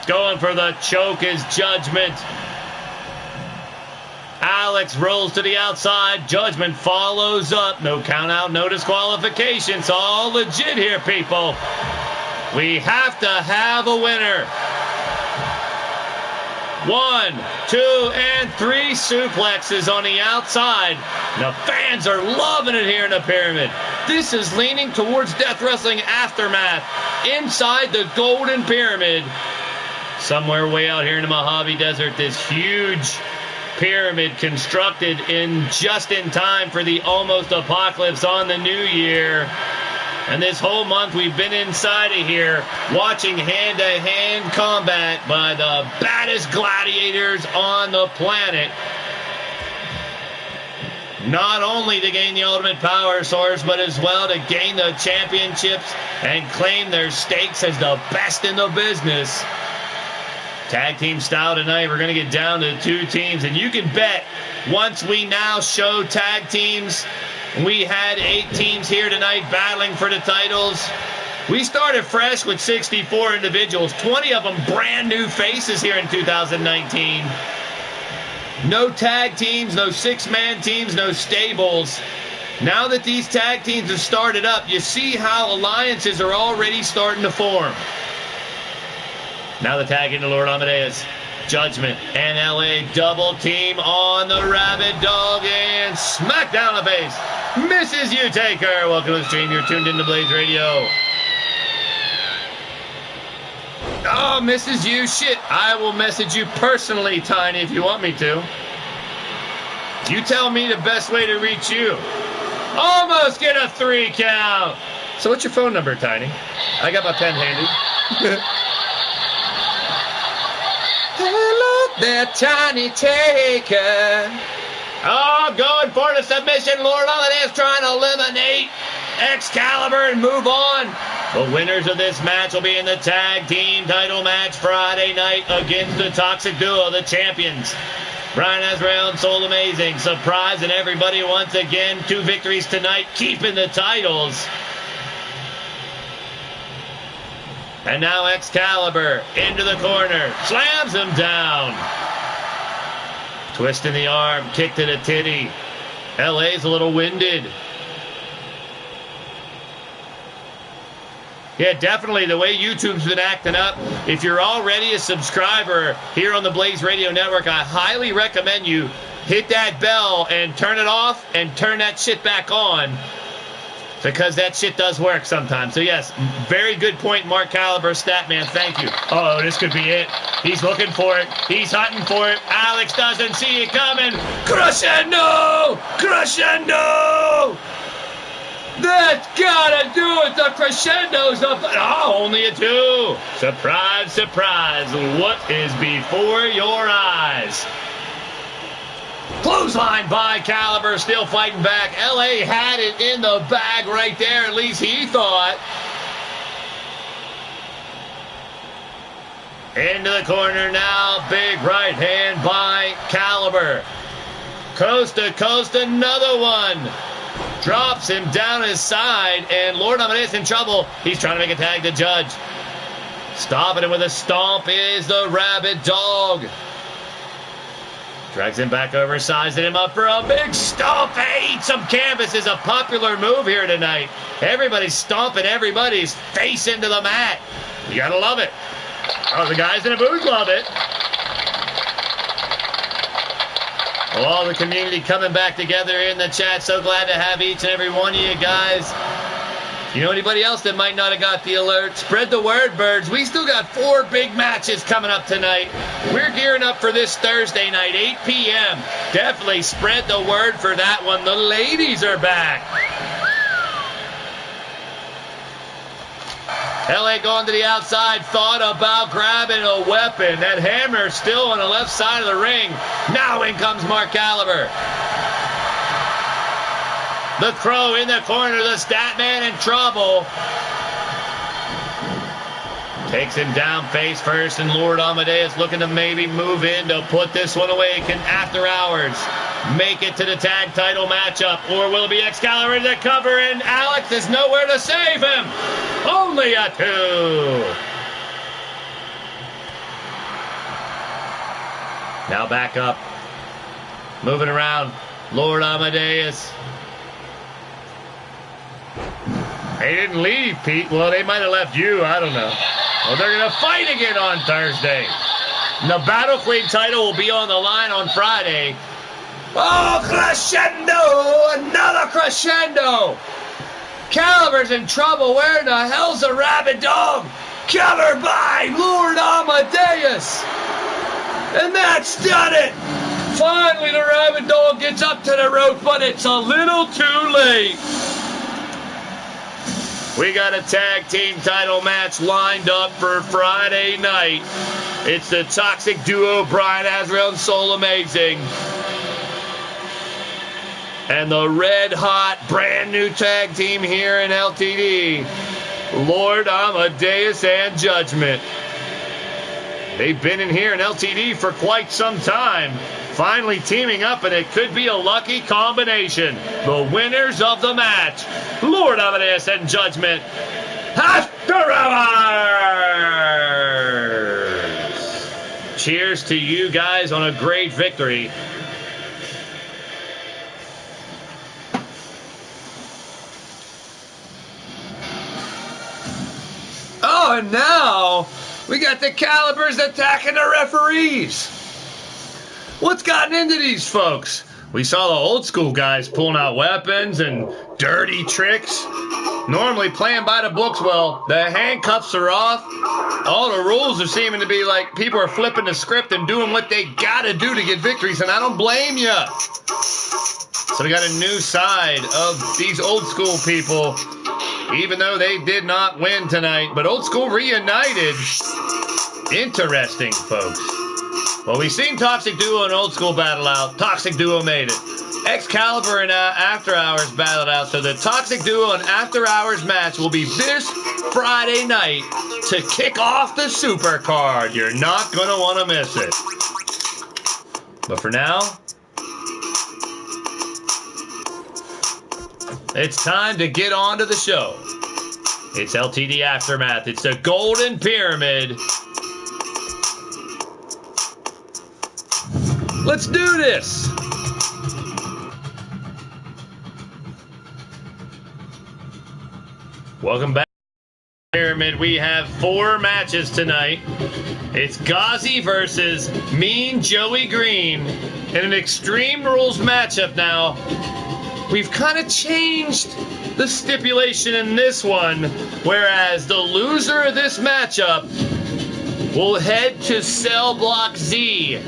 Going for the choke is Judgment. Alex rolls to the outside. Judgment follows up. No count out, no disqualification. It's all legit here, people. We have to have a winner. 1, 2, and 3 suplexes on the outside. The fans are loving it here in the Pyramid. This is leaning towards Death Wrestling Aftermath inside the Golden Pyramid. Somewhere way out here in the Mojave Desert, this huge pyramid constructed just in time for the almost apocalypse on the new year. And this whole month we've been inside of here watching hand-to-hand combat by the baddest gladiators on the planet. Not only to gain the ultimate power source, but as well to gain the championships and claim their stakes as the best in the business. Tag team style tonight, we're going to get down to 2 teams. And you can bet once we now show tag teams, we had 8 teams here tonight battling for the titles. We started fresh with 64 individuals, 20 of them brand new faces here in 2019. No tag teams, no 6-man teams, no stables. Now that these tag teams have started up, you see how alliances are already starting to form. Now the tag into Lord Amadeus. Judgment and LA double team on the Rabbit Dog and smack down the face. Mrs. You Taker. Welcome to the stream. You're tuned into Blaised Radio. Mrs. You, shit. I will message you personally, Tiny, if you want me to. You tell me the best way to reach you. Almost get a 3 count. So what's your phone number, Tiny? I got my pen handy. Hello there, Tiny Taker. Oh, going for the submission. Lord Holiday trying to eliminate Excalibur and move on. The winners of this match will be in the tag team title match Friday night against the Toxic Duo, the champions. Brian Azrael and Soul Amazing surprising everybody once again. 2 victories tonight, keeping the titles. And now Excalibur into the corner, slams him down. Twisting the arm, kick to the titty. LA's a little winded. Yeah, definitely the way YouTube's been acting up. If you're already a subscriber here on the Blaised Radio Network, I highly recommend you hit that bell and turn it off and turn that shit back on, because that shit does work sometimes. So yes, very good point, Mark Caliber, Statman. Thank you. Oh, this could be it. He's looking for it. He's hunting for it. Alex doesn't see it coming. Crescendo! Crescendo! That's gotta do it. The crescendo's up. Oh, only a 2. Surprise, surprise. What is before your eyes? Clothesline by Caliber, still fighting back. LA had it in the bag right there, at least he thought. Into the corner now, big right hand by Caliber. Coast to coast, another one. Drops him down his side, and Lord Amadeus in trouble. He's trying to make a tag to Judge. Stopping him with a stomp is the Rabid Dog. Drags him back over, sizing him up for a big stomp. Hey, eat some canvas is a popular move here tonight. Everybody's stomping everybody's face into the mat. You gotta love it. Oh, the guys in the booth love it. All the community coming back together in the chat. So glad to have each and every one of you guys. You know anybody else that might not have got the alert? Spread the word, birds. We still got 4 big matches coming up tonight. We're gearing up for this Thursday night, 8 p.m. Definitely spread the word for that one. The ladies are back. LA going to the outside, thought about grabbing a weapon. That hammer still on the left side of the ring. Now in comes Mark Caliber. The Crow in the corner, the Statman in trouble. Takes him down face first, and Lord Amadeus looking to maybe move in to put this one away. Can After Hours make it to the tag title matchup, or will it be Excalibur to cover, and Alex is nowhere to save him? Only a 2. Now back up. Moving around. Lord Amadeus. They didn't leave, Pete. Well, they might have left you. I don't know. Well, they're going to fight again on Thursday. And the Battle Queen title will be on the line on Friday. Oh, crescendo! Another crescendo! Caliber's in trouble. Where the hell's the Rabid Dog? Covered by Lord Amadeus. And that's done it. Finally, the Rabid Dog gets up to the rope, but it's a little too late. We got a tag team title match lined up for Friday night. It's the Toxic Duo, Brian Azrael and Soul Amazing. And the red hot brand new tag team here in LTD, Lord Amadeus and Judgment. They've been in here in LTD for quite some time. Finally teaming up, and it could be a lucky combination. The winners of the match, Lord Amadeus and Judgment. After Hours! Cheers to you guys on a great victory. Oh, and now we got the Calibers attacking the referees. What's gotten into these folks? We saw the old school guys pulling out weapons and dirty tricks. Normally playing by the books. Well, the handcuffs are off. All the rules are seeming to be like people are flipping the script and doing what they gotta do to get victories, and I don't blame you. So we got a new side of these old school people, even though they did not win tonight. But old school reunited. Interesting, folks. Well, we've seen Toxic Duo and Old School battle out. Toxic Duo made it. Excalibur and After Hours battled out. So the Toxic Duo and After Hours match will be this Friday night to kick off the Super Card. You're not going to want to miss it. But for now, it's time to get on to the show. It's LTD Aftermath. It's the Golden Pyramid. Let's do this! Welcome back to Pyramid. We have 4 matches tonight. It's Ghazi versus Mean Joey Green in an Extreme Rules matchup now. We've kind of changed the stipulation in this one, whereas the loser of this matchup will head to Cell Block Z.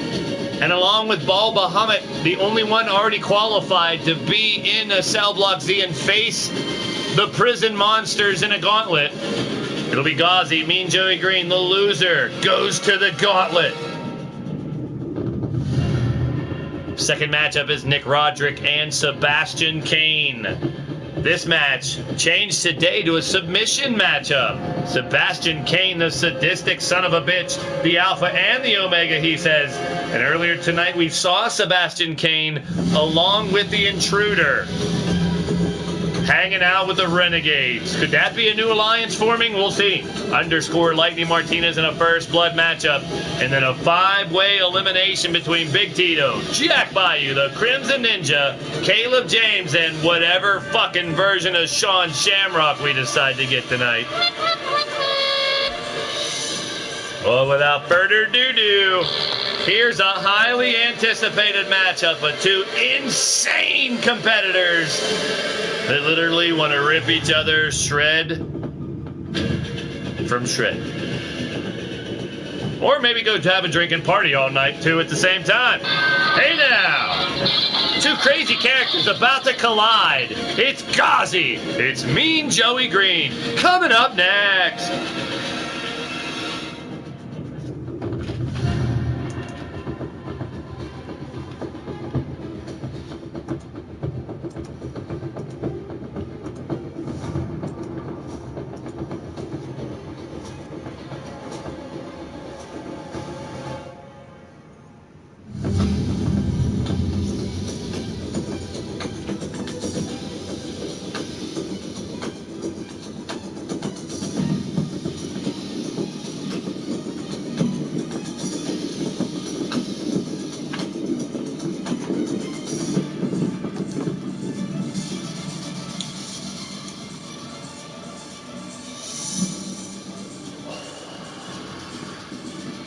And along with Bal Bahamut, the only one already qualified to be in a Cell Block Z and face the prison monsters in a gauntlet. It'll be Ghazi, Mean Joey Green. The loser goes to the gauntlet. Second matchup is Nick Roderick and Sebastian Kane. This match changed today to a submission matchup. Sebastian Kane, the sadistic son of a bitch, the alpha and the omega, he says. And earlier tonight we saw Sebastian Kane along with the intruder hanging out with the Renegades. Could that be a new alliance forming? We'll see. Underscore Lightning Martinez in a first blood matchup. And then a 5-way elimination between Big Tito, Jack Bayou, the Crimson Ninja, Caleb James, and whatever fucking version of Sean Shamrock we decide to get tonight. Well, without further ado, here's a highly anticipated matchup of 2 insane competitors that literally want to rip each other shred from shred. Or maybe go have a drink and party all night, too, at the same time. Hey now! 2 crazy characters about to collide. It's Ghazi. It's Mean Joey Green. Coming up next.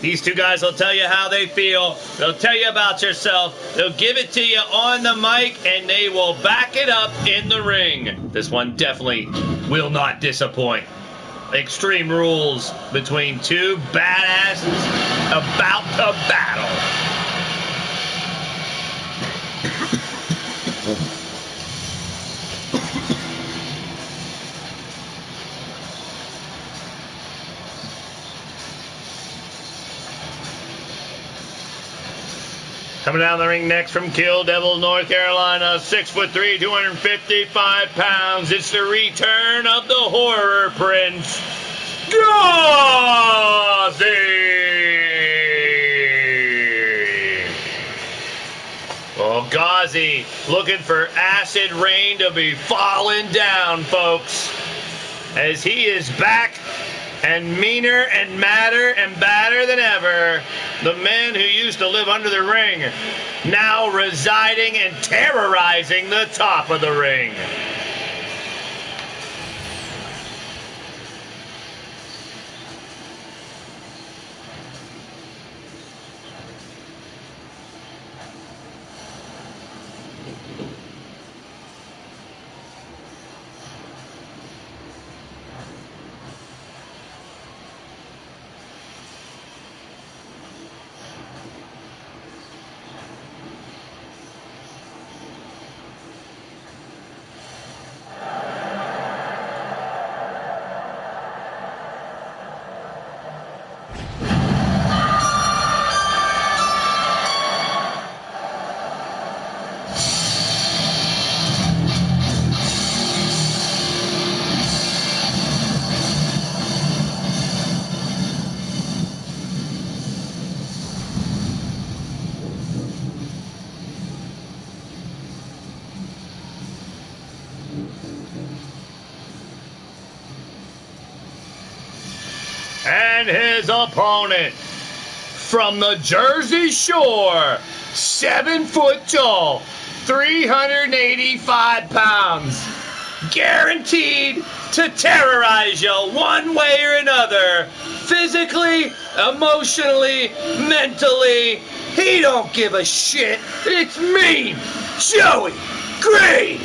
These 2 guys will tell you how they feel. They'll tell you about yourself. They'll give it to you on the mic, and they will back it up in the ring. This one definitely will not disappoint. Extreme Rules between 2 badasses about to battle. Coming down the ring next from Kill Devil, North Carolina, 6'3", 255 pounds. It's the return of the Horror Prince, Ghazi! Well, Ghazi looking for acid rain to be falling down, folks, as he is back and meaner and madder and badder than ever. The man who used to live under the ring, now residing and terrorizing the top of the ring. And his opponent from the Jersey Shore, 7 foot tall, 385 pounds, guaranteed to terrorize you one way or another, physically, emotionally, mentally. He don't give a shit. It's Mean Joey Green.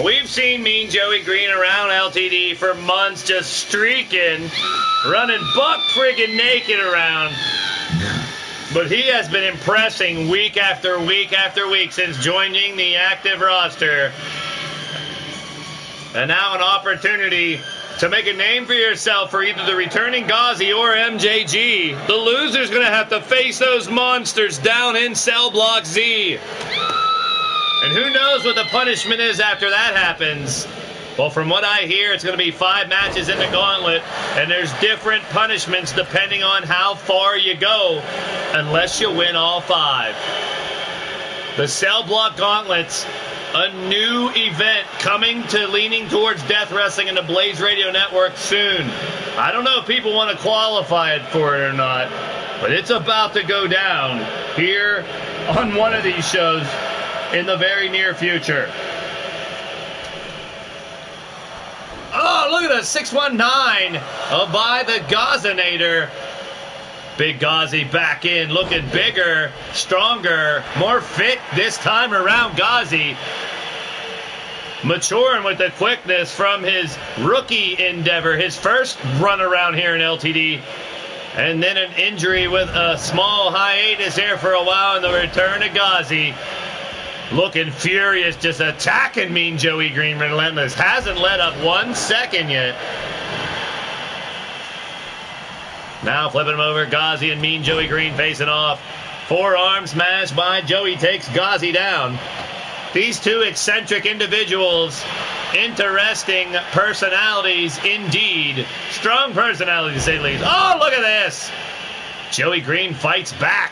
We've seen Mean Joey Green around LTD for months, just streaking, running buck friggin' naked around. But he has been impressing week after week after week since joining the active roster. And now an opportunity to make a name for yourself for either the returning Ghazi or MJG. The loser's going to have to face those monsters down in Cell Block Z. And who knows what the punishment is after that happens. Well, from what I hear, it's going to be 5 matches in the gauntlet, and there's different punishments depending on how far you go, unless you win all 5. The Cell Block Gauntlets, a new event coming to leaning towards Death Wrestling and the Blaised Radio Network soon. I don't know if people want to qualify it for it or not, but it's about to go down here on one of these shows in the very near future. Oh, look at the 619 by the Gazinator. Big Ghazi back in, looking bigger, stronger, more fit this time around. Ghazi maturing with the quickness from his rookie endeavor, his first run around here in LTD. And then an injury with a small hiatus here for a while, and the return of Ghazi. Looking furious, just attacking Mean Joey Green relentless. Hasn't let up 1 second yet. Now flipping him over, Ghazi and Mean Joey Green facing off. Forearm smash by Joey takes Ghazi down. These two eccentric individuals, interesting personalities indeed. Strong personalities to say the least. Oh, look at this. Joey Green fights back.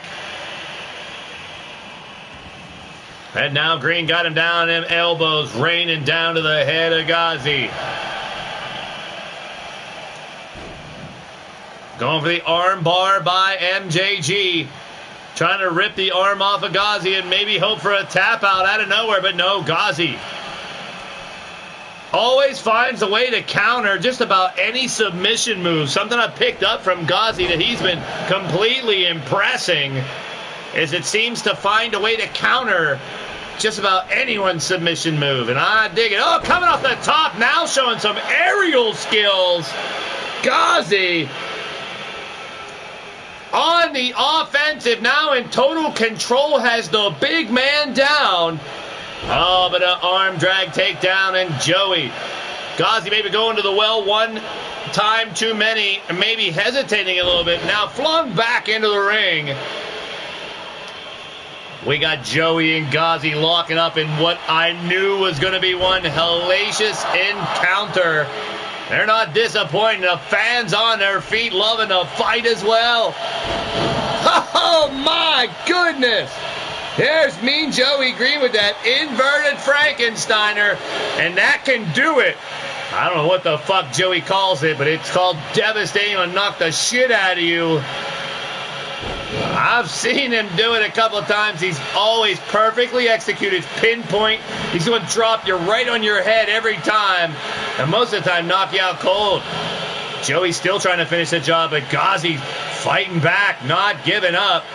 And now Green got him down, them elbows raining down to the head of Ghazi. Going for the arm bar by MJG. Trying to rip the arm off of Ghazi and maybe hope for a tap out out of nowhere, but no, Ghazi always finds a way to counter just about any submission move. Something I picked up from Ghazi that he's been completely impressing is it seems to find a way to counter just about anyone's submission move, and I dig it. Oh, coming off the top now, showing some aerial skills. Ghazi on the offensive, now in total control, has the big man down. Oh, but an arm drag takedown, and Joey. Ghazi maybe going to the well one time too many, maybe hesitating a little bit. Now flung back into the ring. We got Joey and Ghazi locking up in what I knew was going to be one hellacious encounter. They're not disappointing. The fans on their feet loving the fight as well. Oh, my goodness. There's Mean Joey Green with that inverted Frankensteiner, and that can do it. I don't know what the fuck Joey calls it, but it's called devastating and knock the shit out of you. I've seen him do it a couple of times. He's always perfectly executed, pinpoint. He's going to drop you right on your head every time, and most of the time knock you out cold. Joey's still trying to finish the job, but Ghazi fighting back, not giving up.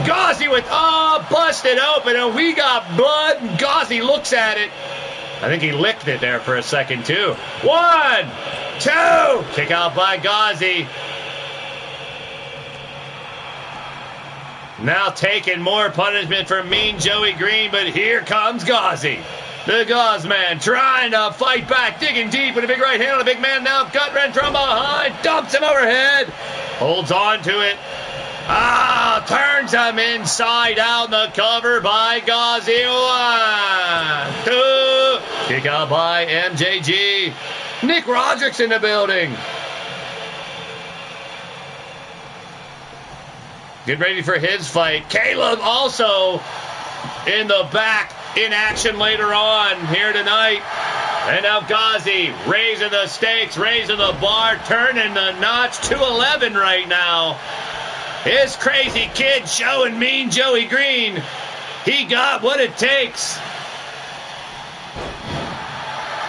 Ghazi with, busted open, and we got blood, and Ghazi looks at it. I think he licked it there for a second, too. 1, 2, kick out by Ghazi. Now taking more punishment from Mean Joey Green, but here comes Ghazi. The Gazman trying to fight back, digging deep with a big right hand on the big man. Now gut wrench from behind, dumps him overhead, holds on to it. turns him inside out. The cover by Ghazi. 1, 2. Kick out by MJG. Nick Roderick's in the building. Get ready for his fight. Caleb also in the back in action later on here tonight. And now Ghazi raising the stakes, raising the bar, turning the notch. 211 right now. His crazy kid showing Mean Joey Green. He got what it takes.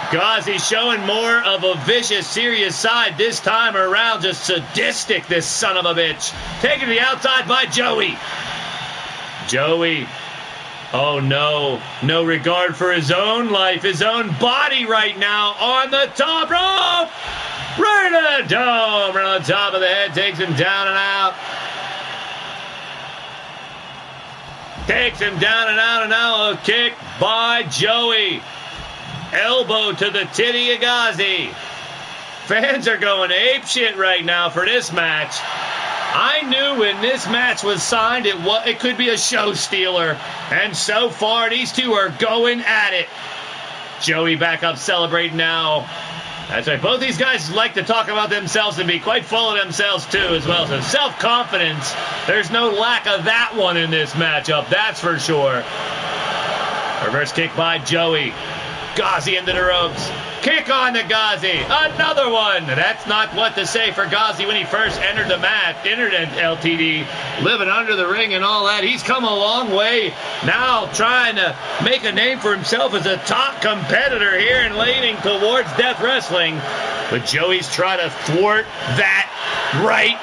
Ghazi showing more of a vicious, serious side this time around. Just sadistic, this son of a bitch. Taken to the outside by Joey. Joey. Oh no. No regard for his own life, his own body right now on the top rope. Right in the dome. Right on the top of the head. Takes him down and out. Takes him down and out, and now a kick by Joey. Elbow to the titty of Ghazi. Fans are going apeshit right now for this match. I knew when this match was signed it could be a show stealer. And so far, these two are going at it. Joey back up celebrating now. That's right. Both these guys like to talk about themselves and be quite full of themselves, too, as well. So self-confidence, there's no lack of that one in this matchup. That's for sure. Reverse kick by Joey. Ghazi into the ropes. Kick on to Ghazi. Another one. That's not what to say for Ghazi when he first entered the match, entered LTD, living under the ring and all that. He's come a long way now, trying to make a name for himself as a top competitor here and leaning towards Death Wrestling. But Joey's trying to thwart that right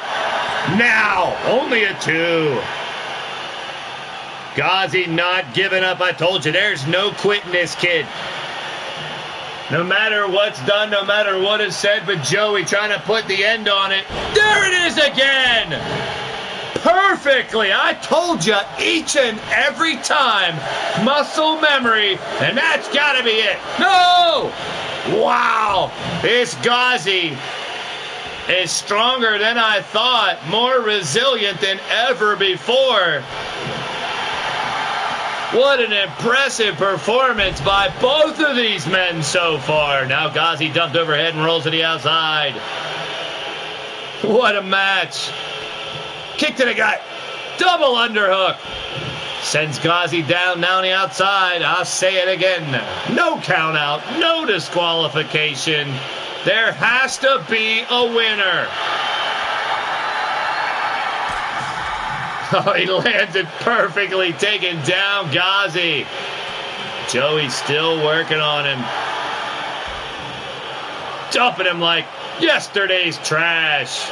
now. Only a 2. Ghazi not giving up. I told you, there's no quitting this kid. No matter what's done, no matter what is said, but Joey trying to put the end on it. There it is again! Perfectly! I told you each and every time. Muscle memory, and that's gotta be it. No! Wow! This Ghazi is stronger than I thought. More resilient than ever before. What an impressive performance by both of these men so far. Now Ghazi dumped overhead and rolls to the outside. What a match. Kick to the gut. Double underhook. Sends Ghazi down now on the outside. I'll say it again. No count out. No disqualification. There has to be a winner. Oh, he lands it perfectly, taking down Ghazi. Joey still working on him. Dumping him like yesterday's trash.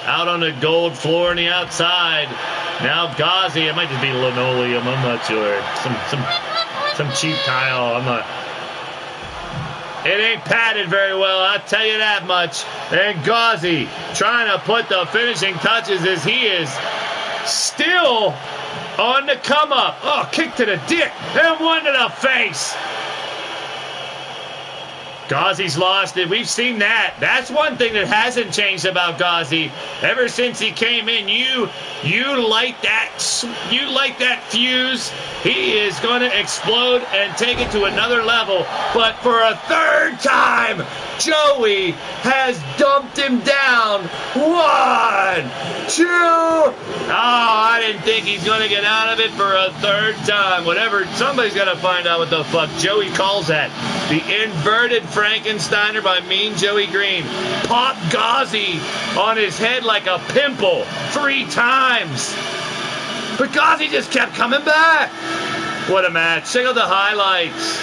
Out on the gold floor on the outside. Now Ghazi, it might just be linoleum, I'm not sure. Some cheap tile, I'm not. It ain't padded very well, I'll tell you that much. And Ghazi trying to put the finishing touches as he is still on the come up. Oh, kick to the dick and one to the face. Ghazi's lost it. We've seen that. That's one thing that hasn't changed about Ghazi. Ever since he came in, you light that fuse. He is going to explode and take it to another level. But for a third time, Joey has dumped him down. 1, 2. Oh, I didn't think he's going to get out of it for a third time. Whatever, somebody's got to find out what the fuck Joey calls that. The inverted Frankensteiner by Mean Joey Green. Pop Ghazi on his head like a pimple 3 times. But Ghazi just kept coming back. What a match. Check out the highlights.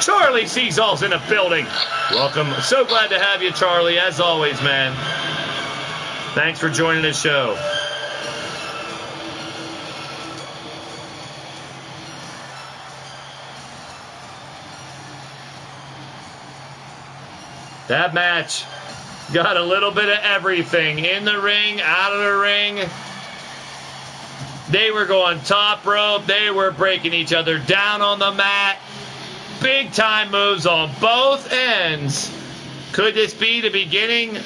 Charlie Seasal's in the building. Welcome. So glad to have you, Charlie, as always, man. Thanks for joining the show. That match got a little bit of everything. In the ring, out of the ring. They were going top rope. They were breaking each other down on the mat. Big time moves on both ends. Could this be the beginning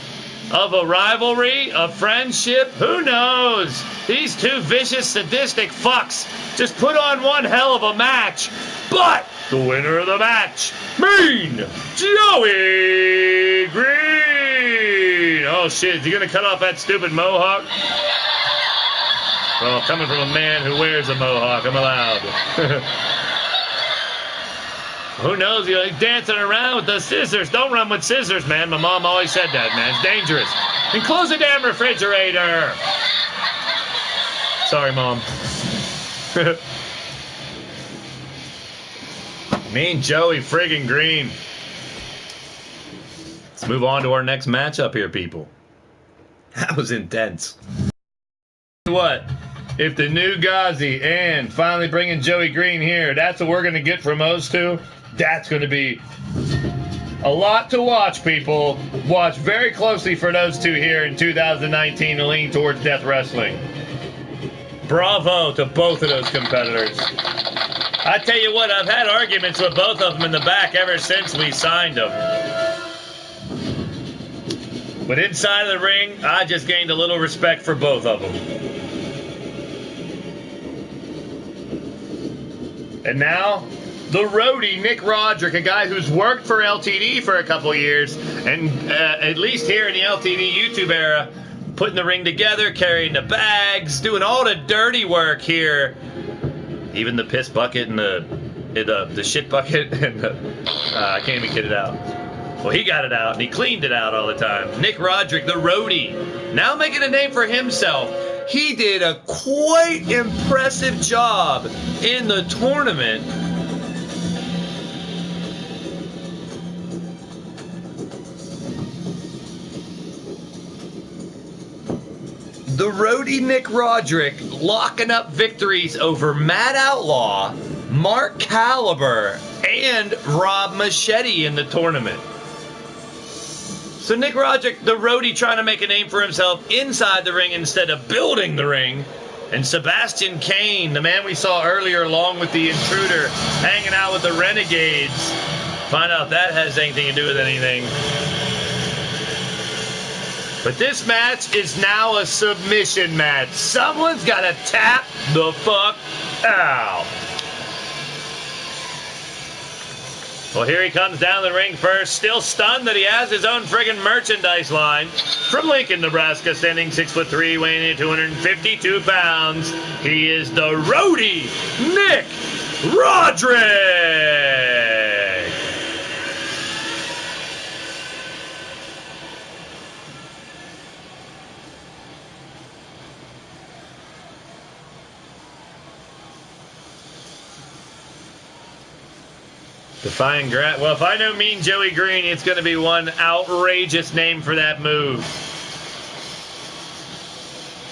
of a rivalry, a friendship? Who knows? These two vicious, sadistic fucks just put on one hell of a match. But the winner of the match, Mean Joey Green. Oh shit, is he gonna cut off that stupid mohawk? Well, coming from a man who wears a mohawk, I'm allowed. Who knows? You're like dancing around with the scissors. Don't run with scissors, man. My mom always said that, man. It's dangerous. And close the damn refrigerator. Sorry, Mom. Mean Joey friggin' Green. Let's move on to our next matchup here, people. That was intense. What? If the new Ghazi and finally bringing Joey Green here, that's what we're going to get from those two, that's going to be a lot to watch, people. Watch very closely for those two here in 2019 to lean towards Death Wrestling. Bravo to both of those competitors. I tell you what, I've had arguments with both of them in the back ever since we signed them. But inside of the ring, I just gained a little respect for both of them. And now, the roadie, Nick Roderick, a guy who's worked for LTD for a couple years, and at least here in the LTD YouTube era, putting the ring together, carrying the bags, doing all the dirty work here. Even the piss bucket and the shit bucket, and I can't even get it out. Well, he got it out, and he cleaned it out all the time. Nick Roderick, the roadie, now making a name for himself. He did a quite impressive job in the tournament. The roadie Nick Roderick locking up victories over Matt Outlaw, Mark Caliber, and Rob Machete in the tournament. So Nick Roderick, the roadie, trying to make a name for himself inside the ring instead of building the ring. And Sebastian Kane, the man we saw earlier along with the Intruder, hanging out with the Renegades. Find out if that has anything to do with anything. But this match is now a submission match. Someone's got to tap the fuck out. Well, here he comes down the ring first, still stunned that he has his own friggin' merchandise line. From Lincoln, Nebraska, standing 6'3", weighing in 252 pounds, he is the roadie, Nick Roderick. Defying well, if I know Mean Joey Green, it's going to be one outrageous name for that move.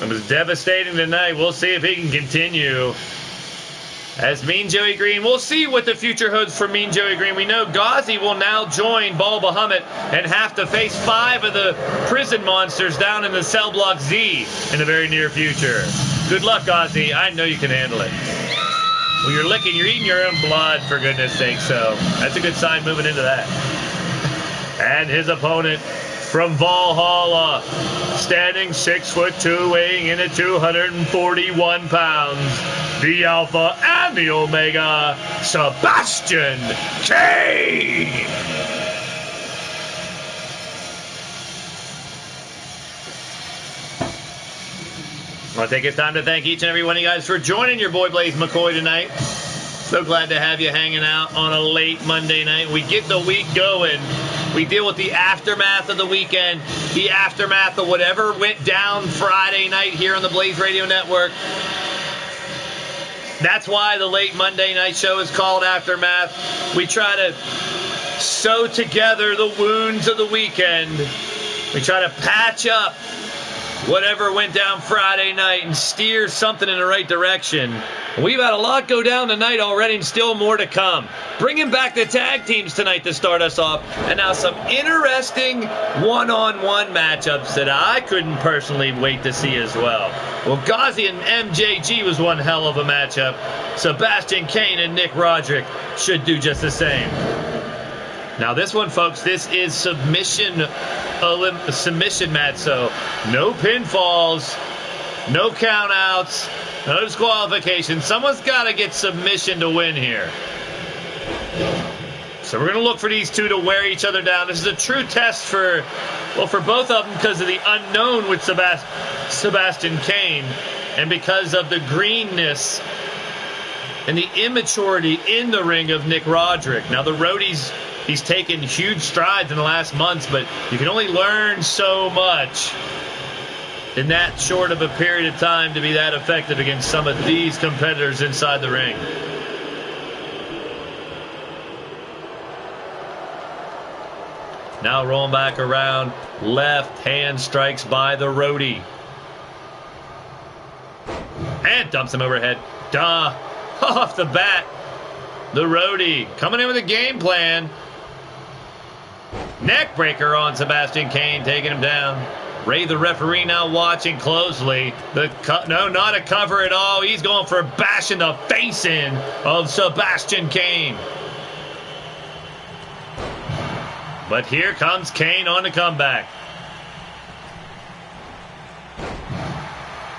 It was devastating tonight. We'll see if he can continue. As Mean Joey Green, we'll see what the future holds for Mean Joey Green. We know Ghazi will now join Bal Bahamut and have to face 5 of the prison monsters down in the cell block Z in the very near future. Good luck, Ghazi. I know you can handle it. Well, you're eating your own blood, for goodness sake, so that's a good sign moving into that. And his opponent from Valhalla, standing 6'2", weighing in at 241 pounds, the Alpha and the Omega, Sebastian Kane. I want to take this time to thank each and every one of you guys for joining your boy Blaise McCoy tonight. So glad to have you hanging out on a late Monday night. We get the week going. We deal with the aftermath of the weekend, the aftermath of whatever went down Friday night here on the Blaised Radio Network. That's why the late Monday night show is called Aftermath. We try to sew together the wounds of the weekend. We try to patch up whatever went down Friday night and steer something in the right direction. We've had a lot go down tonight already and still more to come. Bringing back the tag teams tonight to start us off. And now some interesting one-on-one matchups that I couldn't personally wait to see as well. Well, Ghazi and MJG was one hell of a matchup. Sebastian Kane and Nick Roderick should do just the same. Now this one, folks, this is submission submission match, so no pinfalls, no countouts, no disqualification. Someone's got to get submission to win here. So we're going to look for these two to wear each other down. This is a true test for both of them because of the unknown with Sebastian Kane and because of the greenness and the immaturity in the ring of Nick Roderick. Now, the roadie's he's taken huge strides in the last months, but you can only learn so much in that short of a period of time to be that effective against some of these competitors inside the ring. Now rolling back around, left hand strikes by the roadie. And dumps him overhead. Duh. Off the bat. The roadie coming in with a game plan. Neck breaker on Sebastian Kane, taking him down. Ray, the referee, now watching closely. No, not a cover at all. He's going for bashing the face in of Sebastian Kane. But here comes Kane on the comeback.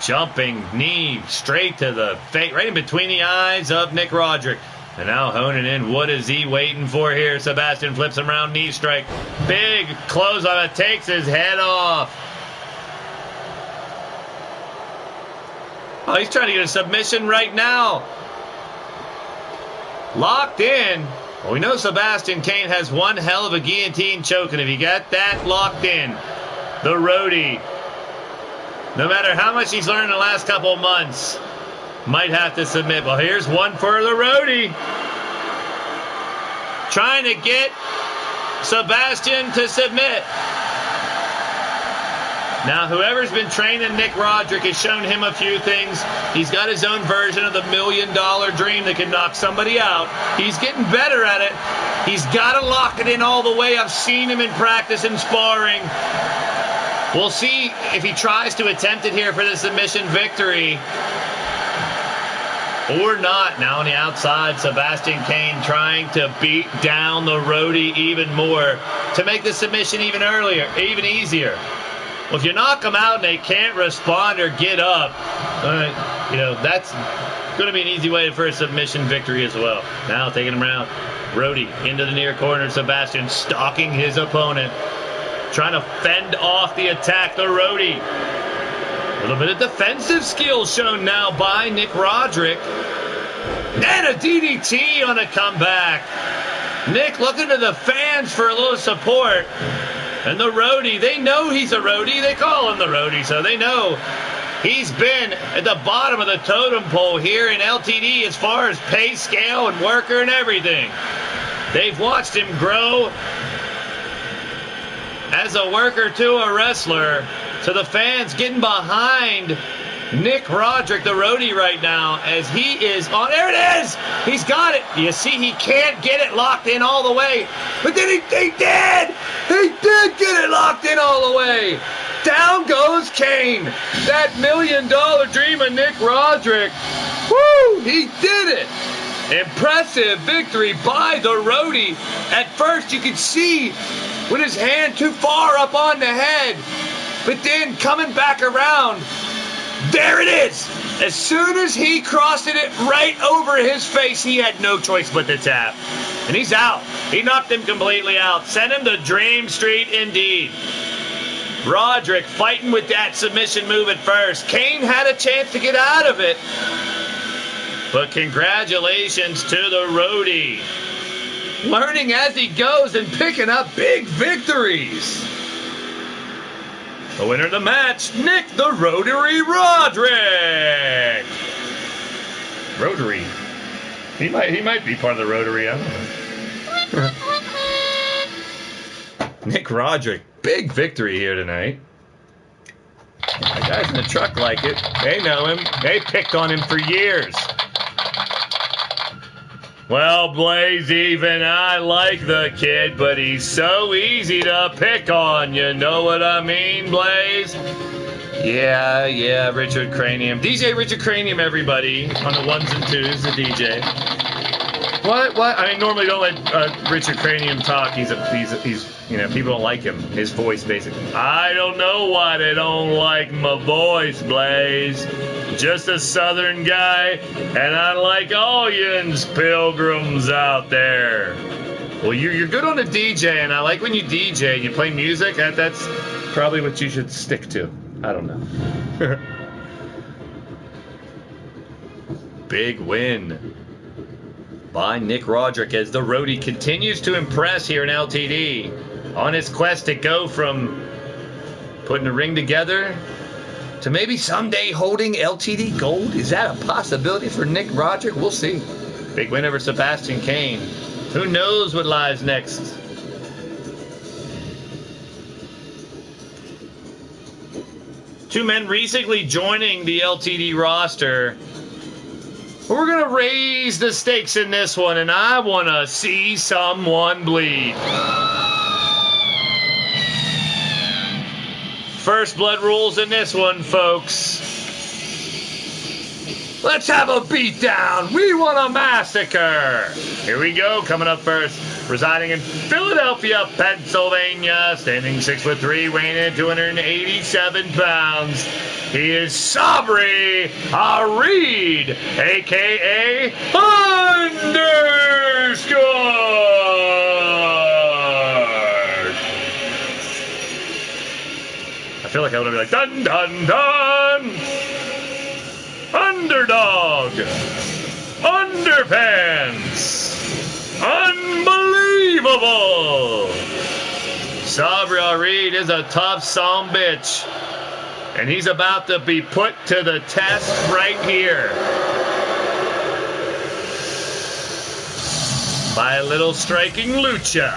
Jumping knee straight to the face, right in between the eyes of Nick Roderick. And now honing in. What is he waiting for here? Sebastian flips him around, knee strike. Big close on it, takes his head off. Oh, he's trying to get a submission right now. Locked in. Well, we know Sebastian Kane has one hell of a guillotine choke, and if you got that locked in, the roadie, no matter how much he's learned in the last couple of months, might have to submit. Well, here's one for the roadie. Trying to get Sebastian to submit. Now, whoever's been training Nick Roderick has shown him a few things. He's got his own version of the $1 million dream that can knock somebody out. He's getting better at it. He's got to lock it in all the way. I've seen him in practice and sparring. We'll see if he tries to attempt it here for the submission victory or not. Now on the outside, Sebastian Kane trying to beat down the roadie even more to make the submission even earlier, even easier. Well, if you knock them out and they can't respond or get up, that's going to be an easy way for a submission victory as well. Now taking him around, roadie into the near corner. Sebastian stalking his opponent, trying to fend off the attack. The roadie. A little bit of defensive skill shown now by Nick Roderick. And a DDT on a comeback. Nick looking to the fans for a little support. And the roadie, they know he's a roadie. They call him the roadie, so they know he's been at the bottom of the totem pole here in LTD as far as pay scale and worker and everything. They've watched him grow as a worker to a wrestler. So the fans getting behind Nick Roderick, the roadie, right now, as he is on. There it is! He's got it! You see, he can't get it locked in all the way. But then he did! He did get it locked in all the way! Down goes Kane! That $1 million dream of Nick Roderick. Woo! He did it! Impressive victory by the roadie. At first, you could see with his hand too far up on the head. But then coming back around, there it is. As soon as he crossed it right over his face, he had no choice but to tap. And he's out. He knocked him completely out. Sent him to Dream Street indeed. Roderick fighting with that submission move at first. Kane had a chance to get out of it. But congratulations to the roadie. Learning as he goes and picking up big victories. The winner of the match, Nick the Rotary Roderick. Rotary. He might be part of the Rotary. I don't know. Nick Roderick, big victory here tonight. The guys in the truck like it. They know him. They picked on him for years. Well, Blaze, even I like the kid, but he's so easy to pick on. You know what I mean, Blaze? Yeah, Richard Cranium. DJ Richard Cranium, everybody, on the ones and twos, the DJ. What? I mean, normally don't let Richard Cranium talk. He's people don't like him. His voice, basically. I don't know why they don't like my voice, Blaise. Just a southern guy, and I like all yins pilgrims out there. Well, you're good on a DJ, and I like when you DJ and you play music. That's probably what you should stick to. I don't know. Big win by Nick Roderick as the roadie continues to impress here in LTD on his quest to go from putting a ring together to maybe someday holding LTD gold. Is that a possibility for Nick Roderick? We'll see. Big win over Sebastian Kane. Who knows what lies next? Two men recently joining the LTD roster. We're going to raise the stakes in this one, and I want to see someone bleed. First blood rules in this one, folks. Let's have a beatdown. We want a massacre. Here we go. Coming up first, residing in Philadelphia, Pennsylvania, standing 6'3", weighing in 287 pounds. He is Sabri Reed, a.k.a. Underscore. I feel like I want to be like, dun, dun, dun. Underdog. Underpants. Unbelievable. Sabri Reed is a tough son bitch. And he's about to be put to the test right here. By a little striking lucha.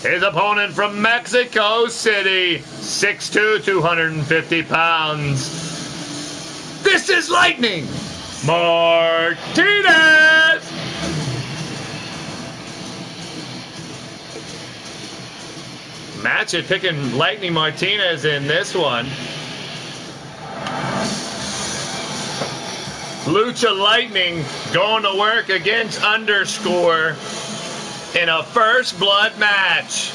His opponent from Mexico City, 6'2", 250 pounds. This is Lightning Martinez! Match it, picking Lightning Martinez in this one. Lucha Lightning going to work against Underscore in a first blood match.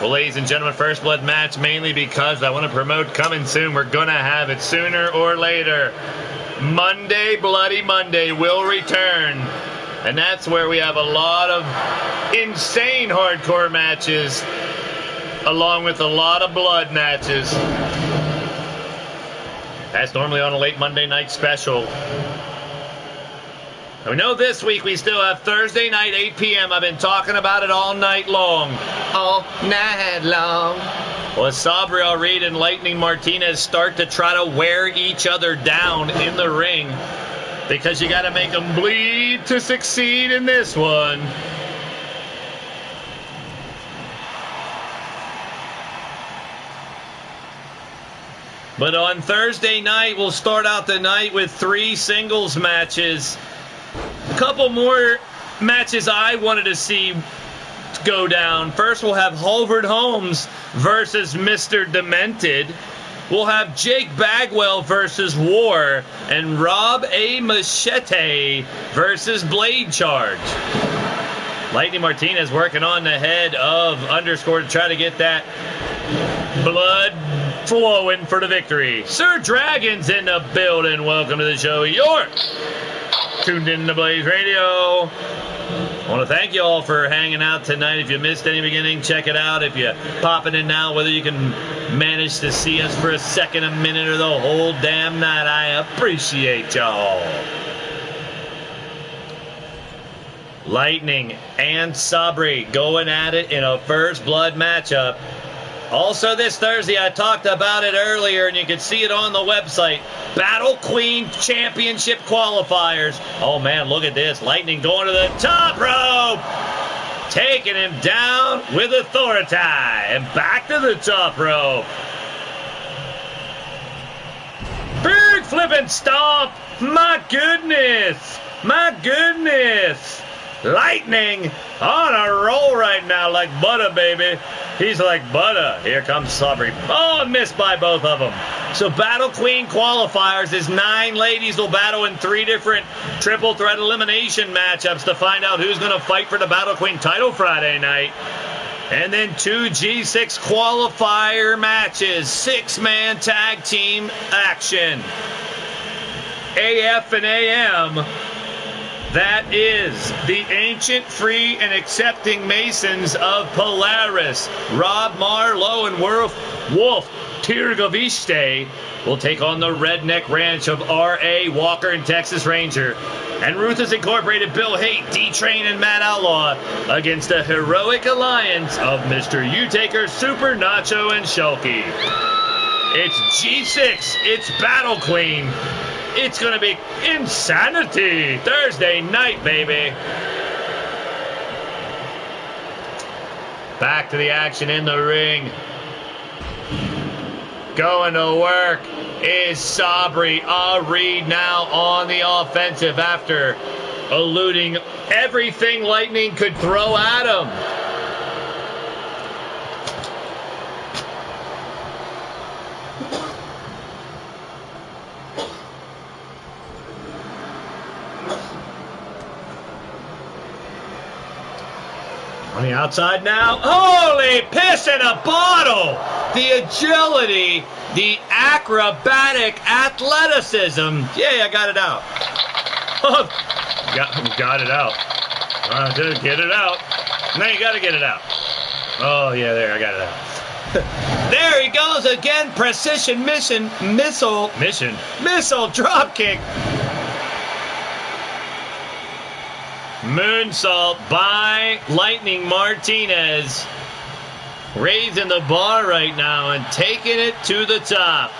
Well, ladies and gentlemen, first blood match mainly because I want to promote coming soon. We're going to have it sooner or later. Monday, Bloody Monday will return. And that's where we have a lot of insane hardcore matches along with a lot of blood matches. That's normally on a late Monday night special. We know this week we still have Thursday night, 8 p.m. I've been talking about it all night long. All night long. Well, as Sabri Reed and Lightning Martinez start to try to wear each other down in the ring, because you got to make them bleed to succeed in this one. But on Thursday night, we'll start out the night with 3 singles matches. A couple more matches I wanted to see go down. First, we'll have Halvard Holmes versus Mr. Demented. We'll have Jake Bagwell versus War. And Rob A. Machete versus Blade Charge. Lightning Martinez working on the head of Underscore to try to get that blood flowing for the victory. Sir Dragon's in the building. Welcome to the show. You're tuned in to Blaised Radio. I want to thank you all for hanging out tonight. If you missed any beginning, check it out. If you're popping in now, whether you can manage to see us for a second, a minute, or the whole damn night, I appreciate y'all. Lightning and Sabri going at it in a first blood matchup. Also this Thursday, I talked about it earlier, and you can see it on the website. Battle Queen Championship qualifiers. Oh, man, look at this. Lightning going to the top rope. Taking him down with authority. And back to the top rope. Big flipping stomp. My goodness. My goodness. Lightning on a roll right now like butter, baby. He's like butter. Here comes Sabri. Oh, missed by both of them. So Battle Queen qualifiers is 9 ladies will battle in 3 different triple threat elimination matchups to find out who's going to fight for the Battle Queen title Friday night. And then 2 G6 qualifier matches, 6-man tag team action. AF and AM, that is the ancient, free, and accepting Masons of Polaris. Rob Marlowe and Wolf Tirgoviste will take on the Redneck Ranch of R.A. Walker and Texas Ranger. And Ruthless Incorporated, Bill Haight, D-Train, and Matt Outlaw against the heroic alliance of Mr. U-Taker, Super Nacho, and Shulky. It's G6. It's Battle Queen. It's going to be insanity. Thursday night, baby. Back to the action in the ring. Going to work is Sabri. Reed now on the offensive after eluding everything Lightning could throw at him. On the outside now. Holy piss in a bottle! The agility, the acrobatic athleticism. Yeah, I got it out. Got it out. Get it out. Now you got to get it out. Oh, yeah, there, I got it out. There he goes again. Precision missile drop kick. Moonsault by Lightning Martinez. Raising the bar right now and taking it to the top.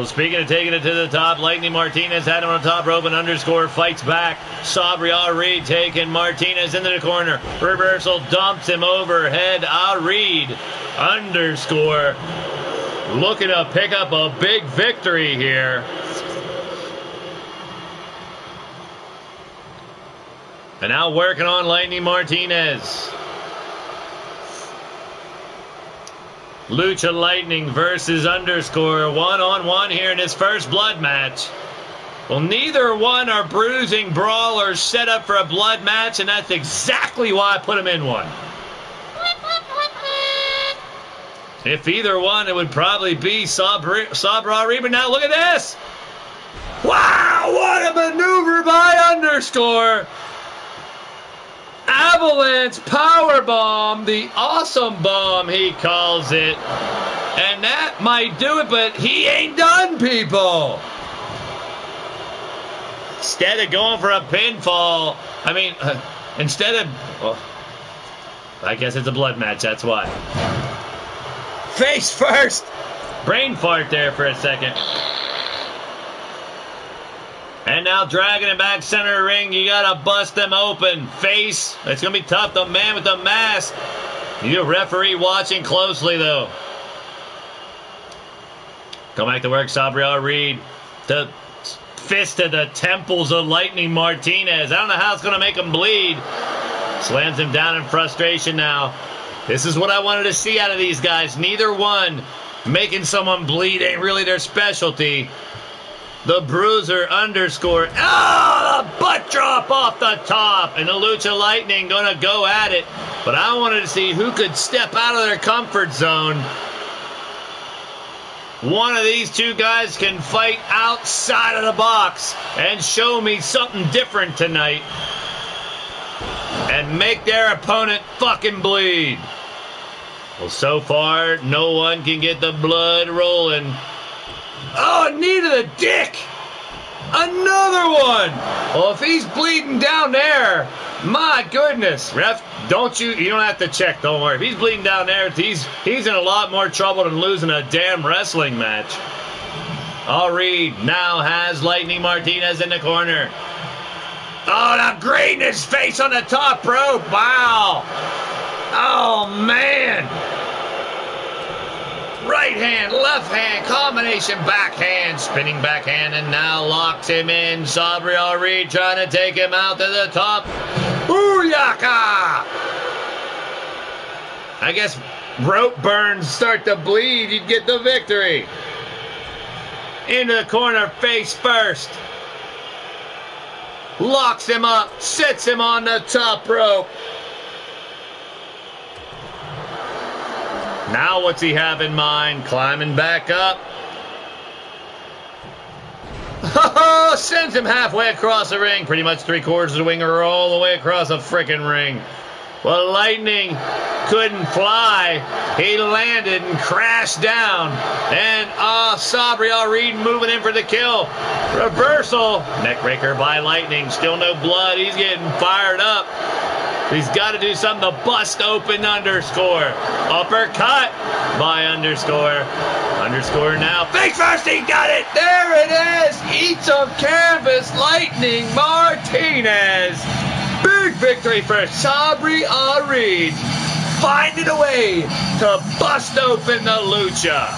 Speaking of taking it to the top, Lightning Martinez had him on the top rope and underscore fights back. Sabri Reed taking Martinez into the corner. Reversal dumps him overhead. Reed underscore looking to pick up a big victory here. And now working on Lightning Martinez. Lucha Lightning versus underscore one-on-one here in his first blood match. Well, neither one are bruising brawlers set up for a blood match, and that's exactly why I put him in one. If either one, it would probably be Sabra Reed. But now look at this. Wow, what a maneuver by underscore. Avalanche power bomb, the awesome bomb he calls it. And that might do it, but he ain't done, people. Instead of going for a pinfall, I guess it's a blood match, that's why. Face first. Brain fart there for a second. And now dragging it back center ring. You got to bust them open. Face. It's going to be tough. The man with the mask. You referee watching closely, though. Come back to work, Sabri Reed. The fist to the temples of Lightning Martinez. I don't know how it's going to make him bleed. Slams him down in frustration now. This is what I wanted to see out of these guys. Neither one making someone bleed ain't really their specialty. The Bruiser underscore. Oh, the butt drop off the top. And the Lucha Lightning going to go at it. But I wanted to see who could step out of their comfort zone. One of these two guys can fight outside of the box and show me something different tonight. And make their opponent fucking bleed. Well, so far, no one can get the blood rolling. Oh, knee to the dick! Another one! Well, if he's bleeding down there, my goodness. Ref, you don't have to check, don't worry. If he's bleeding down there, he's in a lot more trouble than losing a damn wrestling match. Reed now has Lightning Martinez in the corner. Oh, the greatness face on the top rope. Wow. Oh, man. Right hand, left hand, combination backhand, spinning backhand, and now locks him in. Sabri Al-Reed trying to take him out to the top. Booyaka! I guess rope burns start to bleed, you'd get the victory. Into the corner, face first. Locks him up, sets him on the top rope. Now what's he have in mind? Climbing back up. Oh, sends him halfway across the ring. Pretty much 3/4 of the ring or all the way across the frickin' ring. Well, Lightning couldn't fly. He landed and crashed down. And Sabri Al-Reed moving in for the kill. Reversal. Neckbreaker by Lightning. Still no blood. He's getting fired up. He's got to do something to bust open underscore. Uppercut by underscore. Underscore now. Face first, he got it. There it is. Eats of canvas. Lightning Martinez. Big victory for Sabri Al-Reed. Finding a way to bust open the lucha.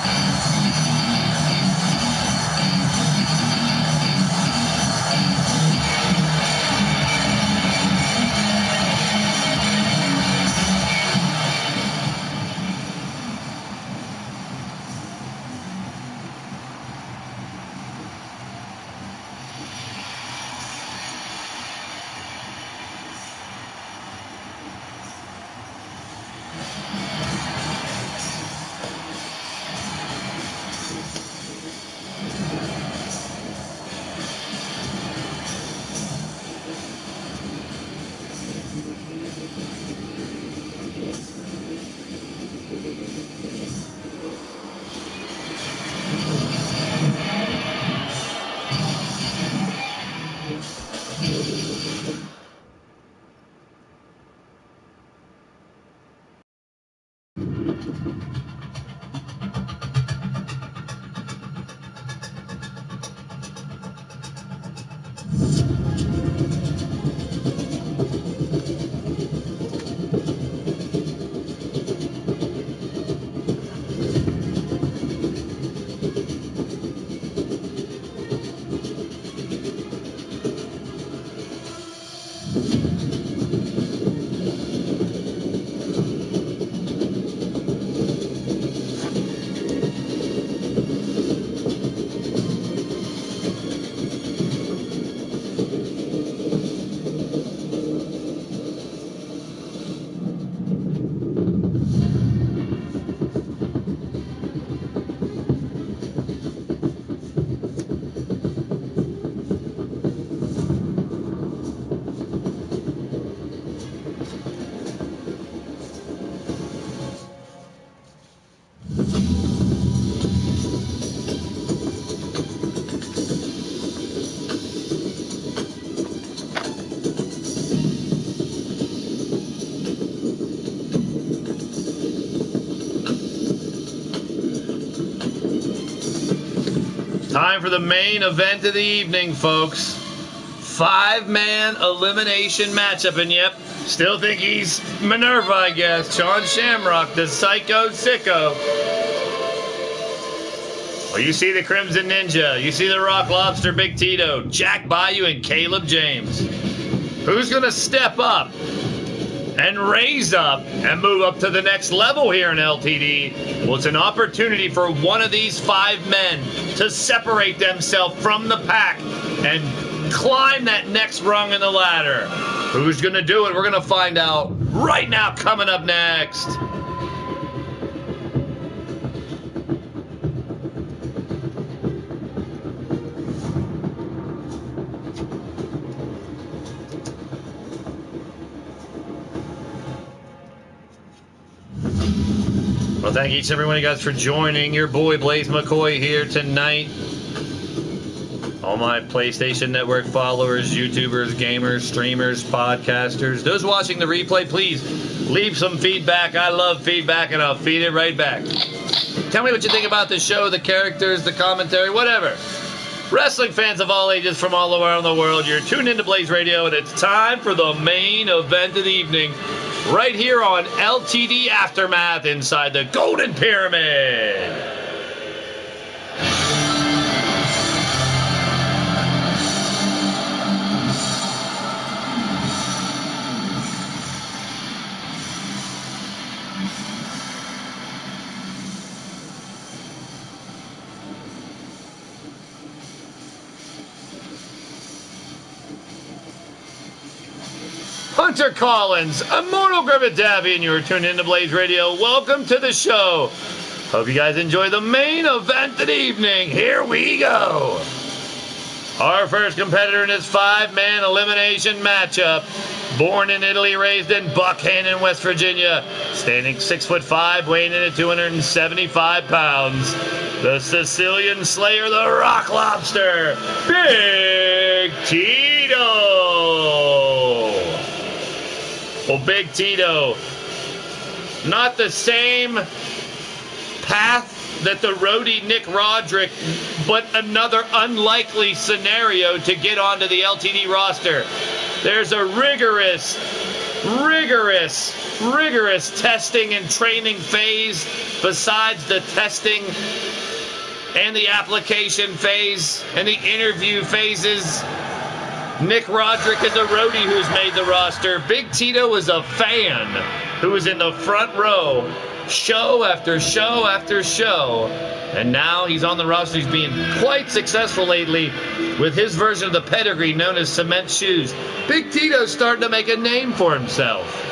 Time for the main event of the evening, folks. 5-man elimination matchup, and yep, still think he's Minerva, I guess. Sean Shamrock, the Psycho Sicko. Well, you see the Crimson Ninja. You see the Rock Lobster Big Tito, Jack Bayou, and Caleb James. Who's going to step up and raise up and move up to the next level here in LTD? Well, it's an opportunity for one of these 5 men to separate themselves from the pack and climb that next rung in the ladder. Who's going to do it? We're going to find out right now, coming up next. Well, thank each and every one of you guys for joining. Your boy Blaise McCoy here tonight. All my PlayStation Network followers, YouTubers, gamers, streamers, podcasters, those watching the replay, please leave some feedback. I love feedback, and I'll feed it right back. Tell me what you think about the show, the characters, the commentary, whatever. Wrestling fans of all ages from all around the world, you're tuned into Blaised Radio, and it's time for the main event of the evening. right here on LTD Aftermath inside the Golden Pyramid. Hunter Collins, Immortal Griffith Davy, and you're tuned into Blaised Radio. Welcome to the show. Hope you guys enjoy the main event of the evening. Here we go. Our first competitor in this 5-man elimination matchup. Born in Italy, raised in Buckhannon, West Virginia. Standing 6'5", weighing in at 275 pounds. The Sicilian Slayer, the Rock Lobster, Big Tito. Well, Big Tito, not the same path that the roadie Nick Roderick, but another unlikely scenario to get onto the LTD roster. There's a rigorous testing and training phase besides the testing and the application phase and the interview phases. Nick Roderick is a roadie who's made the roster. Big Tito is a fan who is in the front row, show after show after show. And now he's on the roster. He's being quite successful lately with his version of the pedigree known as cement shoes. Big Tito's starting to make a name for himself.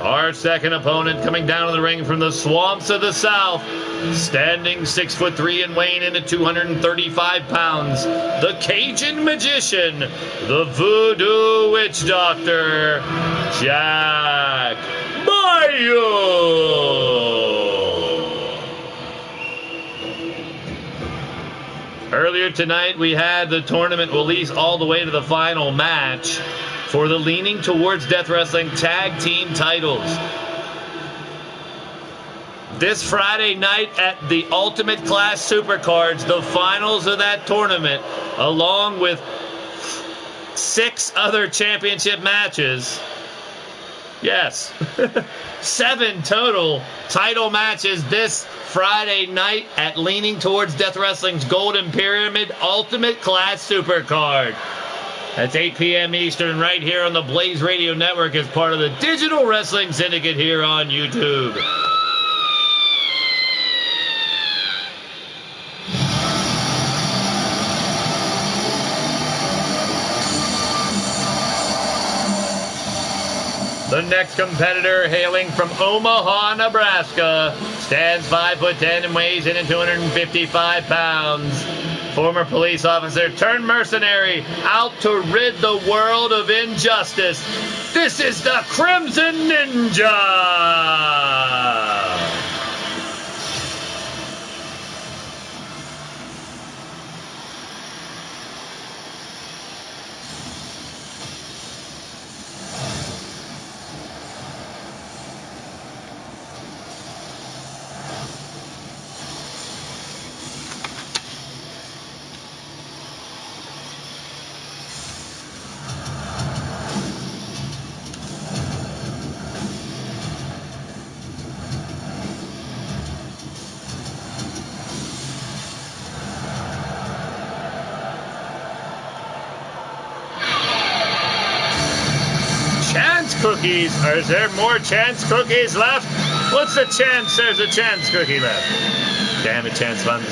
Our second opponent coming down to the ring from the swamps of the South, standing 6'3" and weighing in at 235 pounds, the Cajun Magician, the Voodoo Witch Doctor, Jack Bayou. Earlier tonight, we had the tournament release all the way to the final match for the Leaning Towards Death Wrestling Tag Team titles. This Friday night at the Ultimate Class Supercards, the finals of that tournament, along with 6 other championship matches. Yes, 7 total title matches this Friday night at Leaning Towards Death Wrestling's Golden Pyramid Ultimate Class Supercard. That's 8 p.m. Eastern right here on the Blaised Radio Network as part of the Digital Wrestling Syndicate here on YouTube. The next competitor, hailing from Omaha, Nebraska, stands 5'10" and weighs in at 255 pounds. Former police officer turned mercenary, out to rid the world of injustice. This is the Crimson Ninja! Cookies. Is there more chance cookies left? What's the chance there's a chance cookie left? Damn it, chance funds.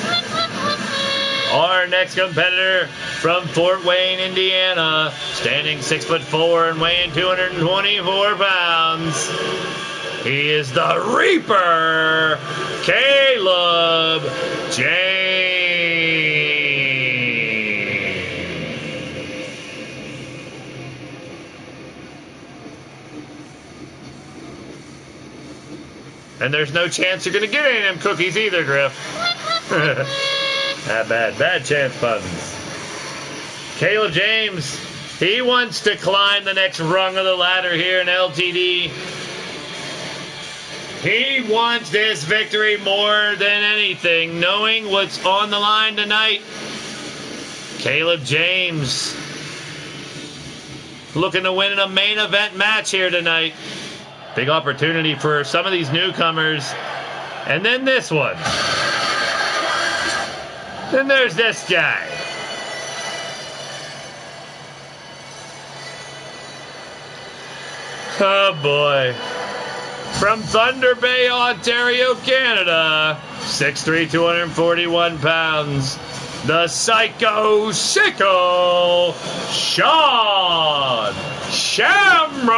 Our next competitor from Fort Wayne, Indiana, standing 6'4" and weighing 224 pounds. He is the Reaper, Caleb James. And there's no chance you're going to get any of them cookies either, Griff. Not bad. Bad chance buttons. Caleb James, he wants to climb the next rung of the ladder here in LTD. He wants this victory more than anything, knowing what's on the line tonight. Caleb James looking to win in a main event match here tonight. Big opportunity for some of these newcomers. And then this one. Then there's this guy. Oh boy. From Thunder Bay, Ontario, Canada. 6'3", 241 pounds. The Psycho Sicko, Sean Shamrock.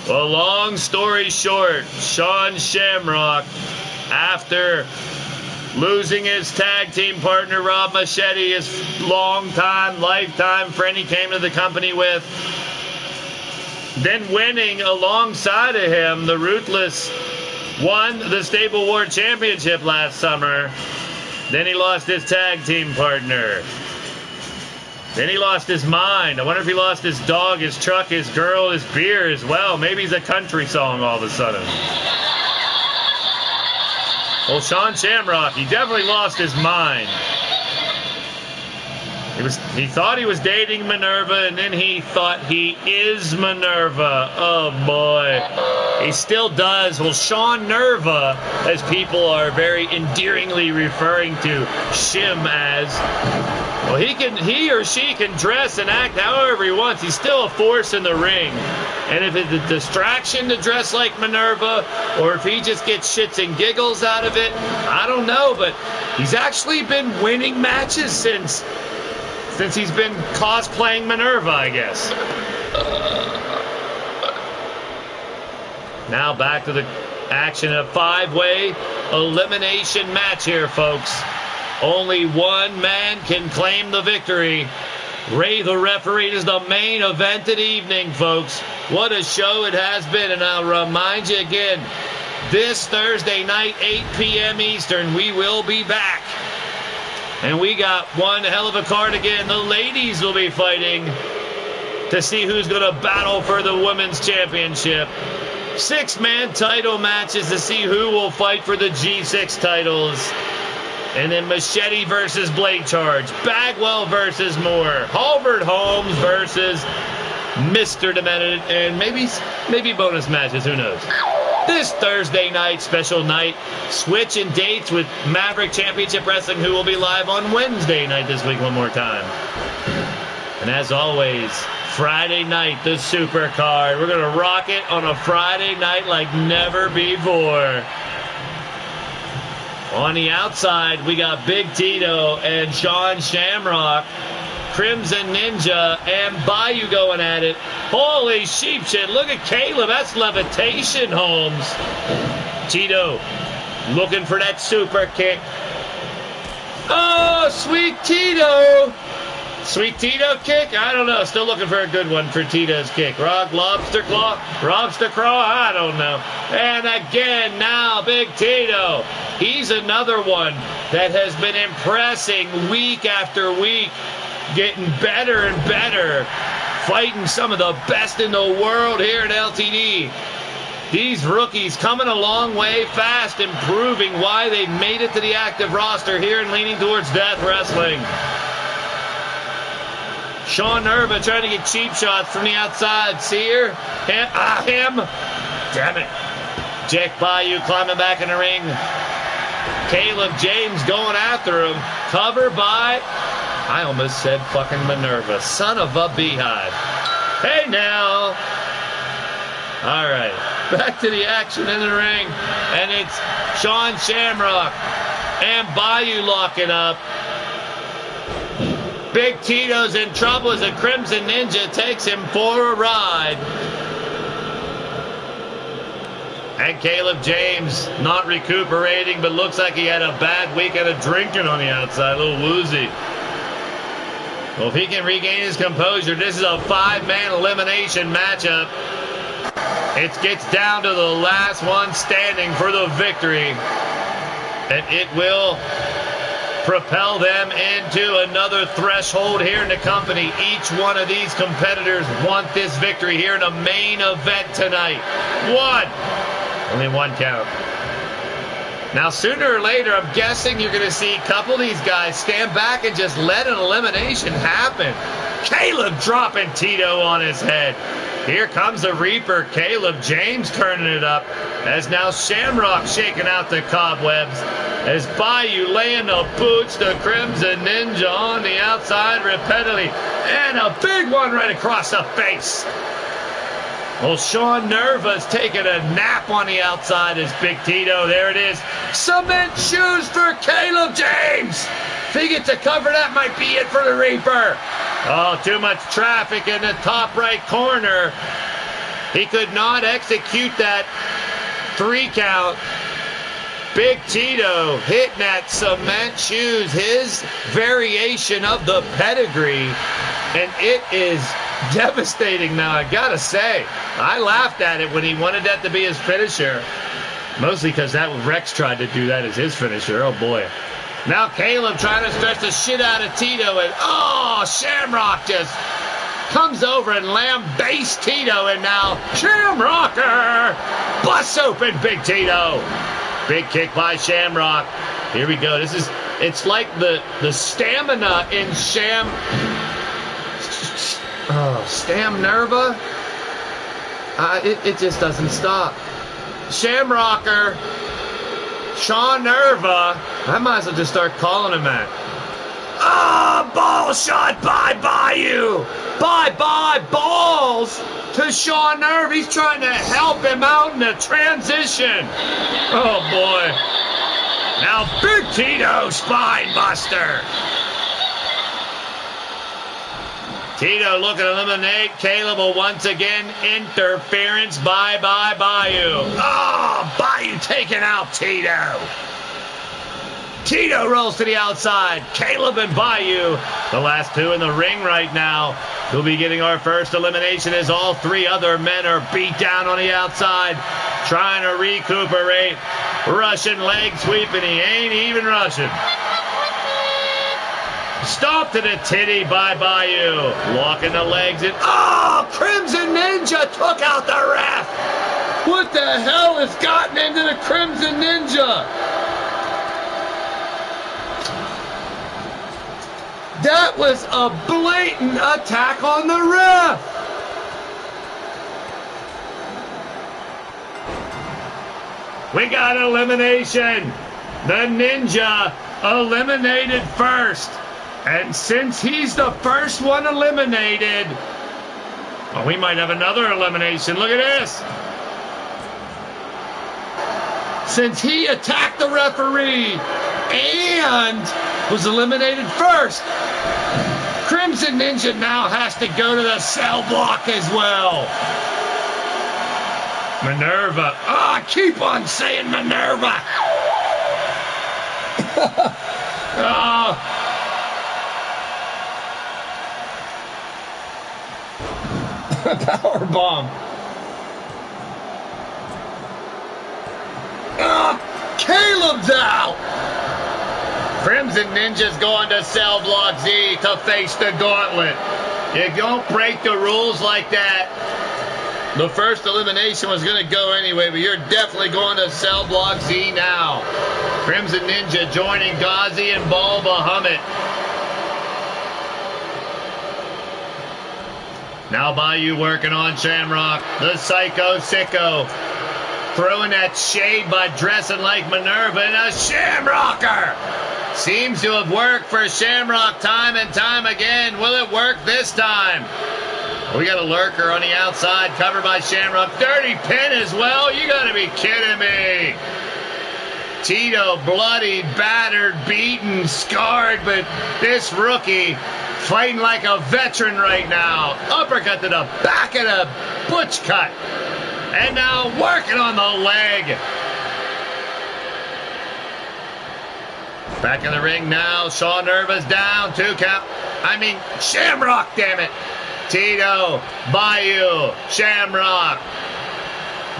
Well, long story short, Sean Shamrock, after losing his tag team partner, Rob Machete, his lifetime friend he came to the company with, then winning alongside of him, the Ruthless won the Stable War Championship last summer. Then he lost his tag team partner. Then he lost his mind. I wonder if he lost his dog, his truck, his girl, his beer as well. Maybe he's a country song all of a sudden. Well, Sean Shamrock, he definitely lost his mind. He thought he was dating Minerva, and then he thought he is Minerva. Oh, boy. He still does. Well, Sean Nerva, as people are very endearingly referring to Shim as, well, he or she can dress and act however he wants. He's still a force in the ring. And if it's a distraction to dress like Minerva, or if he just gets shits and giggles out of it, I don't know. But he's actually been winning matches since he's been cosplaying Minerva, I guess. Now back to the action. A 5-way elimination match here, folks. Only one man can claim the victory. Ray, the referee, is the main event of the evening, folks. What a show it has been. And I'll remind you again, this Thursday night, 8 p.m. Eastern, we will be back. And we got one hell of a card again. The ladies will be fighting to see who's going to battle for the Women's Championship. 6-man title matches to see who will fight for the G6 titles. And then Machete versus Blade Charge. Bagwell versus Moore. Halbert Holmes versus Mr. Demented. And maybe bonus matches, who knows. This Thursday night, special night, switching dates with Maverick Championship Wrestling, who will be live on Wednesday night this week one more time. And as always, Friday night, the super card. We're going to rock it on a Friday night like never before. On the outside, we got Big Tito and Sean Shamrock. Crimson Ninja and Bayou going at it. Holy sheep shit. Look at Caleb. That's levitation, Holmes. Tito looking for that super kick. Oh, sweet Tito. Sweet Tito kick? I don't know. Still looking for a good one for Tito's kick. Lobster claw? Lobster craw? I don't know. And again, now Big Tito. He's another one that has been impressing week after week. Getting better and better, fighting some of the best in the world here at LTD. These rookies coming a long way fast, improving why they made it to the active roster here and leaning towards Death Wrestling. Sean Nerva trying to get cheap shots from the outside. See her? Him. Damn it. Jake Bayou climbing back in the ring. Caleb James going after him. Cover by... I almost said fucking Minerva. Son of a beehive. Hey now. All right. Back to the action in the ring. And it's Sean Shamrock and Bayou locking up. Big Tito's in trouble as a Crimson Ninja takes him for a ride. And Caleb James not recuperating, but looks like he had a bad weekend of drinking on the outside. A little woozy. Well, if he can regain his composure, this is a 5-man elimination matchup. It gets down to the last one standing for the victory. And it will propel them into another threshold here in the company. Each one of these competitors want this victory here in a main event tonight. Only one count. Now, sooner or later, I'm guessing you're going to see a couple of these guys stand back and just let an elimination happen. Caleb dropping Tito on his head. Here comes the Reaper, Caleb James turning it up, as now Shamrock shaking out the cobwebs, as Bayou laying the boots to Crimson Ninja on the outside repeatedly, and a big one right across the face. Well, Sean Nerva's taking a nap on the outside as Big Tito. There it is. Cement shoes for Caleb James. If he gets to cover, that might be it for the Reaper. Oh, too much traffic in the top right corner. He could not execute that 3 count. Big Tito hitting that cement shoes, his variation of the pedigree, and it is devastating now, I gotta say. I laughed at it when he wanted that to be his finisher, mostly because that Rex tried to do that as his finisher. Oh boy. Now Caleb trying to stretch the shit out of Tito, and oh, Shamrock just comes over and lambastes Tito, and now Shamrocker busts open Big Tito. Big kick by Shamrock. Here we go. It's like the stamina in Stam Nerva. It just doesn't stop. Shamrocker, Sean Nerva. I might as well just start calling him that. Ball shot by Bayou. Bye balls to Sean Nerva. He's trying to help him out in the transition. Oh boy. Now Big Tito spine buster. Tito looking to eliminate. Caleb will once again interference. Bye Bayou. Oh, Bayou taking out Tito. Tito rolls to the outside. Caleb and Bayou, the last 2 in the ring right now. We'll be getting our first elimination as all 3 other men are beat down on the outside, trying to recuperate. Russian leg sweep, and he ain't even Russian. Stop to the titty by Bayou. Walking the legs in. Oh, Crimson Ninja took out the ref. What the hell has gotten into the Crimson Ninja? That was a blatant attack on the ref. We got elimination. The Ninja eliminated first. And since he's the first one eliminated, well, we might have another elimination. Look at this. Since he attacked the referee and was eliminated first, Crimson Ninja now has to go to the cell block as well. Minerva. Oh, I keep on saying Minerva. Oh. Power bomb. Caleb's out. Crimson Ninja's going to cell block Z to face the gauntlet. You don't break the rules like that. The first elimination was going to go anyway, but you're definitely going to cell block Z now. Crimson Ninja joining Ghazi and Bal Bahamut. Now Bayou working on Shamrock. The Psycho Sicko. Throwing that shade by dressing like Minerva, and a Shamrocker. Seems to have worked for Shamrock time and time again. Will it work this time? We got a lurker on the outside, covered by Shamrock. Dirty pin as well. You got to be kidding me. Tito bloody, battered, beaten, scarred, but this rookie fighting like a veteran right now. Uppercut to the back of the butch cut. And now working on the leg. Back in the ring now. Sean Nerva's down. 2 count. Shamrock, damn it. Tito, Bayou, Shamrock.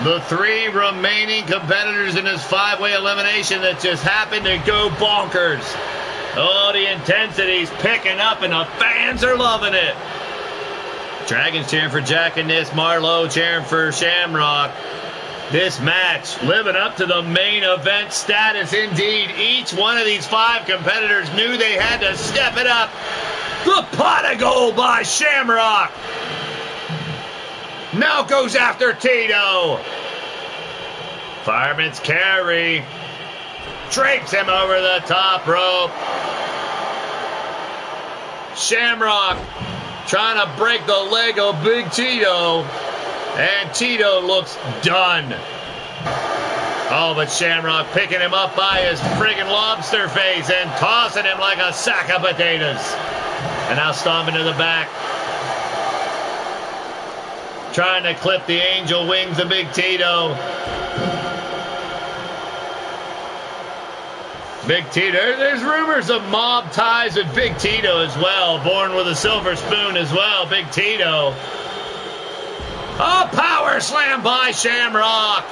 The 3 remaining competitors in this 5-way elimination that just happened to go bonkers. Oh, the intensity's picking up and the fans are loving it. Dragons cheering for Jack and this. Marlowe cheering for Shamrock. This match living up to the main event status indeed. Each one of these 5 competitors knew they had to step it up. The pot of gold by Shamrock. Now goes after Tito. Fireman's carry. Drapes him over the top rope. Shamrock trying to break the leg of Big Tito. And Tito looks done. Oh, but Shamrock picking him up by his friggin' lobster face and tossing him like a sack of potatoes. And now stomping to the back. Trying to clip the angel wings of Big Tito. Big Tito. There's rumors of mob ties with Big Tito as well. Born with a silver spoon as well. Big Tito. A power slam by Shamrock.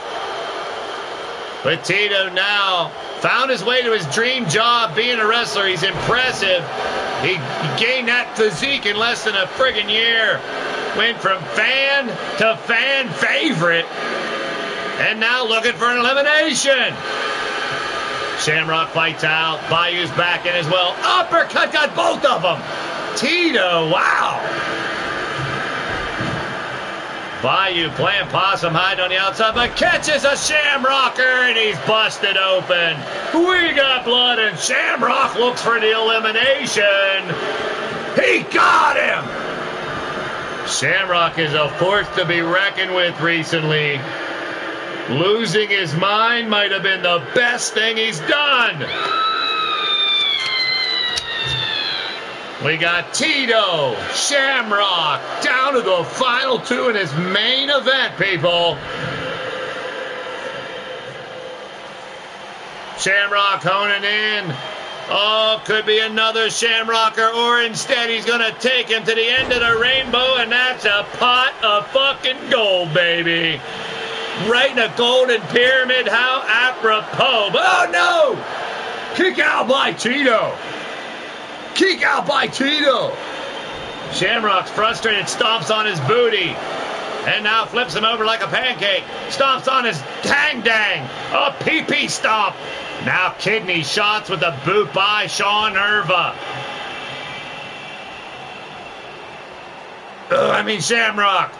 But Tito now found his way to his dream job being a wrestler. He's impressive. He gained that physique in less than a friggin' year. Went from fan to fan favorite. And now looking for an elimination. Shamrock fights out. Bayou's back in as well. Uppercut got both of them. Tito, wow. Bayou playing possum hide on the outside, but catches a Shamrocker, and he's busted open. We got blood, and Shamrock looks for the elimination. He got him! Shamrock is a force to be reckoned with recently. Losing his mind might have been the best thing he's done. We got Tito, Shamrock, down to the final 2 in his main event, people. Shamrock honing in. Oh, could be another Shamrocker, or instead he's going to take him to the end of the rainbow, and that's a pot of fucking gold, baby. Right in a golden pyramid, how apropos. But oh no! Kick out by Tito. Kick out by Tito. Shamrock's frustrated, stomps on his booty. And now flips him over like a pancake. Stomps on his dang. A pee-pee stomp. Now kidney shots with the boot by Sean Irva. Shamrock.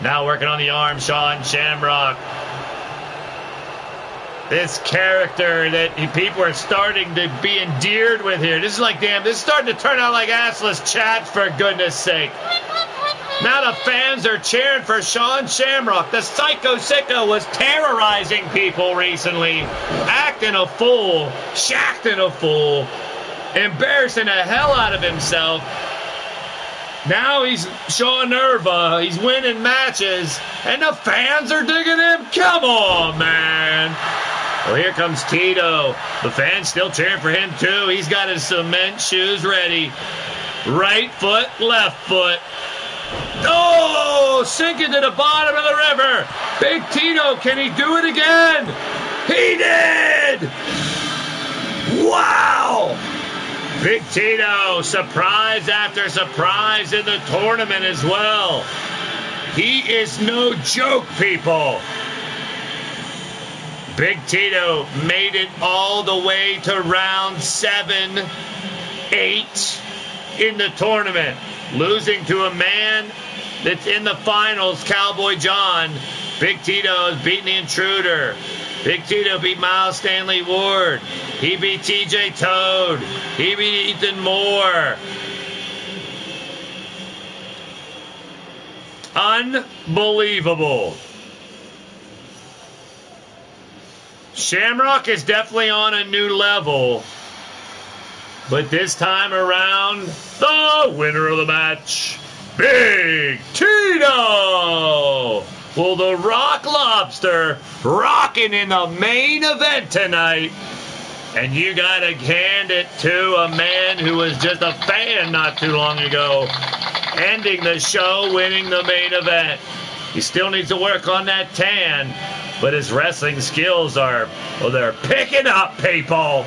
Now working on the arm, Sean Shamrock. This character that people are starting to be endeared with here. This is like, damn, this is starting to turn out like assless chats, for goodness sake. Now the fans are cheering for Sean Shamrock. The Psycho Sicko was terrorizing people recently. Acting a fool. Shacking a fool. Embarrassing the hell out of himself. Now he's Sean Irva. He's winning matches. And the fans are digging him? Come on, man. Well, here comes Tito. The fans still cheering for him, too. He's got his cement shoes ready. Right foot, left foot. Oh, sinking to the bottom of the river. Big Tito, can he do it again? He did! Wow! Big Tito, surprise after surprise in the tournament as well. He is no joke, people. Big Tito made it all the way to round 7, 8 in the tournament, losing to a man that's in the finals, Cowboy John. Big Tito has beaten the Intruder. Big Tito beat Miles Stanley Ward. He beat TJ Toad. He beat Ethan Moore. Unbelievable. Shamrock is definitely on a new level. But this time around, the winner of the match, Big Tito! Well, the Rock Lobster rocking in the main event tonight. And you got to hand it to a man who was just a fan not too long ago. Ending the show, winning the main event. He still needs to work on that tan. But his wrestling skills are, well, they're picking up, people.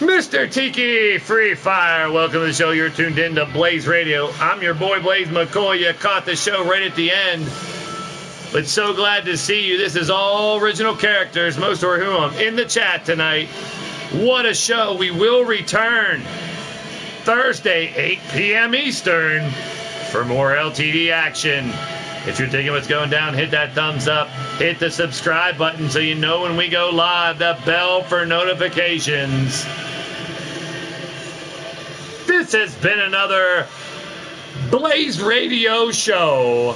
Mr. Tiki Free Fire, welcome to the show. You're tuned in to Blaised Radio. I'm your boy, Blaise McCoy. You caught the show right at the end. But so glad to see you. This is all original characters, most of whom in the chat tonight. What a show. We will return Thursday, 8 p.m. Eastern for more LTD action. If you're digging what's going down, hit that thumbs up. Hit the subscribe button so you know when we go live. The bell for notifications. This has been another Blaised Radio show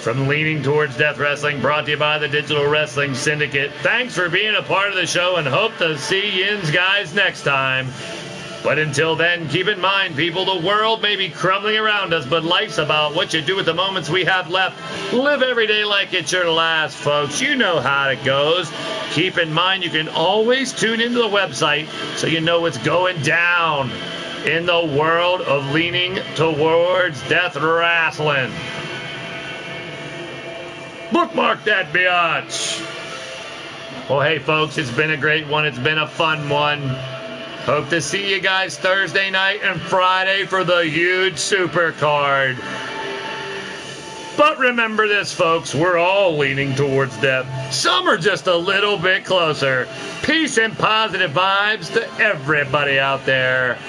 from Leaning Towards Death Wrestling, brought to you by the Digital Wrestling Syndicate. Thanks for being a part of the show and hope to see you guys next time. But until then, keep in mind, people, the world may be crumbling around us, but life's about what you do with the moments we have left. Live every day like it's your last, folks. You know how it goes. Keep in mind, you can always tune into the website so you know what's going down in the world of Leaning Towards Death Wrestling. Bookmark that, biatch. Well, hey, folks, it's been a great one. It's been a fun one. Hope to see you guys Thursday night and Friday for the huge super card. But remember this, folks, we're all leaning towards death. Some are just a little bit closer. Peace and positive vibes to everybody out there.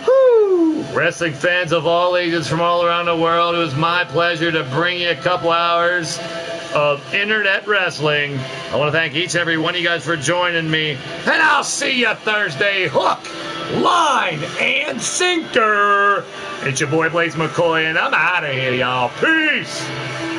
Woo! Wrestling fans of all ages from all around the world, it was my pleasure to bring you a couple hours of internet wrestling. I want to thank each and every one of you guys for joining me, and I'll see you Thursday. Hook, line, and sinker. It's your boy Blaise McCoy, and I'm out of here, y'all. Peace.